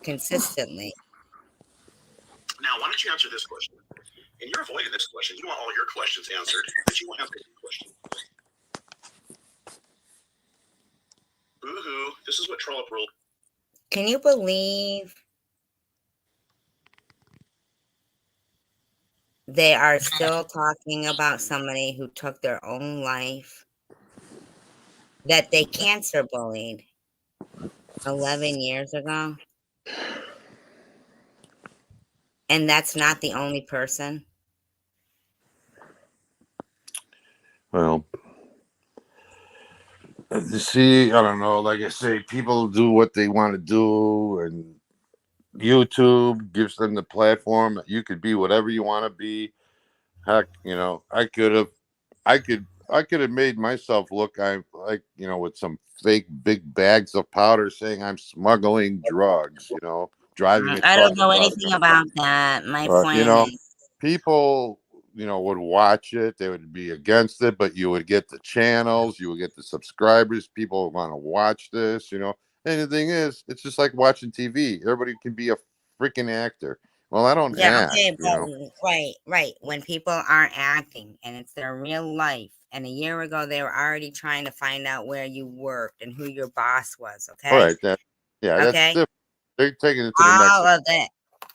Speaker 1: consistently.
Speaker 3: Now, why don't you answer this question? And you're avoiding this question. You want all your questions answered, but you won't answer this question. Boo-hoo. This is what Trollop ruled.
Speaker 1: Can you believe they are still talking about somebody who took their own life, that they cancer bullied 11 years ago? And that's not the only person.
Speaker 2: Well, see, I don't know. Like I say, people do what they want to do, and YouTube gives them the platform. You could be whatever you want to be. Heck, I could have made myself look with some fake big bags of powder saying I'm smuggling drugs, driving a
Speaker 1: I
Speaker 2: truck
Speaker 1: don't know
Speaker 2: across
Speaker 1: anything
Speaker 2: country.
Speaker 1: about that. My
Speaker 2: But
Speaker 1: point is,
Speaker 2: people, would watch it. They would be against it, but you would get the channels, you would get the subscribers. People want to watch this. And the thing is, it's just like watching TV. Everybody can be a freaking actor. Well, I don't
Speaker 1: Yeah,
Speaker 2: act.
Speaker 1: okay, but right. When people aren't acting and it's their real life, and a year ago they were already trying to find out where you worked and who your boss was.
Speaker 2: All
Speaker 1: Okay,
Speaker 2: right, that's
Speaker 1: okay,
Speaker 2: different. They're taking it to the next
Speaker 1: all
Speaker 2: level.
Speaker 1: of that.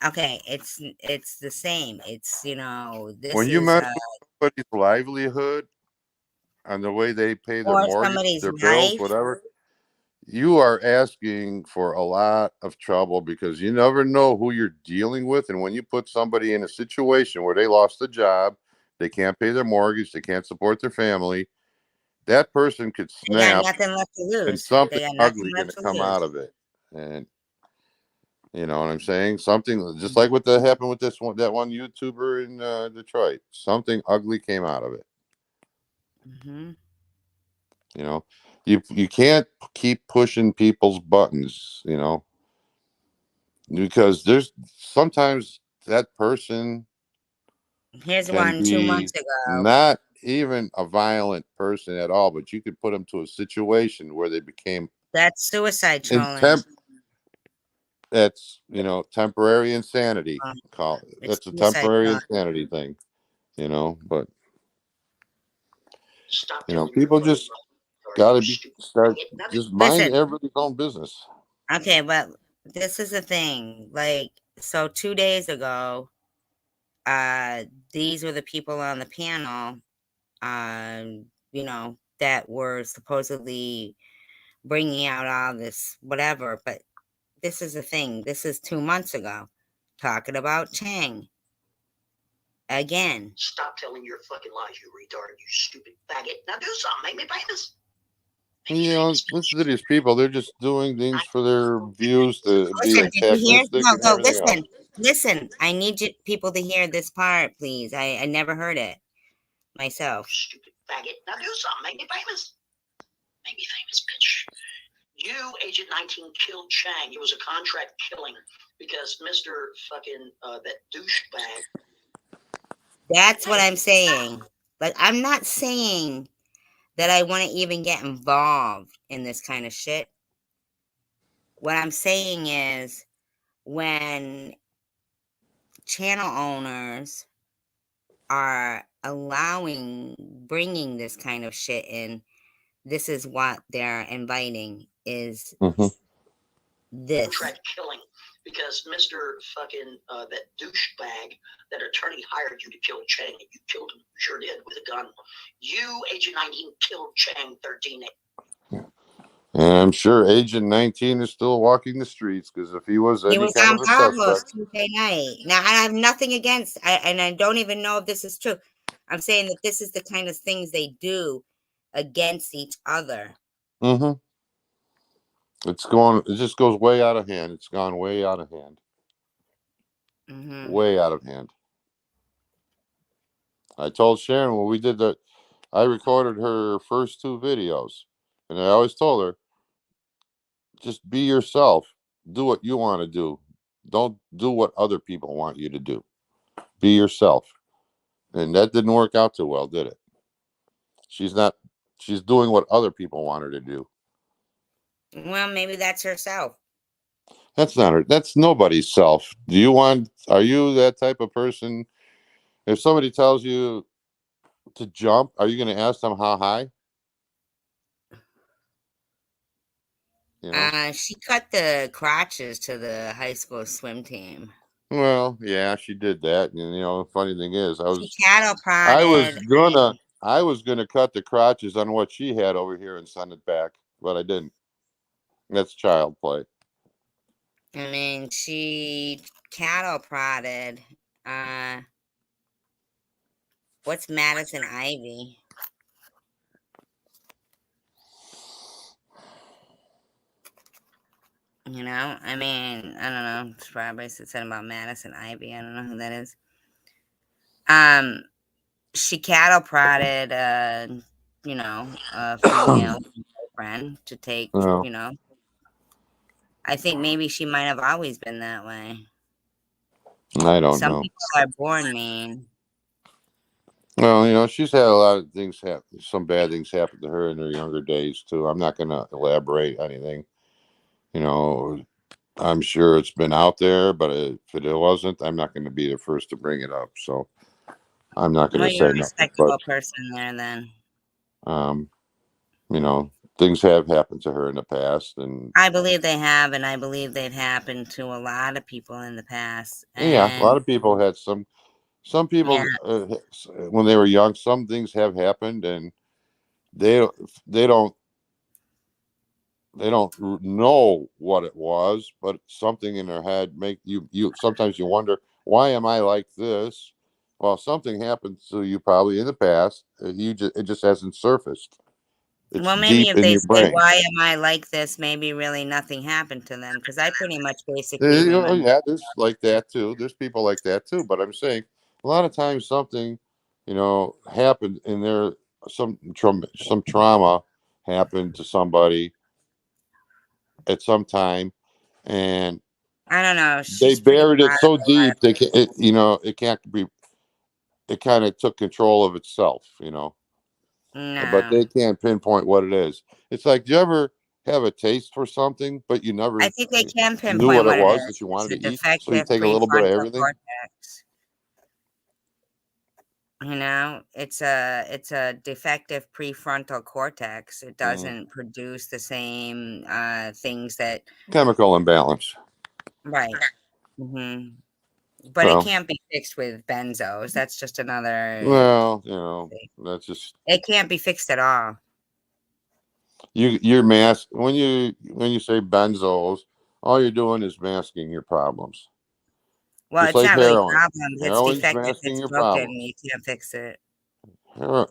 Speaker 1: Okay, it's the same. It's this
Speaker 2: When you
Speaker 1: is
Speaker 2: mess with somebody's livelihood and the way they pay their
Speaker 1: or
Speaker 2: mortgage,
Speaker 1: somebody's
Speaker 2: their bills,
Speaker 1: life.
Speaker 2: whatever, you are asking for a lot of trouble because you never know who you're dealing with. And when you put somebody in a situation where they lost a job, they can't pay their mortgage, they can't support their family, that person could
Speaker 1: They got
Speaker 2: snap
Speaker 1: nothing left to
Speaker 2: and
Speaker 1: lose.
Speaker 2: something
Speaker 1: They got nothing
Speaker 2: ugly going
Speaker 1: left
Speaker 2: to
Speaker 1: to
Speaker 2: come out
Speaker 1: lose.
Speaker 2: of it. And you know what I'm saying? Something just like what happened with that one YouTuber in Detroit. Something ugly came out of it.
Speaker 1: Mm-hmm.
Speaker 2: You know, you can't keep pushing people's buttons. Because there's sometimes that person
Speaker 1: Here's
Speaker 2: can
Speaker 1: one 2 months
Speaker 2: be
Speaker 1: ago.
Speaker 2: not even a violent person at all, but you could put them to a situation where they became
Speaker 1: That's suicide trolling.
Speaker 2: intemp. That's temporary insanity.
Speaker 1: Um, it's
Speaker 2: That's a
Speaker 1: suicide
Speaker 2: temporary
Speaker 1: trolling.
Speaker 2: insanity thing. But
Speaker 3: Stop
Speaker 2: people just gotta start just mind
Speaker 1: Listen,
Speaker 2: everybody's own business.
Speaker 1: okay, but this is the thing. Like, so 2 days ago, these were the people on the panel, that were supposedly bringing out all this whatever. But this is the thing. This is 2 months ago, talking about Chang again.
Speaker 3: Stop telling your fucking lies, you retard, you stupid faggot. Now do something. Make me famous.
Speaker 2: Listen to these people. They're just doing things for their views to be
Speaker 1: Listen, did you hear?
Speaker 2: antagonistic
Speaker 1: No,
Speaker 2: and
Speaker 1: no,
Speaker 2: everything else.
Speaker 1: listen. I need you people to hear this part, please. I never heard it myself.
Speaker 3: Stupid faggot. Now do something. Make me famous. Make me famous, bitch. You, Agent 19, killed Chang. It was a contract killing because Mr. fucking that douchebag.
Speaker 1: That's what I'm saying. But I'm not saying that I want to even get involved in this kind of shit. What I'm saying is when channel owners are bringing this kind of shit in, this is what they're inviting is
Speaker 2: Mm-hmm.
Speaker 1: this.
Speaker 3: Contract killing because Mr. fucking that douchebag, that attorney hired you to kill Chang, and you killed him. You sure did with a gun. You, Agent 19, killed Chang 13.
Speaker 2: And I'm sure Agent 19 is still walking the streets because if he was
Speaker 1: He
Speaker 2: any
Speaker 1: was
Speaker 2: kind
Speaker 1: on
Speaker 2: of a
Speaker 1: Pablo's
Speaker 2: suspect,
Speaker 1: Tuesday night. Now, I have nothing against, and I don't even know if this is true. I'm saying that this is the kind of things they do against each other.
Speaker 2: mm-hmm. It just goes way out of hand. It's gone way out of hand.
Speaker 1: Mm-hmm.
Speaker 2: Way out of hand. I told Sharon when we did that, I recorded her first 2 videos. And I always told her, just be yourself. Do what you want to do. Don't do what other people want you to do. Be yourself. And that didn't work out too well, did it? She's not, she's doing what other people want her to do.
Speaker 1: Well, maybe that's herself.
Speaker 2: That's not her. That's nobody's self. Are you that type of person? If somebody tells you to jump, are you going to ask them how high?
Speaker 1: She cut the crotches to the high school swim team.
Speaker 2: Well, yeah, she did that. And the funny thing is,
Speaker 1: She cattle prodded.
Speaker 2: I was gonna cut the crotches on what she had over here and send it back, but I didn't. That's child play.
Speaker 1: I mean, she cattle prodded. What's Madison Ivy? I mean, I don't know. It's probably said about Madison Ivy. I don't know who that is. She cattle prodded, a female friend to take,
Speaker 2: Oh,
Speaker 1: I think maybe she might have always been that way.
Speaker 2: I don't
Speaker 1: Some
Speaker 2: know.
Speaker 1: people are born mean.
Speaker 2: Well, you know, she's had a lot of things happen. Some bad things happen to her in her younger days too. I'm not going to elaborate anything. You know, I'm sure it's been out there, but if it wasn't, I'm not going to be the first to bring it up. So I'm not going
Speaker 1: Well,
Speaker 2: to
Speaker 1: you're
Speaker 2: say
Speaker 1: a
Speaker 2: nothing. But
Speaker 1: respectable person there then.
Speaker 2: um, you know, things have happened to her in the past, and
Speaker 1: I believe they have, and I believe they've happened to a lot of people in the past.
Speaker 2: yeah, a lot
Speaker 1: And
Speaker 2: of people had some
Speaker 1: yeah,
Speaker 2: people when they were young. Some things have happened, and they they don't they don't know what it was, but something in their head make you sometimes you wonder, why am I like this? Well, something happened to you probably in the past. It just hasn't surfaced. It's
Speaker 1: well, maybe
Speaker 2: deep
Speaker 1: if
Speaker 2: in
Speaker 1: they
Speaker 2: your
Speaker 1: say,
Speaker 2: brain.
Speaker 1: "Why am I like this?" Maybe really nothing happened to them because I pretty much basically
Speaker 2: Oh
Speaker 1: remember.
Speaker 2: yeah, there's like that too. There's people like that too. But I'm saying a lot of times something, happened in there. Some trauma happened to somebody at some time, and
Speaker 1: I don't know.
Speaker 2: they
Speaker 1: She's pretty
Speaker 2: buried it
Speaker 1: proud of
Speaker 2: so
Speaker 1: a lot of
Speaker 2: deep they can
Speaker 1: things.
Speaker 2: it can't be. It kind of took control of itself, but
Speaker 1: No,
Speaker 2: they can't pinpoint what it is. It's like, do you ever have a taste for something, but you
Speaker 1: I
Speaker 2: never
Speaker 1: think they can
Speaker 2: knew
Speaker 1: pinpoint
Speaker 2: what it
Speaker 1: what it
Speaker 2: was that
Speaker 1: is.
Speaker 2: you
Speaker 1: It's
Speaker 2: wanted
Speaker 1: a
Speaker 2: to eat? So you
Speaker 1: defective
Speaker 2: take a little bit of
Speaker 1: prefrontal
Speaker 2: everything.
Speaker 1: cortex. It's a defective prefrontal cortex. It
Speaker 2: Mm.
Speaker 1: doesn't produce the same things that
Speaker 2: Chemical imbalance.
Speaker 1: right. hmm But it
Speaker 2: Well,
Speaker 1: can't be fixed with benzos. That's just another.
Speaker 2: well,
Speaker 1: Thing.
Speaker 2: that's just
Speaker 1: It can't be fixed at all.
Speaker 2: you're mask when you say benzos, all you're doing is masking your problems.
Speaker 1: Well,
Speaker 2: Just
Speaker 1: it's
Speaker 2: like
Speaker 1: not really
Speaker 2: heroin.
Speaker 1: problems. It's
Speaker 2: Heroin's
Speaker 1: defective.
Speaker 2: masking
Speaker 1: It's
Speaker 2: your
Speaker 1: broken.
Speaker 2: problems.
Speaker 1: You can't fix it.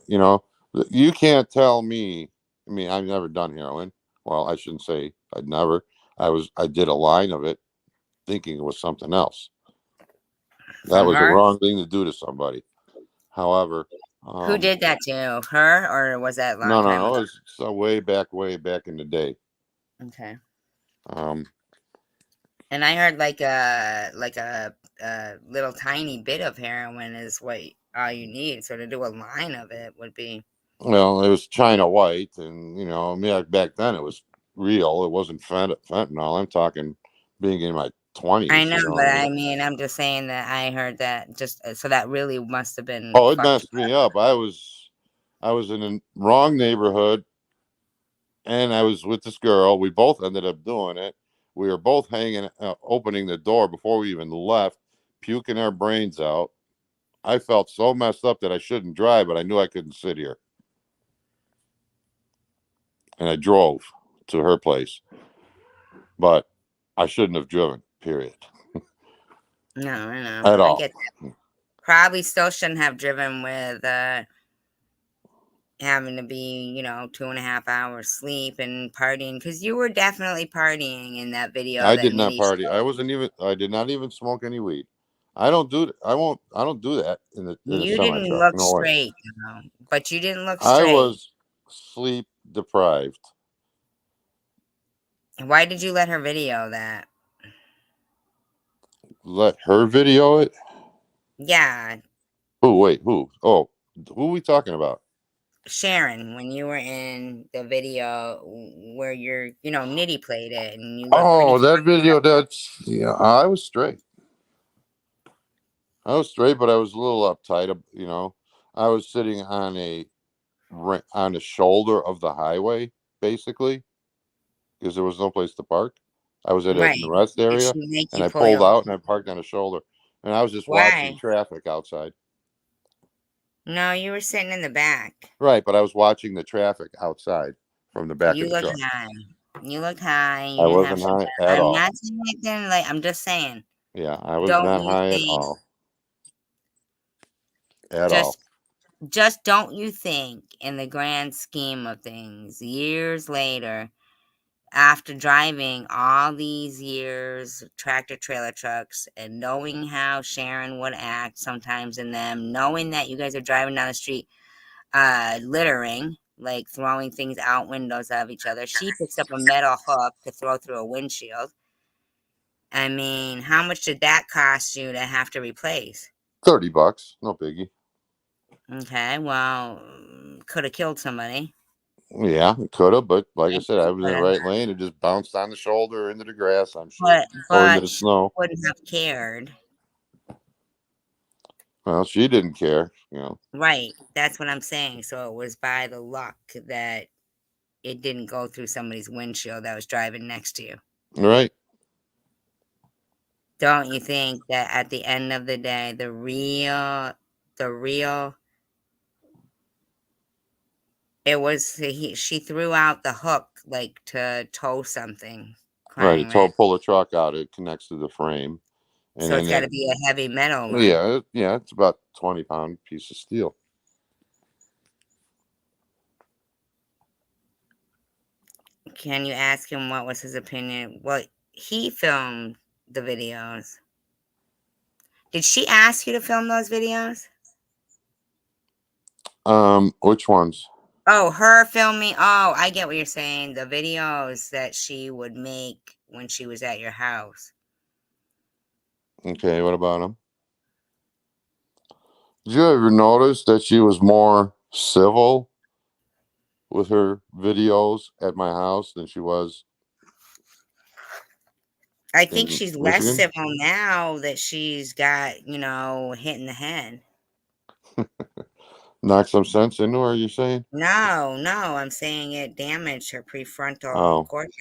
Speaker 2: You know, you can't tell me. I mean, I've never done heroin. Well, I shouldn't say I'd never. I did a line of it thinking it was something else. That
Speaker 1: From
Speaker 2: was the
Speaker 1: her?
Speaker 2: wrong thing to do to somebody. However,
Speaker 1: Who did that to her, or was that a long
Speaker 2: no,
Speaker 1: time
Speaker 2: no,
Speaker 1: ago?
Speaker 2: it was so way back in the day.
Speaker 1: Okay.
Speaker 2: Um,
Speaker 1: And I heard like a little tiny bit of heroin is what all you need. So to do a line of it would be.
Speaker 2: well, it was China White, and I mean, like back then it was real. It wasn't fentanyl. I'm talking being in my
Speaker 1: I
Speaker 2: 20s.
Speaker 1: know, but I mean, I'm just saying that I heard that just so that really must have been
Speaker 2: Oh, it
Speaker 1: fucked you
Speaker 2: messed me up. I was in the wrong neighborhood, and I was with this girl. We both ended up doing it. We were both hanging, opening the door before we even left, puking our brains out. I felt so messed up that I shouldn't drive, but I knew I couldn't sit here, and I drove to her place. But I shouldn't have driven. Period.
Speaker 1: up. No, I know.
Speaker 2: At
Speaker 1: I
Speaker 2: all.
Speaker 1: get that. Probably still shouldn't have driven with having to be, 2.5 hours sleep and partying because you were definitely partying in that video
Speaker 2: I
Speaker 1: that
Speaker 2: did not
Speaker 1: Nitty
Speaker 2: party.
Speaker 1: showed.
Speaker 2: I did not even smoke any weed. I don't do. I don't do that in a
Speaker 1: You
Speaker 2: semi
Speaker 1: didn't
Speaker 2: truck.
Speaker 1: look
Speaker 2: No way.
Speaker 1: straight, but you didn't look
Speaker 2: I
Speaker 1: straight.
Speaker 2: was sleep deprived.
Speaker 1: Why did you let her video that?
Speaker 2: Let her video it.
Speaker 1: Yeah,
Speaker 2: Who? Wait. Who? Oh, who are we talking about?
Speaker 1: Sharon, when you were in the video where Nitty played it and you look pretty
Speaker 2: Oh,
Speaker 1: fun.
Speaker 2: that video. That's yeah. I was straight. I was straight, but I was a little uptight. I was sitting on a shoulder of the highway, basically, because there was no place to park. I was at a
Speaker 1: Right.
Speaker 2: rest
Speaker 1: Did
Speaker 2: area,
Speaker 1: she make
Speaker 2: and
Speaker 1: you
Speaker 2: I
Speaker 1: pull you
Speaker 2: pulled
Speaker 1: over?
Speaker 2: out and I parked on a shoulder, and I was just watching
Speaker 1: Why?
Speaker 2: traffic outside.
Speaker 1: No, you were sitting in the back.
Speaker 2: Right, but I was watching the traffic outside from the back
Speaker 1: You
Speaker 2: of the
Speaker 1: look
Speaker 2: truck.
Speaker 1: high. You look high. You
Speaker 2: I
Speaker 1: didn't have
Speaker 2: wasn't
Speaker 1: shit
Speaker 2: high
Speaker 1: on.
Speaker 2: at
Speaker 1: I'm
Speaker 2: all.
Speaker 1: not saying anything like I'm just saying.
Speaker 2: Yeah, I was
Speaker 1: Don't
Speaker 2: not
Speaker 1: you
Speaker 2: high at
Speaker 1: think
Speaker 2: all. At all.
Speaker 1: just just don't you think in the grand scheme of things, years later, after driving all these years tractor trailer trucks and knowing how Sharon would act sometimes in them, knowing that you guys are driving down the street littering, like throwing things out windows of each other, she picks up a metal hook to throw through a windshield. I mean, how much did that cost you to have to replace?
Speaker 2: $30, no biggie.
Speaker 1: Okay, well, could have killed somebody.
Speaker 2: Yeah, it could have, but like I
Speaker 1: It
Speaker 2: said, I was in the
Speaker 1: coulda.
Speaker 2: right lane. It just bounced on the shoulder into the grass, I'm sure,
Speaker 1: But
Speaker 2: or into
Speaker 1: but
Speaker 2: the
Speaker 1: she
Speaker 2: snow.
Speaker 1: wouldn't have cared.
Speaker 2: Well, she didn't care, you know.
Speaker 1: Right, that's what I'm saying. So it was by the luck that it didn't go through somebody's windshield that was driving next to you.
Speaker 2: Right,
Speaker 1: Don't you think that at the end of the day, the real, she threw out the hook like to tow something,
Speaker 2: right.
Speaker 1: crying
Speaker 2: It's all
Speaker 1: red.
Speaker 2: pull the truck out. It connects to the frame, and
Speaker 1: So
Speaker 2: then
Speaker 1: it's got to
Speaker 2: that.
Speaker 1: be a heavy metal one.
Speaker 2: Yeah, yeah. It's about 20-pound piece of steel.
Speaker 1: Can you ask him what was his opinion? Well, he filmed the videos. Did she ask you to film those videos?
Speaker 2: Which ones?
Speaker 1: Oh, her filming. Oh, I get what you're saying. The videos that she would make when she was at your house.
Speaker 2: Okay, what about them? Did you ever notice that she was more civil with her videos at my house than she was
Speaker 1: I think
Speaker 2: in
Speaker 1: she's less
Speaker 2: Michigan?
Speaker 1: civil now that she's got, hit in the head.
Speaker 2: Knock some sense into her, you saying?
Speaker 1: No, no, I'm saying it damaged her prefrontal
Speaker 2: Oh,
Speaker 1: cortex.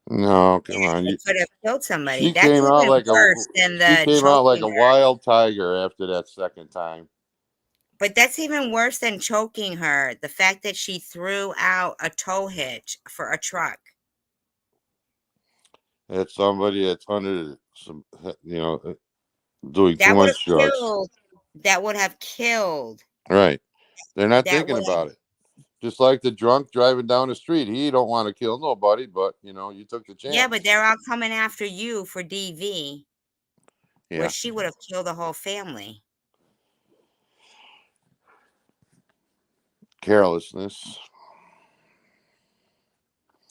Speaker 2: no, come
Speaker 1: Yes,
Speaker 2: on.
Speaker 1: it could have killed somebody.
Speaker 2: She
Speaker 1: That's
Speaker 2: came out
Speaker 1: even
Speaker 2: like a
Speaker 1: worse than
Speaker 2: she
Speaker 1: the
Speaker 2: came out like
Speaker 1: choking
Speaker 2: a
Speaker 1: her.
Speaker 2: wild tiger after that second time.
Speaker 1: But that's even worse than choking her. The fact that she threw out a tow hitch for a truck.
Speaker 2: It's somebody that's under some, doing too
Speaker 1: That would
Speaker 2: much
Speaker 1: have
Speaker 2: drugs.
Speaker 1: killed. That would have killed.
Speaker 2: Right. They're not
Speaker 1: That
Speaker 2: thinking
Speaker 1: would have.
Speaker 2: about it. Just like the drunk driving down the street. He don't want to kill nobody, but you took the
Speaker 1: Yeah, but
Speaker 2: chance.
Speaker 1: they're all coming after you for DV, where
Speaker 2: Yeah.
Speaker 1: she would have killed the whole family.
Speaker 2: Carelessness.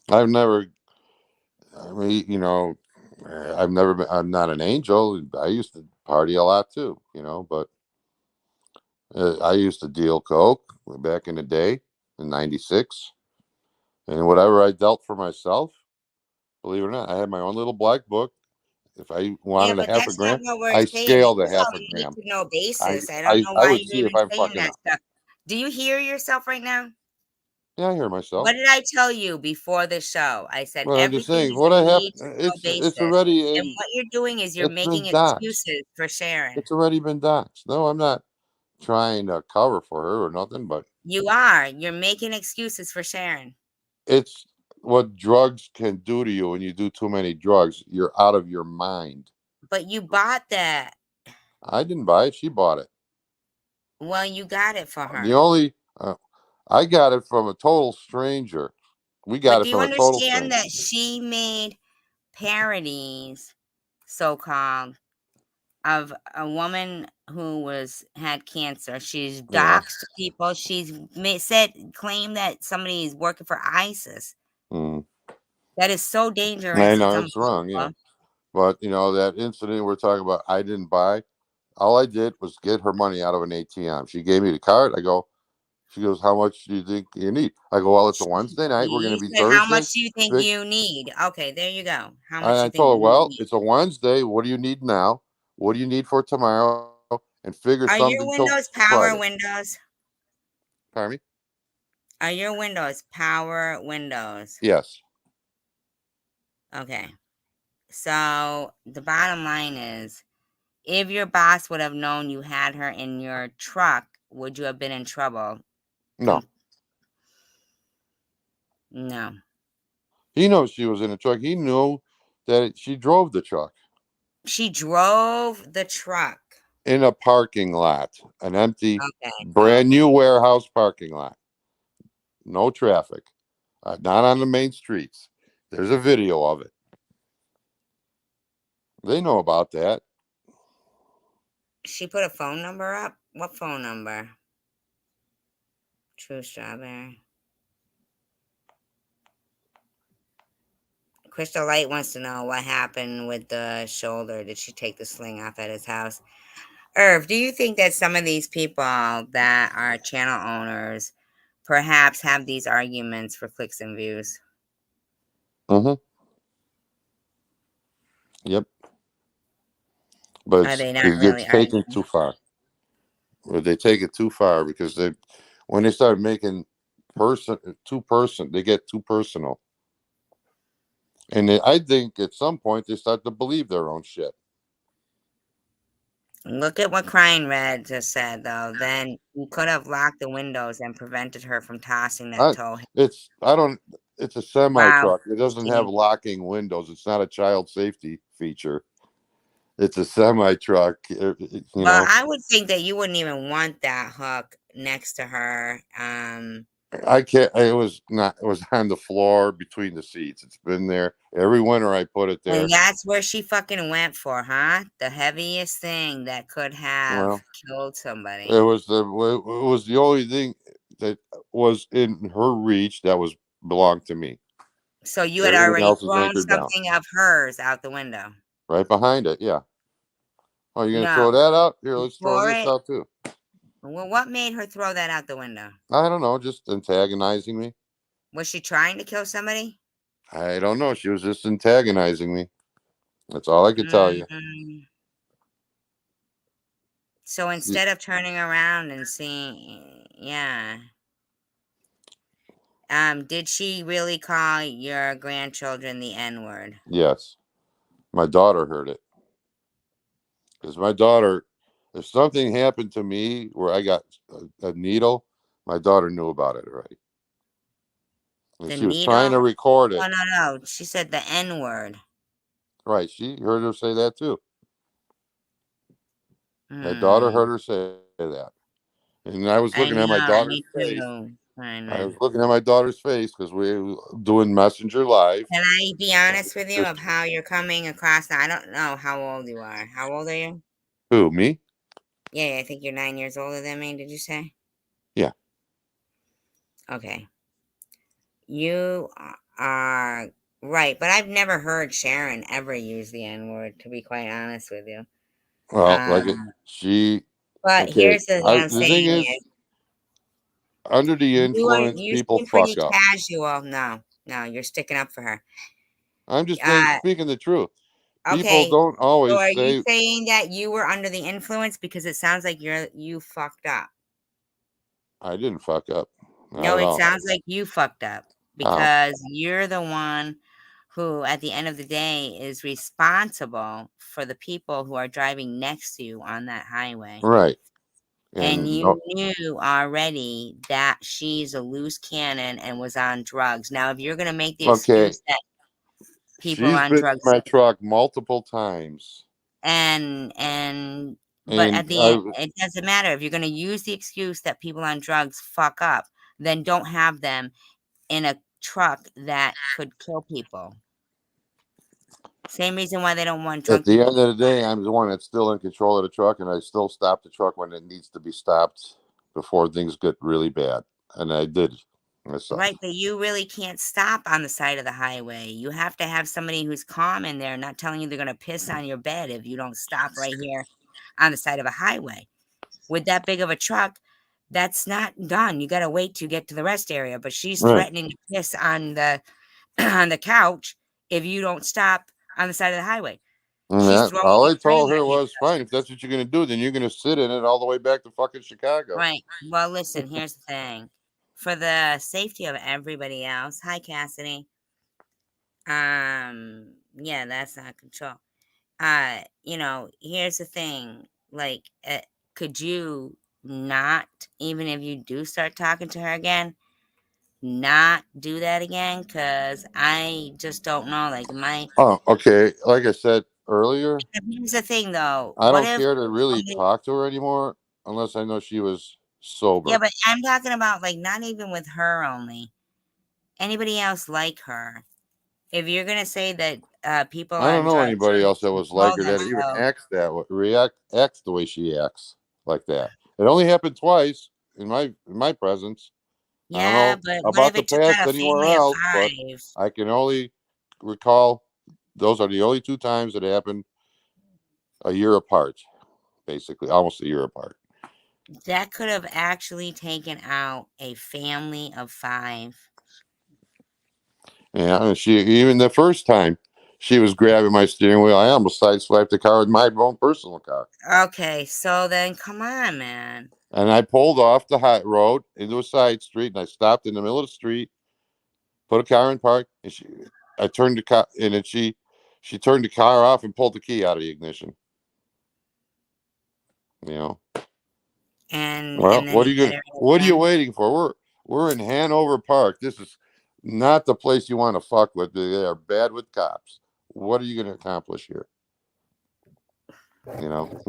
Speaker 2: I've never I mean, I've never been I'm not an angel. I used to party a lot too, but I used to deal coke back in the day in '96. And whatever I dealt for myself, believe it or not, I had my own little black book. If I
Speaker 1: Yeah,
Speaker 2: wanted a
Speaker 1: but
Speaker 2: half a
Speaker 1: that's not
Speaker 2: gram,
Speaker 1: what we're
Speaker 2: I
Speaker 1: saying. This
Speaker 2: scaled a
Speaker 1: is
Speaker 2: half
Speaker 1: on
Speaker 2: a
Speaker 1: a need
Speaker 2: gram.
Speaker 1: to know
Speaker 2: I
Speaker 1: basis. I don't
Speaker 2: I,
Speaker 1: know
Speaker 2: I
Speaker 1: why
Speaker 2: would
Speaker 1: you're
Speaker 2: see if
Speaker 1: even
Speaker 2: I'm
Speaker 1: saying
Speaker 2: fucking
Speaker 1: that
Speaker 2: up.
Speaker 1: stuff. Do you hear yourself right now?
Speaker 2: Yeah, I hear myself.
Speaker 1: What did I tell you before the show? I said
Speaker 2: Well, I'm just
Speaker 1: everything
Speaker 2: saying
Speaker 1: is
Speaker 2: what
Speaker 1: a
Speaker 2: I have.
Speaker 1: need to know
Speaker 2: It's
Speaker 1: basis.
Speaker 2: already
Speaker 1: And what you're doing is you're
Speaker 2: it's been
Speaker 1: making
Speaker 2: doxed.
Speaker 1: excuses for Sharon.
Speaker 2: It's already been doxed. No, I'm not trying to cover for her or nothing, but
Speaker 1: You are. You're making excuses for Sharon.
Speaker 2: it's what drugs can do to you when you do too many drugs. You're out of your mind.
Speaker 1: But you bought that.
Speaker 2: I didn't buy it. She bought it.
Speaker 1: Well, you got it for
Speaker 2: The
Speaker 1: her.
Speaker 2: only I got it from a total stranger. We got
Speaker 1: But
Speaker 2: it
Speaker 1: do you
Speaker 2: from a total
Speaker 1: understand
Speaker 2: stranger.
Speaker 1: that she made parodies, so called, of a woman who had cancer? She's
Speaker 2: Yeah.
Speaker 1: doxed people. Claimed that somebody is working for ISIS.
Speaker 2: Mm.
Speaker 1: That is so
Speaker 2: I
Speaker 1: dangerous. It's
Speaker 2: know it's wrong. Yeah.
Speaker 1: unbelievable.
Speaker 2: But that incident we're talking about, I didn't buy. All I did was get her money out of an ATM. She gave me the card. She goes, "How much do you think you need?" I go, "Well, it's a Wednesday night. We're going
Speaker 1: She
Speaker 2: to be
Speaker 1: said, "How
Speaker 2: Thursday."
Speaker 1: much do you think
Speaker 2: Fix.
Speaker 1: you need?" Okay, there you go. How much
Speaker 2: And
Speaker 1: do
Speaker 2: I
Speaker 1: you think
Speaker 2: told her,
Speaker 1: you
Speaker 2: "Well,
Speaker 1: need?
Speaker 2: it's a Wednesday. What do you need now? What do you need for tomorrow? And figure
Speaker 1: Are your
Speaker 2: something till
Speaker 1: windows power
Speaker 2: Friday."
Speaker 1: windows?
Speaker 2: Pardon me?
Speaker 1: Are your windows power windows?
Speaker 2: Yes.
Speaker 1: Okay. So the bottom line is, if your boss would have known you had her in your truck, would you have been in trouble?
Speaker 2: No.
Speaker 1: No.
Speaker 2: He knows she was in a truck. He knew that she drove the truck
Speaker 1: She drove the truck.
Speaker 2: in a parking lot, an empty,
Speaker 1: Okay.
Speaker 2: brand
Speaker 1: Okay.
Speaker 2: new warehouse parking lot. No traffic. Not on the main streets. There's a video of it. They know about that.
Speaker 1: She put a phone number up? What phone number? True Strawberry. Crystal Light wants to know what happened with the shoulder. Did she take the sling off at his house? Irv, do you think that some of these people that are channel owners perhaps have these arguments for clicks and views?
Speaker 2: Mm-hmm. Yep. But
Speaker 1: Are they not
Speaker 2: it
Speaker 1: really
Speaker 2: gets taken
Speaker 1: arguing?
Speaker 2: too far. Or they take it too far because when they start making they get too personal. And I think at some point they start to believe their own shit.
Speaker 1: Look at what Crying Red just said, though. Then you could have locked the windows and prevented her from tossing that
Speaker 2: I
Speaker 1: tow.
Speaker 2: I don't. It's a semi
Speaker 1: Wow.
Speaker 2: truck. It doesn't have locking windows. It's not a child safety feature. It's a semi truck.
Speaker 1: Well, I would think that you wouldn't even want that hook next to her.
Speaker 2: I can't. It was not. It was on the floor between the seats. It's been there every winter. I put it there.
Speaker 1: And that's where she fucking went for, huh? The heaviest thing that could have
Speaker 2: Well,
Speaker 1: killed somebody.
Speaker 2: it was the only thing that was in her reach that belonged to me.
Speaker 1: So you had
Speaker 2: Everything
Speaker 1: already
Speaker 2: else is
Speaker 1: thrown
Speaker 2: anchored down.
Speaker 1: something of hers out the window.
Speaker 2: Right behind it. Yeah. Oh, you're gonna
Speaker 1: No.
Speaker 2: throw that out? Here, let's throw
Speaker 1: For
Speaker 2: this
Speaker 1: it?
Speaker 2: out too.
Speaker 1: Well, what made her throw that out the window?
Speaker 2: I don't know. Just antagonizing me.
Speaker 1: Was she trying to kill somebody?
Speaker 2: I don't know. She was just antagonizing me. That's all I could tell you.
Speaker 1: So instead of turning around and seeing, yeah. Did she really call your grandchildren the N-word?
Speaker 2: Yes. My daughter heard it. Because my daughter, if something happened to me where I got a needle, my daughter knew about it already. And
Speaker 1: The
Speaker 2: she was trying to
Speaker 1: needle?
Speaker 2: record it.
Speaker 1: No. She said the N-word.
Speaker 2: Right. She heard her say that too. My daughter heard her say that. And I was
Speaker 1: I
Speaker 2: looking at my
Speaker 1: know,
Speaker 2: daughter's
Speaker 1: me
Speaker 2: face.
Speaker 1: too.
Speaker 2: I was looking at my daughter's face because we were doing Messenger Live.
Speaker 1: Can I be honest with you of how you're coming across? I don't know how old you are. How old are you?
Speaker 2: Who, me?
Speaker 1: Yeah, I think you're 9 years older than me. Did you say?
Speaker 2: Yeah.
Speaker 1: Okay. You are right, but I've never heard Sharon ever use the N-word, to be quite honest with you.
Speaker 2: Well,
Speaker 1: But
Speaker 2: okay.
Speaker 1: here's what I'm
Speaker 2: The thing
Speaker 1: saying
Speaker 2: is, under the influence,
Speaker 1: you
Speaker 2: people
Speaker 1: seem pretty
Speaker 2: fuck up.
Speaker 1: casual. No, you're sticking up for her.
Speaker 2: I'm just
Speaker 1: Uh,
Speaker 2: speaking the truth. People
Speaker 1: okay.
Speaker 2: don't
Speaker 1: So
Speaker 2: always
Speaker 1: are you
Speaker 2: say,
Speaker 1: saying that you were under the influence? Because it sounds like you fucked up.
Speaker 2: I didn't fuck up. Not
Speaker 1: No,
Speaker 2: at
Speaker 1: it
Speaker 2: all.
Speaker 1: sounds like you fucked up
Speaker 2: How?
Speaker 1: because you're the one who, at the end of the day, is responsible for the people who are driving next to you on that highway.
Speaker 2: Right.
Speaker 1: And
Speaker 2: And
Speaker 1: you knew already that she's a loose cannon and was on drugs. Now, if you're going to make the
Speaker 2: okay,
Speaker 1: excuse that people
Speaker 2: she's
Speaker 1: on
Speaker 2: been in
Speaker 1: drugs
Speaker 2: my truck multiple times.
Speaker 1: but
Speaker 2: And
Speaker 1: at the end, it doesn't matter. If you're going to use the excuse that people on drugs fuck up, then don't have them in a truck that could kill people. Same reason why they don't want
Speaker 2: at
Speaker 1: drunk
Speaker 2: the
Speaker 1: people.
Speaker 2: end of the day, I'm the one that's still in control of the truck, and I still stop the truck when it needs to be stopped before things get really bad. And I did myself.
Speaker 1: Right, but you really can't stop on the side of the highway. You have to have somebody who's calm in there, not telling you they're going to piss on your bed if you don't stop right here on the side of a highway. With that big of a truck, that's not done. You got to wait to get to the rest area. But she's
Speaker 2: Right.
Speaker 1: threatening to piss on the on the couch if you don't stop on the side of the highway. She's throwing
Speaker 2: All
Speaker 1: a
Speaker 2: I
Speaker 1: string
Speaker 2: told her
Speaker 1: at you.
Speaker 2: was, fine, if that's what you're going to do, then you're going to sit in it all the way back to fucking Chicago.
Speaker 1: Right. Well, listen, here's the thing. For the safety of everybody else, hi Cassidy. Yeah, that's not control. Here's the thing. Like, could you not, even if you do start talking to her again, not do that again? Because I just don't know. Like,
Speaker 2: Oh, okay. Like I said earlier,
Speaker 1: here's the thing, though.
Speaker 2: I
Speaker 1: What
Speaker 2: don't
Speaker 1: if
Speaker 2: care to really
Speaker 1: somebody-
Speaker 2: talk to her anymore unless I know she was sober.
Speaker 1: Yeah, but I'm talking about, like, not even with her only. Anybody else like her. If you're gonna say that people
Speaker 2: I don't
Speaker 1: on
Speaker 2: know
Speaker 1: drugs
Speaker 2: anybody else that was like her that even
Speaker 1: themselves,
Speaker 2: acts the way she acts like that. It only happened twice in my presence. I don't
Speaker 1: yeah,
Speaker 2: know
Speaker 1: but what
Speaker 2: about
Speaker 1: if
Speaker 2: the
Speaker 1: it took
Speaker 2: past
Speaker 1: out a
Speaker 2: anywhere
Speaker 1: family of
Speaker 2: else, but
Speaker 1: 5?
Speaker 2: I can only recall those are the only two times that happened a year apart. basically, almost a year apart.
Speaker 1: That could have actually taken out a family of 5.
Speaker 2: Yeah, and she, even the first time she was grabbing my steering wheel, I almost sideswiped the car with my own personal car.
Speaker 1: Okay, so then come on, man.
Speaker 2: And I pulled off the high road into a side street, and I stopped in the middle of the street, put a car in park, and I turned the car, and then she turned the car off and pulled the key out of the ignition. You know, well,
Speaker 1: And then you hit her
Speaker 2: what are you
Speaker 1: again.
Speaker 2: waiting for? We're in Hanover Park. This is not the place you want to fuck with. They are bad with cops. What are you going to accomplish here? You know,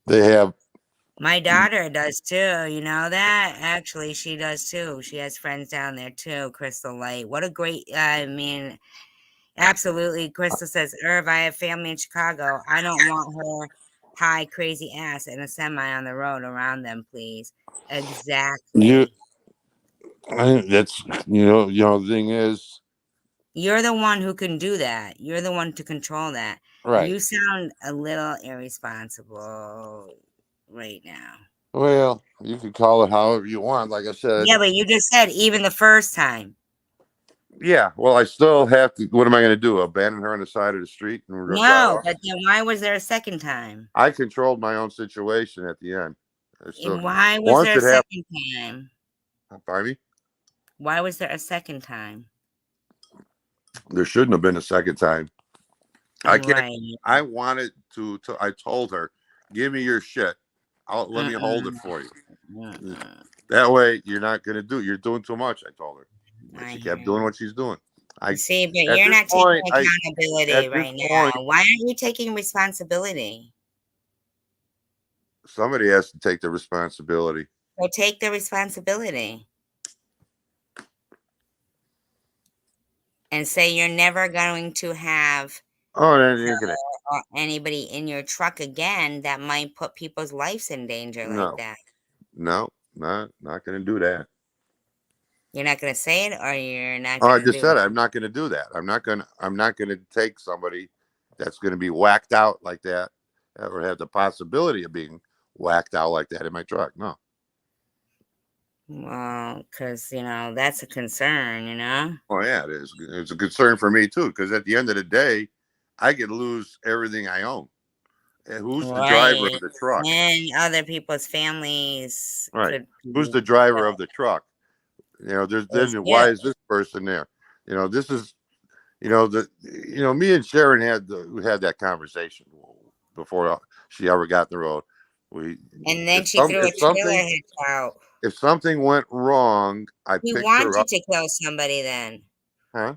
Speaker 2: they have.
Speaker 1: My daughter does too. You know that? Actually, she does too. She has friends down there too. Crystal Light. What a great. I mean, absolutely. Crystal says, "Irv, I have family in Chicago. I don't want her high crazy ass in a semi on the road around them, please."
Speaker 2: You,
Speaker 1: Exactly.
Speaker 2: that's the thing is,
Speaker 1: You're the one who can do that. You're the one to control that.
Speaker 2: right.
Speaker 1: You sound a little irresponsible right now.
Speaker 2: Well, you can call it however you want. Like I said,
Speaker 1: Yeah, but you just said even the first time.
Speaker 2: yeah. Well, I still have to. What am I going to do? Abandon her on the side of the street and drive
Speaker 1: No,
Speaker 2: off?
Speaker 1: but then why was there a second time?
Speaker 2: I controlled my own situation at the end. So
Speaker 1: And why was
Speaker 2: once
Speaker 1: there a
Speaker 2: it happened,
Speaker 1: second time?
Speaker 2: pardon me,
Speaker 1: Why was there a second time?
Speaker 2: there shouldn't have been a second time. I can't.
Speaker 1: Right.
Speaker 2: I wanted to. I told her, "Give me your shit. Let me hold it for you. That way, you're not going to do. You're doing too much." I told her, but
Speaker 1: I
Speaker 2: she
Speaker 1: hear
Speaker 2: kept doing
Speaker 1: you.
Speaker 2: what she's doing.
Speaker 1: See, but
Speaker 2: At
Speaker 1: you're
Speaker 2: this
Speaker 1: not taking
Speaker 2: point,
Speaker 1: accountability
Speaker 2: at this
Speaker 1: right
Speaker 2: point,
Speaker 1: now. Why aren't you taking responsibility?
Speaker 2: somebody has to take the responsibility.
Speaker 1: So take the responsibility and say you're never going to have
Speaker 2: Oh, that ain't gonna.
Speaker 1: or anybody in your truck again that might put people's lives in danger like
Speaker 2: No,
Speaker 1: that.
Speaker 2: no, not gonna do that.
Speaker 1: You're not going to say it, or you're not
Speaker 2: Oh, I
Speaker 1: going to
Speaker 2: just
Speaker 1: do
Speaker 2: said
Speaker 1: it.
Speaker 2: I'm not gonna do that. I'm not gonna take somebody that's gonna be whacked out like that, or have the possibility of being whacked out like that in my truck. No.
Speaker 1: Well, because, that's a concern.
Speaker 2: Oh yeah, it is. It's a concern for me too, because at the end of the day, I could lose everything I own. And who's the driver
Speaker 1: Right.
Speaker 2: of the truck?
Speaker 1: And other people's families
Speaker 2: Right.
Speaker 1: could
Speaker 2: Who's the
Speaker 1: be
Speaker 2: driver of the truck?
Speaker 1: is
Speaker 2: Then
Speaker 1: you.
Speaker 2: why is this person there? This is me and Sharon we had that conversation before she ever got in the road. We
Speaker 1: And then she threw a trailer hitch out.
Speaker 2: if something went wrong, I
Speaker 1: She
Speaker 2: picked her
Speaker 1: wanted
Speaker 2: up.
Speaker 1: to kill somebody then.
Speaker 2: Huh?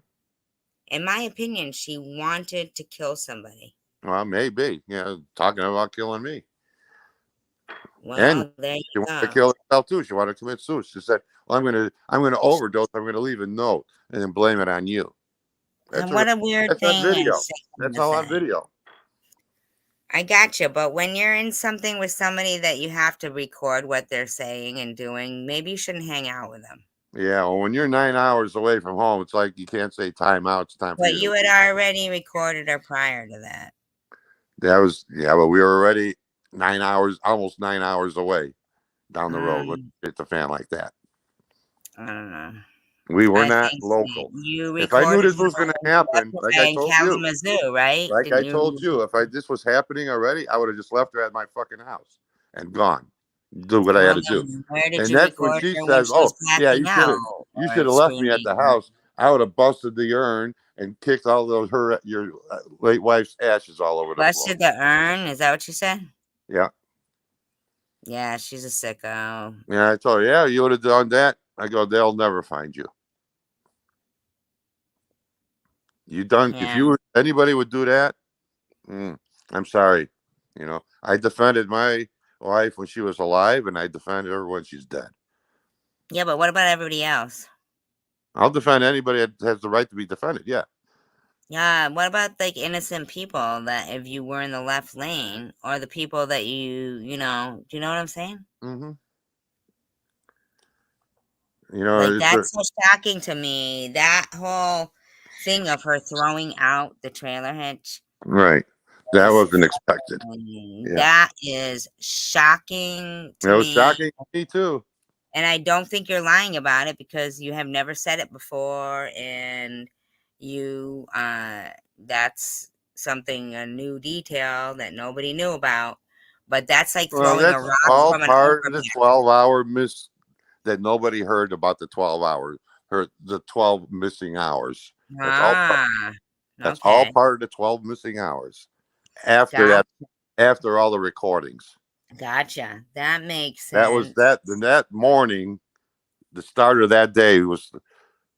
Speaker 1: In my opinion, she wanted to kill somebody.
Speaker 2: Well, maybe. Talking about killing me. And
Speaker 1: Well, there
Speaker 2: she
Speaker 1: you
Speaker 2: wanted to
Speaker 1: go.
Speaker 2: kill herself too. She wanted to commit suicide. She said, "Well, I'm gonna overdose. I'm gonna leave a note and then blame it on you."
Speaker 1: And what a weird
Speaker 2: That's on
Speaker 1: thing
Speaker 2: video. That's
Speaker 1: to
Speaker 2: all on
Speaker 1: say.
Speaker 2: video.
Speaker 1: I gotcha, but when you're in something with somebody that you have to record what they're saying and doing, maybe you shouldn't hang out with them.
Speaker 2: Yeah. Well, when you're 9 hours away from home, it's like you can't say time out. It's time for
Speaker 1: But
Speaker 2: you
Speaker 1: you
Speaker 2: to
Speaker 1: had
Speaker 2: leave.
Speaker 1: already recorded her prior to that.
Speaker 2: But we were already 9 hours, almost 9 hours away down the road when
Speaker 1: Um,
Speaker 2: it's a fan like that.
Speaker 1: I don't know.
Speaker 2: We were
Speaker 1: I
Speaker 2: not
Speaker 1: think that
Speaker 2: local.
Speaker 1: you
Speaker 2: If I knew
Speaker 1: recorded
Speaker 2: this was going to happen, like
Speaker 1: her
Speaker 2: I
Speaker 1: in
Speaker 2: told you,
Speaker 1: Kalamazoo, right?
Speaker 2: like
Speaker 1: Didn't
Speaker 2: I
Speaker 1: you?
Speaker 2: told you, if this was happening already, I would have just left her at my fucking house and gone. Do what I had
Speaker 1: Well,
Speaker 2: to do.
Speaker 1: then where did
Speaker 2: And
Speaker 1: you
Speaker 2: that's when
Speaker 1: record
Speaker 2: she
Speaker 1: her when
Speaker 2: says,
Speaker 1: she was
Speaker 2: "Oh, yeah,
Speaker 1: passing out
Speaker 2: you
Speaker 1: or
Speaker 2: should have left me at the
Speaker 1: screaming?
Speaker 2: house. I would have busted the urn and kicked all your late wife's ashes all over the floor."
Speaker 1: Busted the urn? Is that what you said?
Speaker 2: Yeah.
Speaker 1: Yeah, she's a sicko.
Speaker 2: Yeah, I told her, "Yeah, you would have done that." I go, "They'll never find you.
Speaker 1: Yeah.
Speaker 2: Anybody would do that, I'm sorry. I defended my wife when she was alive, and I defend her when she's dead.
Speaker 1: Yeah, but what about everybody else?
Speaker 2: I'll defend anybody that has the right to be defended. Yeah.
Speaker 1: Yeah, what about like innocent people that if you were in the left lane or the people that do you know what I'm saying?
Speaker 2: Mm-hmm.
Speaker 1: Like
Speaker 2: It's
Speaker 1: that's so shocking to me. That whole thing of her throwing out the trailer hitch.
Speaker 2: right. That
Speaker 1: Is
Speaker 2: wasn't expected. Yeah.
Speaker 1: that is shocking
Speaker 2: It
Speaker 1: to
Speaker 2: was
Speaker 1: me.
Speaker 2: shocking to me too.
Speaker 1: And I don't think you're lying about it because you have never said it before, and you that's something, a new detail that nobody knew about. But that's like
Speaker 2: Well,
Speaker 1: throwing a
Speaker 2: that's
Speaker 1: rock
Speaker 2: all
Speaker 1: from an
Speaker 2: part of the
Speaker 1: overpass.
Speaker 2: 12-hour miss that nobody heard about the 12 hours, the 12 missing hours. That's all.
Speaker 1: Ah,
Speaker 2: That's all
Speaker 1: okay.
Speaker 2: part of the 12 missing hours. After
Speaker 1: Got,
Speaker 2: that, after all the recordings,
Speaker 1: gotcha. That makes
Speaker 2: that was
Speaker 1: sense.
Speaker 2: that. Then that morning, the start of that day was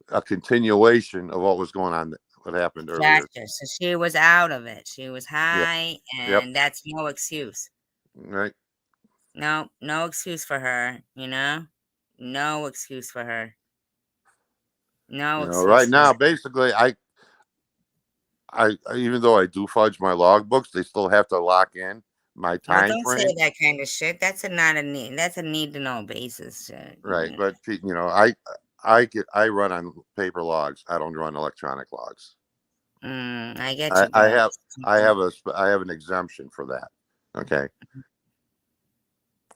Speaker 2: a continuation of what was going on, what happened earlier.
Speaker 1: Gotcha. So she was out of it. She was
Speaker 2: Yeah.
Speaker 1: high,
Speaker 2: Yep.
Speaker 1: and that's no excuse.
Speaker 2: Right.
Speaker 1: No, no excuse for her, you know? No excuse for her. No excuse
Speaker 2: Right
Speaker 1: for
Speaker 2: now,
Speaker 1: her.
Speaker 2: basically, even though I do fudge my logbooks, they still have to lock in my
Speaker 1: Well,
Speaker 2: time
Speaker 1: don't say
Speaker 2: frame.
Speaker 1: that kind of shit. That's a not a need. That's a need to know basis shit.
Speaker 2: Right. But I run on paper logs. I don't run electronic logs.
Speaker 1: I get
Speaker 2: I,
Speaker 1: you,
Speaker 2: I
Speaker 1: but
Speaker 2: have I have an exemption for that. Okay.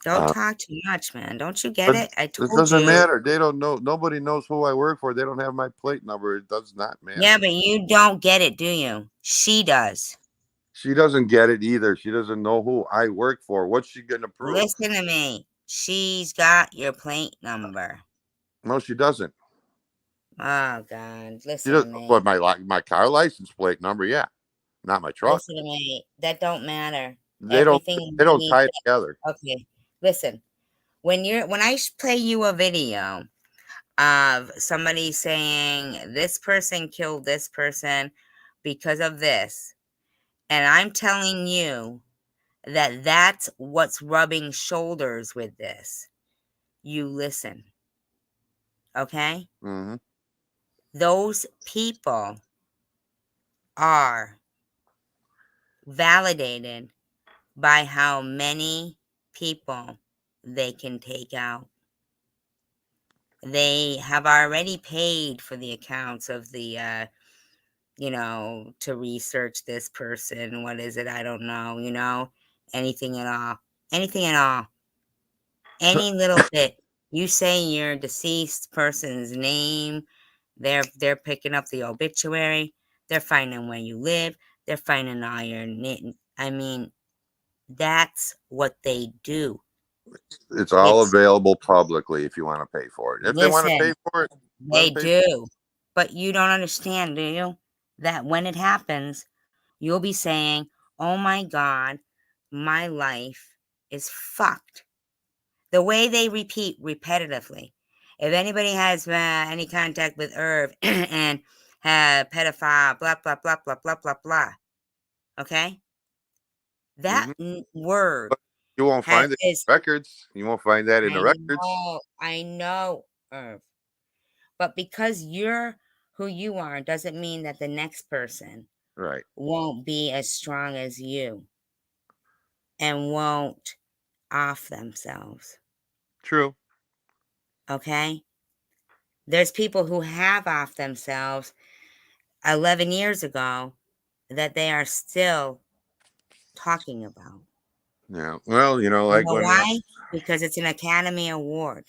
Speaker 1: don't
Speaker 2: Uh,
Speaker 1: talk too much, man. Don't you get
Speaker 2: but
Speaker 1: it? I
Speaker 2: it
Speaker 1: told
Speaker 2: doesn't
Speaker 1: you.
Speaker 2: matter. They don't know. Nobody knows who I work for. They don't have my plate number. It does not
Speaker 1: Yeah,
Speaker 2: matter.
Speaker 1: but you don't get it, do you? She does.
Speaker 2: She doesn't get it either. She doesn't know who I work for. What's she gonna prove?
Speaker 1: Listen to me. She's got your plate number.
Speaker 2: No, she doesn't.
Speaker 1: Oh God,
Speaker 2: She
Speaker 1: listen
Speaker 2: does.
Speaker 1: to
Speaker 2: But
Speaker 1: me.
Speaker 2: my car license plate number, yeah, not my truck.
Speaker 1: Listen to me. That don't matter.
Speaker 2: They don't.
Speaker 1: Everything
Speaker 2: They don't
Speaker 1: needs.
Speaker 2: tie together.
Speaker 1: Okay, listen. When I play you a video of somebody saying this person killed this person because of this, and I'm telling you that that's what's rubbing shoulders with this, you listen, okay?
Speaker 2: Mm-hmm.
Speaker 1: Those people are validated by how many people they can take out. They have already paid for the accounts of the to research this person. What is it? I don't know, anything at all. Anything at all. Any little bit. You say your deceased person's name, they're picking up the obituary, they're finding where you live, they're finding all your I mean, that's what they do.
Speaker 2: It's all
Speaker 1: It's
Speaker 2: available publicly if you want to pay for it. If they want to
Speaker 1: listen,
Speaker 2: pay for it, let
Speaker 1: they
Speaker 2: them pay.
Speaker 1: do. But you don't understand, do you? That when it happens, you'll be saying, oh my God, my life is fucked. The way they repeat repetitively. If anybody has any contact with Irv and have pedophile, blah, blah, blah, blah, blah, blah, blah. Okay? That
Speaker 2: Mm-hmm.
Speaker 1: word
Speaker 2: But you won't find it
Speaker 1: is,
Speaker 2: in records. You won't find that in the records.
Speaker 1: I know, Irv. But because you're who you are, doesn't mean that the next person
Speaker 2: Right.
Speaker 1: won't be as strong as you and won't off themselves.
Speaker 2: True.
Speaker 1: Okay? There's people who have off themselves 11 years ago that they are still talking about.
Speaker 2: Yeah. Well,
Speaker 1: You
Speaker 2: like
Speaker 1: know
Speaker 2: when
Speaker 1: why? Because it's an Academy Award.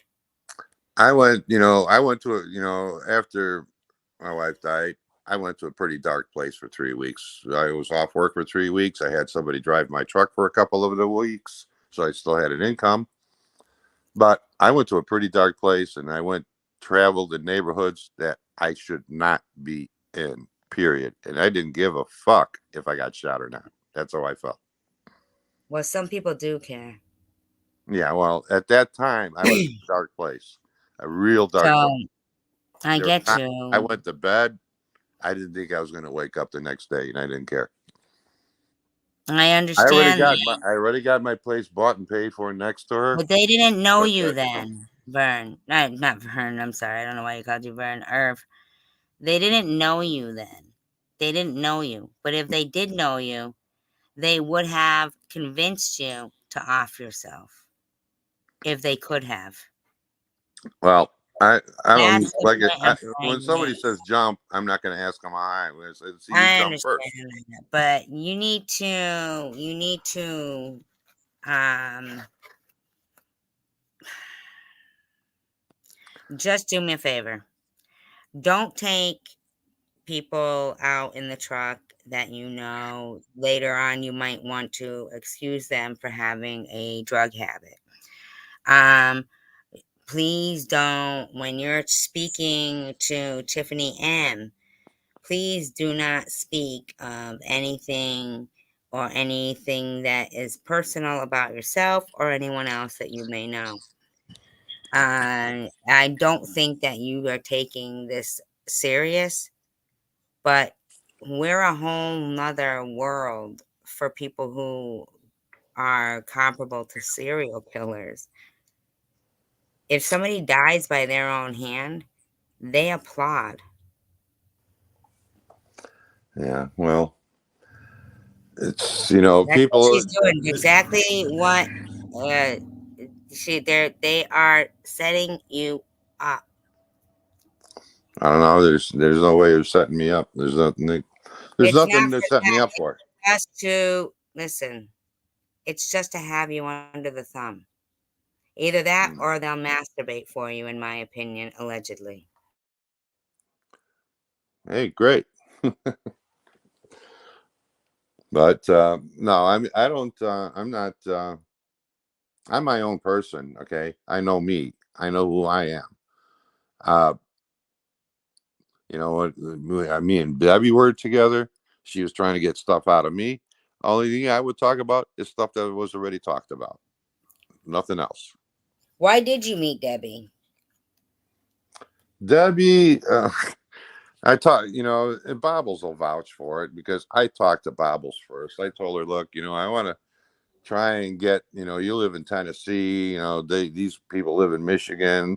Speaker 2: I went to after my wife died, I went to a pretty dark place for 3 weeks. I was off work for 3 weeks. I had somebody drive my truck for a couple of the weeks, so I still had an income. But I went to a pretty dark place, and traveled in neighborhoods that I should not be in, period. And I didn't give a fuck if I got shot or not. That's how I felt.
Speaker 1: Well, some people do care.
Speaker 2: Yeah, well, at that time, I was in a dark place, a real dark place.
Speaker 1: So I
Speaker 2: There were
Speaker 1: get
Speaker 2: times I
Speaker 1: you.
Speaker 2: went to bed. I didn't think I was going to wake up the next day, and I didn't care.
Speaker 1: I understand that.
Speaker 2: I already got my place bought and paid for next door.
Speaker 1: But they didn't know
Speaker 2: But
Speaker 1: you then, Vern. Not Vern. I'm sorry. I don't know why you called you Vern. Irv. They didn't know you then. They didn't know you. But if they did know you, they would have convinced you to off yourself if they could have.
Speaker 2: well, I don't
Speaker 1: That's
Speaker 2: like it.
Speaker 1: a
Speaker 2: When
Speaker 1: blind
Speaker 2: somebody
Speaker 1: date.
Speaker 2: says jump, I'm not going to ask them why. So you
Speaker 1: I
Speaker 2: jump first.
Speaker 1: understand that, but you need to um just do me a favor. Don't take people out in the truck that you know later on you might want to excuse them for having a drug habit. Um, please don't, when you're speaking to Tiffany M, please do not speak of anything or anything that is personal about yourself or anyone else that you may know. I don't think that you are taking this serious, but we're a whole nother world for people who are comparable to serial killers. If somebody dies by their own hand, they applaud.
Speaker 2: Yeah, well, it's
Speaker 1: That's what
Speaker 2: people.
Speaker 1: she's doing. Exactly what uh they are setting you up.
Speaker 2: I don't know. There's no way of setting me up. There's nothing. There's
Speaker 1: It's
Speaker 2: nothing
Speaker 1: not
Speaker 2: to
Speaker 1: for
Speaker 2: set me
Speaker 1: that.
Speaker 2: up for.
Speaker 1: It's just to listen. It's just to have you under the thumb. Either that
Speaker 2: Mm.
Speaker 1: or they'll masturbate for you, in my opinion, allegedly.
Speaker 2: Hey, great. But no, I don't. I'm not. I'm my own person. Okay, I know me. I know who I am. Uh, you know what? Me and Debbie were together. She was trying to get stuff out of me. Only thing I would talk about is stuff that was already talked about. Nothing else.
Speaker 1: Why did you meet Debbie?
Speaker 2: Debbie, I talked, and Bobbles will vouch for it because I talked to Bobbles first. I told her, look, I want to try and get, you live in Tennessee, these people live in Michigan.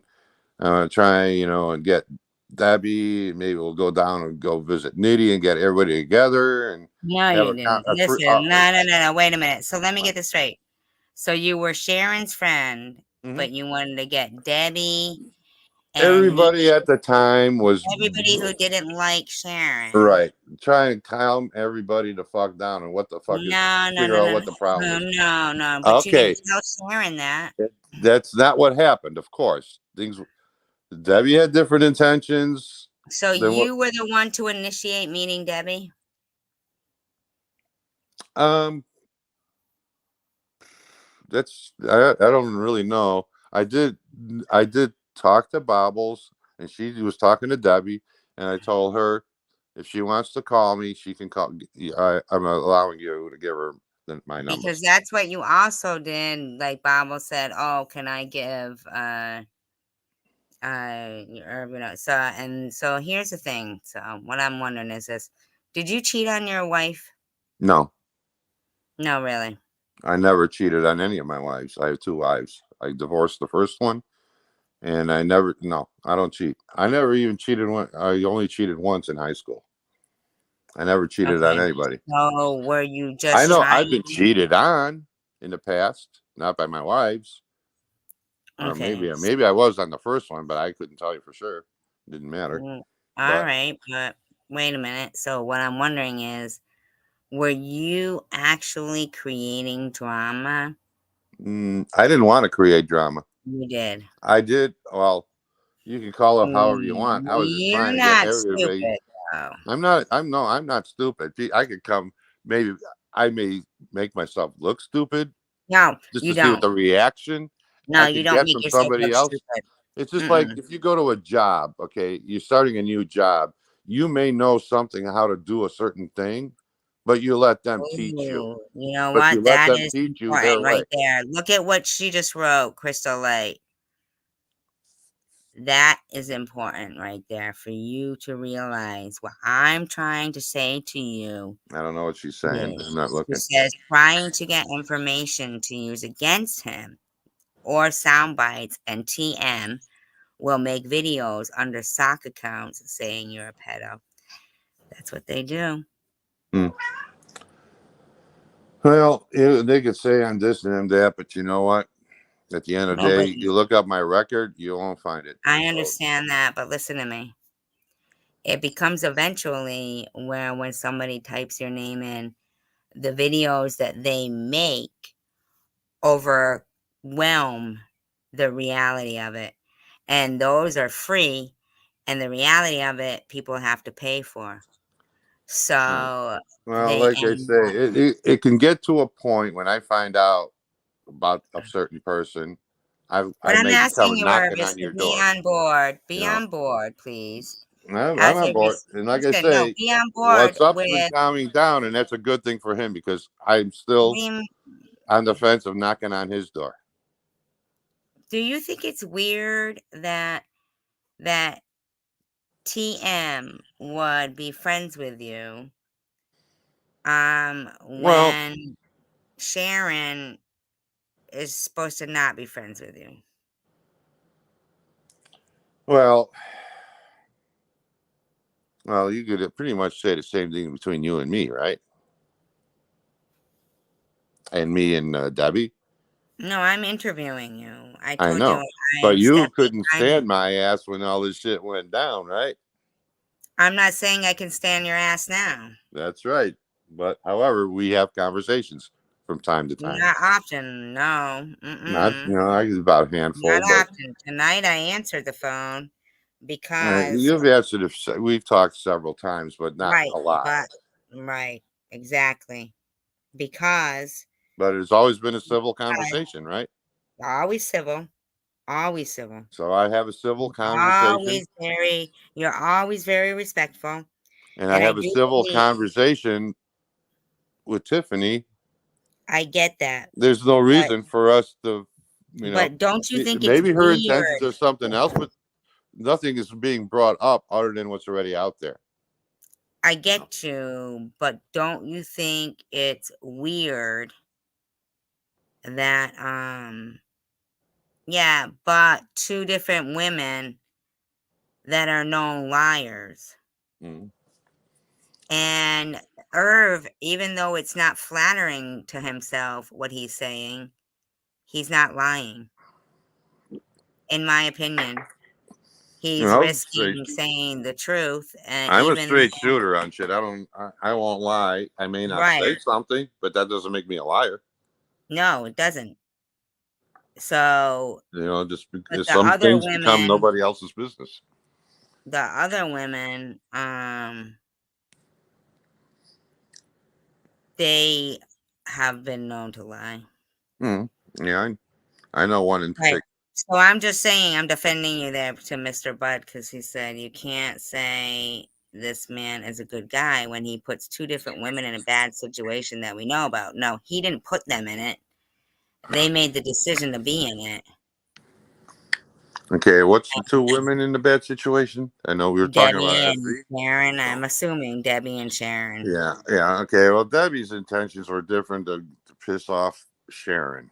Speaker 2: I want to try, and get Debbie. Maybe we'll go down and go visit Nitty and get everybody together and
Speaker 1: No,
Speaker 2: have
Speaker 1: you didn't.
Speaker 2: a three.
Speaker 1: Listen, no. Wait a minute. So let me get this straight. So you were Sharon's friend,
Speaker 2: Mhm.
Speaker 1: but you wanted to get Debbie and
Speaker 2: Everybody at the time was
Speaker 1: everybody who didn't like Sharon.
Speaker 2: right. Try and calm everybody to fuck down and what the fuck is figure out what the problem is.
Speaker 1: No. But you
Speaker 2: Okay,
Speaker 1: didn't tell Sharon that.
Speaker 2: that's not what happened. Of course, Debbie had different intentions
Speaker 1: So
Speaker 2: than what.
Speaker 1: you were the one to initiate meeting Debbie?
Speaker 2: Um, I don't really know. I did talk to Bobbles, and she was talking to Debbie, and I told her if she wants to call me, she can call. I'm allowing you to give her my number.
Speaker 1: Because that's what you also did. Like Bible said, oh, can I give so and so here's the thing. So what I'm wondering is this: did you cheat on your wife?
Speaker 2: No,
Speaker 1: No, really.
Speaker 2: I never cheated on any of my wives. I have two wives. I divorced the first one, and I never. No, I don't cheat. I never even cheated. I only cheated once in high school. I never cheated on
Speaker 1: Okay.
Speaker 2: anybody.
Speaker 1: So were you
Speaker 2: I
Speaker 1: just
Speaker 2: know I've
Speaker 1: trying?
Speaker 2: been cheated on in the past, not by my wives, or
Speaker 1: Okay.
Speaker 2: maybe I was on the first one, but I couldn't tell you for sure. Didn't matter.
Speaker 1: All
Speaker 2: But
Speaker 1: right, but wait a minute. So what I'm wondering is, were you actually creating drama?
Speaker 2: I didn't want to create drama.
Speaker 1: You did.
Speaker 2: I did. Well, you can call it however you want. I was just
Speaker 1: You're
Speaker 2: trying to get
Speaker 1: not
Speaker 2: everybody.
Speaker 1: stupid, though.
Speaker 2: I'm not. I'm no. I'm not stupid. I could come. Maybe I may make myself look stupid
Speaker 1: No,
Speaker 2: just
Speaker 1: you
Speaker 2: to see what
Speaker 1: don't.
Speaker 2: the reaction
Speaker 1: No,
Speaker 2: I
Speaker 1: you
Speaker 2: could
Speaker 1: don't
Speaker 2: get
Speaker 1: make
Speaker 2: from
Speaker 1: yourself
Speaker 2: somebody
Speaker 1: look
Speaker 2: else.
Speaker 1: stupid.
Speaker 2: It's just like
Speaker 1: Mm-mm.
Speaker 2: if you go to a job, okay, you're starting a new job, you may know something how to do a certain thing, but you let them teach you.
Speaker 1: Ooh, you know
Speaker 2: But you
Speaker 1: what?
Speaker 2: let
Speaker 1: That
Speaker 2: them
Speaker 1: is
Speaker 2: teach you their
Speaker 1: important
Speaker 2: way.
Speaker 1: right there. Look at what she just wrote, Crystal Light. That is important right there for you to realize what I'm trying to say to you.
Speaker 2: I don't know what she's saying.
Speaker 1: Is
Speaker 2: I'm not
Speaker 1: she
Speaker 2: looking.
Speaker 1: says trying to get information to use against him or sound bites, and TM will make videos under sock accounts saying you're a pedo. That's what they do.
Speaker 2: Hmm. Well, they could say I'm this and I'm that, but you know what? At the end of the
Speaker 1: No,
Speaker 2: day,
Speaker 1: but
Speaker 2: you look up my record, you won't find it.
Speaker 1: I
Speaker 2: So,
Speaker 1: understand that, but listen to me. It becomes eventually where when somebody types your name in, the videos that they make overwhelm the reality of it. And those are free, and the reality of it, people have to pay for. So
Speaker 2: well,
Speaker 1: they
Speaker 2: like I
Speaker 1: end
Speaker 2: say,
Speaker 1: up,
Speaker 2: it can get to a point when I find out about a certain person,
Speaker 1: but
Speaker 2: I
Speaker 1: I'm
Speaker 2: may
Speaker 1: asking
Speaker 2: come
Speaker 1: you,
Speaker 2: knocking
Speaker 1: Irvis,
Speaker 2: on
Speaker 1: to
Speaker 2: your
Speaker 1: be
Speaker 2: door.
Speaker 1: on board.
Speaker 2: You
Speaker 1: Be
Speaker 2: know,
Speaker 1: on board, please.
Speaker 2: I'm
Speaker 1: As
Speaker 2: on
Speaker 1: a
Speaker 2: board, and like I
Speaker 1: listen, no,
Speaker 2: say,
Speaker 1: be on board
Speaker 2: what's up's been
Speaker 1: with
Speaker 2: calming down, and that's a good thing for him because I'm still
Speaker 1: we.
Speaker 2: on the fence of knocking on his door.
Speaker 1: Do you think it's weird that TM would be friends with you
Speaker 2: Well,
Speaker 1: when Sharon is supposed to not be friends with you?
Speaker 2: well, well, you could pretty much say the same thing between you and me, right? And me and Debbie.
Speaker 1: No, I'm interviewing you. I
Speaker 2: I
Speaker 1: told you
Speaker 2: know, but
Speaker 1: I'm
Speaker 2: you
Speaker 1: stepping.
Speaker 2: couldn't stand my ass when all this shit went down, right?
Speaker 1: I'm not saying I can stand your ass now.
Speaker 2: That's right. But however, we have conversations from time to time.
Speaker 1: Not often. No.
Speaker 2: Not,
Speaker 1: Mm-mm.
Speaker 2: I use about a
Speaker 1: Not
Speaker 2: handful, but
Speaker 1: often. Tonight I answered the phone because
Speaker 2: you've answered. We've talked several times, but not
Speaker 1: right,
Speaker 2: a lot.
Speaker 1: but right, exactly. Because
Speaker 2: But it's always been a civil conversation, right?
Speaker 1: always civil, always civil.
Speaker 2: So I have a civil conversation,
Speaker 1: You're always very respectful.
Speaker 2: and I
Speaker 1: And I
Speaker 2: have a
Speaker 1: do
Speaker 2: civil
Speaker 1: believe,
Speaker 2: conversation with Tiffany.
Speaker 1: I get that.
Speaker 2: There's no
Speaker 1: But
Speaker 2: reason for us to,
Speaker 1: don't you think it's
Speaker 2: maybe her intentions
Speaker 1: weird?
Speaker 2: are something else, but nothing is being brought up other than what's already out there.
Speaker 1: I
Speaker 2: You know?
Speaker 1: get you, but don't you think it's weird that yeah, but two different women that are known liars.
Speaker 2: Mhm.
Speaker 1: And Irv, even though it's not flattering to himself what he's saying, he's not lying, in my opinion. He's
Speaker 2: I'm straight.
Speaker 1: risking saying the truth,
Speaker 2: I'm a
Speaker 1: even
Speaker 2: straight shooter on shit. I won't lie. I may not say
Speaker 1: right.
Speaker 2: something, but that doesn't make me a liar.
Speaker 1: No, it doesn't. So,
Speaker 2: Just
Speaker 1: but
Speaker 2: because some things become nobody else's business.
Speaker 1: the other women, they have been known to lie.
Speaker 2: Mm. Yeah, I know one in
Speaker 1: Right.
Speaker 2: particular.
Speaker 1: So I'm just saying, I'm defending you there to Mr. Bud because he said you can't say this man is a good guy when he puts two different women in a bad situation that we know about. No, he didn't put them in it. They made the decision to be in it.
Speaker 2: Okay, what's the two women in the bad situation? I know we were talking about
Speaker 1: Debbie and
Speaker 2: Effie.
Speaker 1: Sharon. I'm assuming Debbie and Sharon.
Speaker 2: Yeah, yeah. Okay, well, Debbie's intentions were different to piss off Sharon.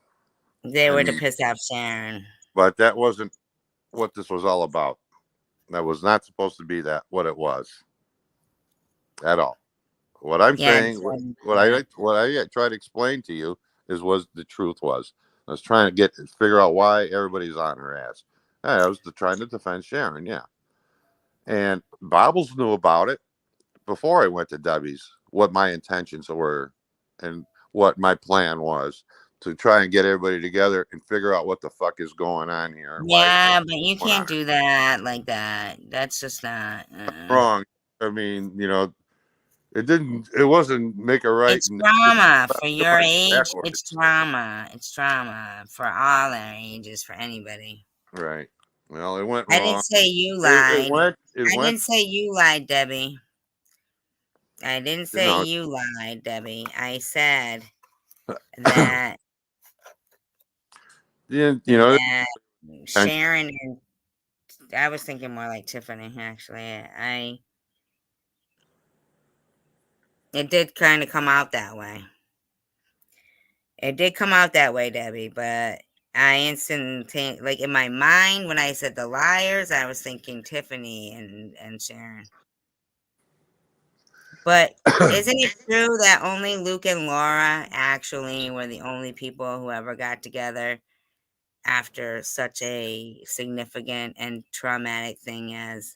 Speaker 1: They
Speaker 2: I
Speaker 1: were to
Speaker 2: mean,
Speaker 1: piss off Sharon.
Speaker 2: but that wasn't what this was all about. That was not supposed to be what it was at all. What I'm
Speaker 1: Yeah,
Speaker 2: saying,
Speaker 1: yeah.
Speaker 2: what I try to explain to you is what the truth was. I was trying to figure out why everybody's on her ass. I was trying to defend Sharon, yeah. And Bobbles knew about it before I went to Debbie's. What my intentions were, and what my plan was to try and get everybody together and figure out what the fuck is going on here and why the hell
Speaker 1: Yeah,
Speaker 2: it's
Speaker 1: but you
Speaker 2: going
Speaker 1: can't
Speaker 2: on.
Speaker 1: do that like that. That's just not.
Speaker 2: Wrong. I mean, it didn't. It wasn't make a right
Speaker 1: It's
Speaker 2: and
Speaker 1: drama for
Speaker 2: it
Speaker 1: your
Speaker 2: went
Speaker 1: age.
Speaker 2: backwards.
Speaker 1: It's drama. It's drama for all our ages, for anybody.
Speaker 2: Right. Well, it went
Speaker 1: I didn't
Speaker 2: wrong.
Speaker 1: say you
Speaker 2: It
Speaker 1: lied.
Speaker 2: went. It
Speaker 1: I
Speaker 2: went.
Speaker 1: didn't say you lied, Debbie. I didn't
Speaker 2: You
Speaker 1: say
Speaker 2: know.
Speaker 1: you lied, Debbie. I said that
Speaker 2: You know.
Speaker 1: that
Speaker 2: And
Speaker 1: Sharon and I was thinking more like Tiffany, actually. It did kind of come out that way. It did come out that way, Debbie, but I instantly, like in my mind, when I said the liars, I was thinking Tiffany and Sharon. But isn't it true that only Luke and Laura actually were the only people who ever got together after such a significant and traumatic thing as.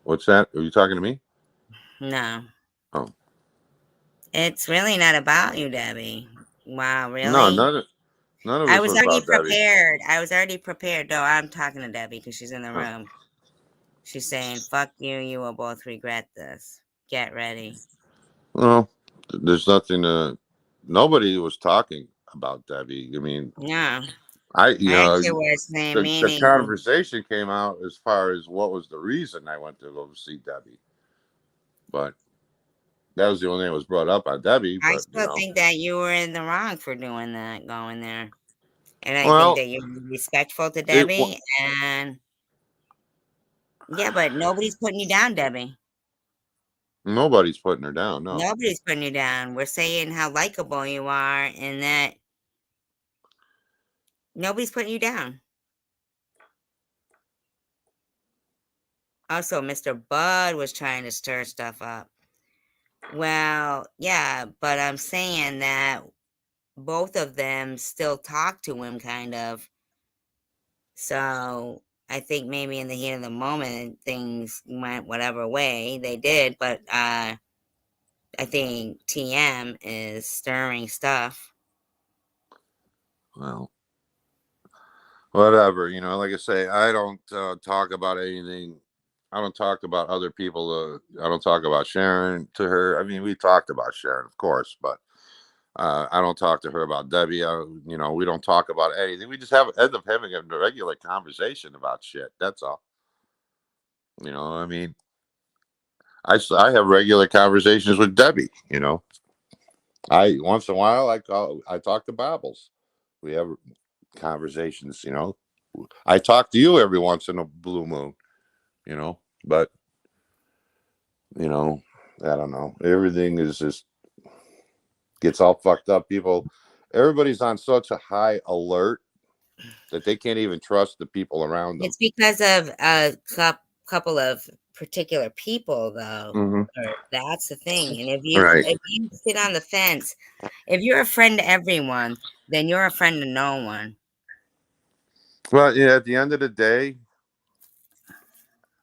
Speaker 2: What's that? Are you talking to me?
Speaker 1: No,
Speaker 2: Oh,
Speaker 1: it's really not about you, Debbie. Wow,
Speaker 2: no,
Speaker 1: really?
Speaker 2: none of
Speaker 1: I
Speaker 2: us
Speaker 1: was
Speaker 2: was
Speaker 1: already
Speaker 2: about Debbie.
Speaker 1: prepared. I was already prepared. No, I'm talking to Debbie because she's in the
Speaker 2: Oh.
Speaker 1: room. She's saying, fuck you. You will both regret this. Get ready.
Speaker 2: Well, there's nothing to. Nobody was talking about Debbie. I mean,
Speaker 1: No,
Speaker 2: you
Speaker 1: I
Speaker 2: know,
Speaker 1: actually was saying,
Speaker 2: the
Speaker 1: meaning,
Speaker 2: conversation came out as far as what was the reason I went to go see Debbie, but that was the only thing that was brought up on Debbie.
Speaker 1: I
Speaker 2: But
Speaker 1: still think that you were in the wrong for doing that, going there. And I think
Speaker 2: well,
Speaker 1: that you're respectful to
Speaker 2: it
Speaker 1: Debbie. And yeah, but nobody's putting you down, Debbie.
Speaker 2: nobody's putting her down. No,
Speaker 1: Nobody's putting you down. We're saying how likable you are and that nobody's putting you down. Also, Mr. Bud was trying to stir stuff up. Well, yeah, but I'm saying that both of them still talk to him, kind of. So I think maybe in the heat of the moment, things went whatever way they did. But I think TM is stirring stuff.
Speaker 2: well, whatever. You know, like I say, I don't talk about anything. I don't talk about other people. I don't talk about Sharon to her. I mean, we talked about Sharon, of course, but I don't talk to her about Debbie. You know, we don't talk about anything. We just end up having a regular conversation about shit. That's all. You know, I mean, I have regular conversations with Debbie. You know, I once in a while I talk to Babbles. We have conversations. You know, I talk to you every once in a blue moon. You know, but you know, I don't know. Everything is just gets all fucked up. Everybody's on such a high alert that they can't even trust the people around them.
Speaker 1: It's because of a couple of particular people, though.
Speaker 2: Mm-hmm.
Speaker 1: That's the thing. And
Speaker 2: Right.
Speaker 1: if you sit on the fence, if you're a friend to everyone, then you're a friend to no one.
Speaker 2: Well, yeah, at the end of the day,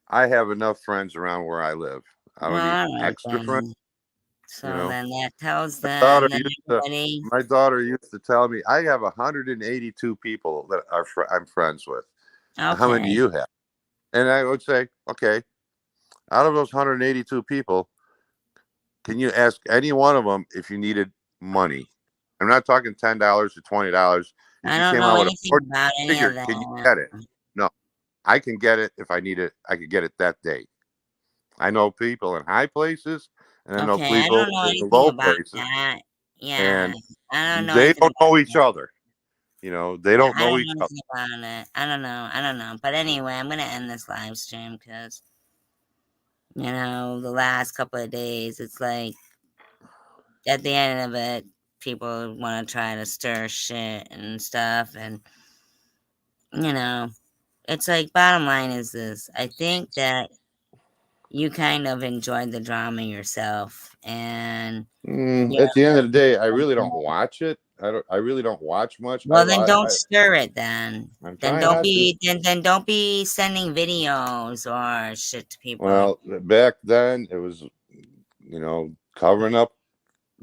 Speaker 2: I have enough friends around where I live. I don't need
Speaker 1: Well, all right
Speaker 2: extra friends.
Speaker 1: then.
Speaker 2: You
Speaker 1: So
Speaker 2: know,
Speaker 1: then that tells
Speaker 2: my
Speaker 1: them
Speaker 2: daughter
Speaker 1: that
Speaker 2: used to.
Speaker 1: everybody.
Speaker 2: My daughter used to tell me I have 182 people that I'm friends with. How many do
Speaker 1: Okay.
Speaker 2: you have? And I would say, okay, out of those 182 people, can you ask any one of them if you needed money? I'm not talking $10 or $20. If
Speaker 1: I
Speaker 2: you
Speaker 1: don't
Speaker 2: came
Speaker 1: know
Speaker 2: out with a
Speaker 1: anything
Speaker 2: 40
Speaker 1: about any
Speaker 2: figure,
Speaker 1: of
Speaker 2: can you
Speaker 1: that.
Speaker 2: get it? No, I can get it if I need it. I could get it that day. I know people in high places and I know
Speaker 1: Okay, I don't
Speaker 2: people
Speaker 1: know
Speaker 2: in the
Speaker 1: anything
Speaker 2: low
Speaker 1: about
Speaker 2: places,
Speaker 1: that. Yeah,
Speaker 2: and
Speaker 1: I don't know
Speaker 2: they
Speaker 1: anything
Speaker 2: don't
Speaker 1: about
Speaker 2: know each
Speaker 1: that.
Speaker 2: other. You know, they
Speaker 1: Yeah,
Speaker 2: don't
Speaker 1: I
Speaker 2: know
Speaker 1: don't
Speaker 2: each
Speaker 1: know
Speaker 2: other.
Speaker 1: anything about it. I don't know. I don't know. But anyway, I'm gonna end this live stream because the last couple of days, it's like at the end of it, people want to try to stir shit and stuff, and it's like bottom line is this: I think that you kind of enjoyed the drama yourself, and you're
Speaker 2: At the end of the day, I really don't watch it. I really don't watch much.
Speaker 1: well, then don't stir it then.
Speaker 2: I'm
Speaker 1: Then
Speaker 2: trying
Speaker 1: don't
Speaker 2: not to.
Speaker 1: be then don't be sending videos or shit to people.
Speaker 2: Well, back then it was, covering up.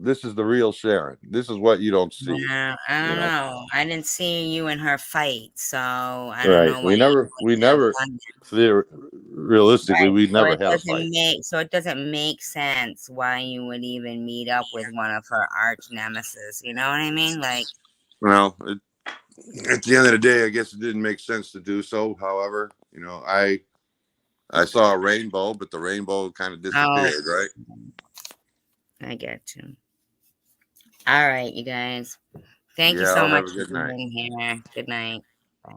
Speaker 2: This is the real Sharon. This is what you don't see.
Speaker 1: Yeah, I
Speaker 2: You
Speaker 1: don't
Speaker 2: know,
Speaker 1: know. I didn't see you and her fight, so I don't
Speaker 2: right?
Speaker 1: know why you
Speaker 2: We
Speaker 1: would have
Speaker 2: never,
Speaker 1: done
Speaker 2: realistically,
Speaker 1: right.
Speaker 2: we never had a fight.
Speaker 1: So it doesn't make sense why you would even meet up with one of her arch nemesis. You know what I mean? Like,
Speaker 2: Well, at the end of the day, I guess it didn't make sense to do so. However, I saw a rainbow, but the rainbow kind of
Speaker 1: oh,
Speaker 2: disappeared, right?
Speaker 1: I get you. All right, you guys. Thank you
Speaker 2: Yeah,
Speaker 1: so
Speaker 2: I'll
Speaker 1: much
Speaker 2: have a
Speaker 1: for
Speaker 2: good night.
Speaker 1: being here. Good night. Bye.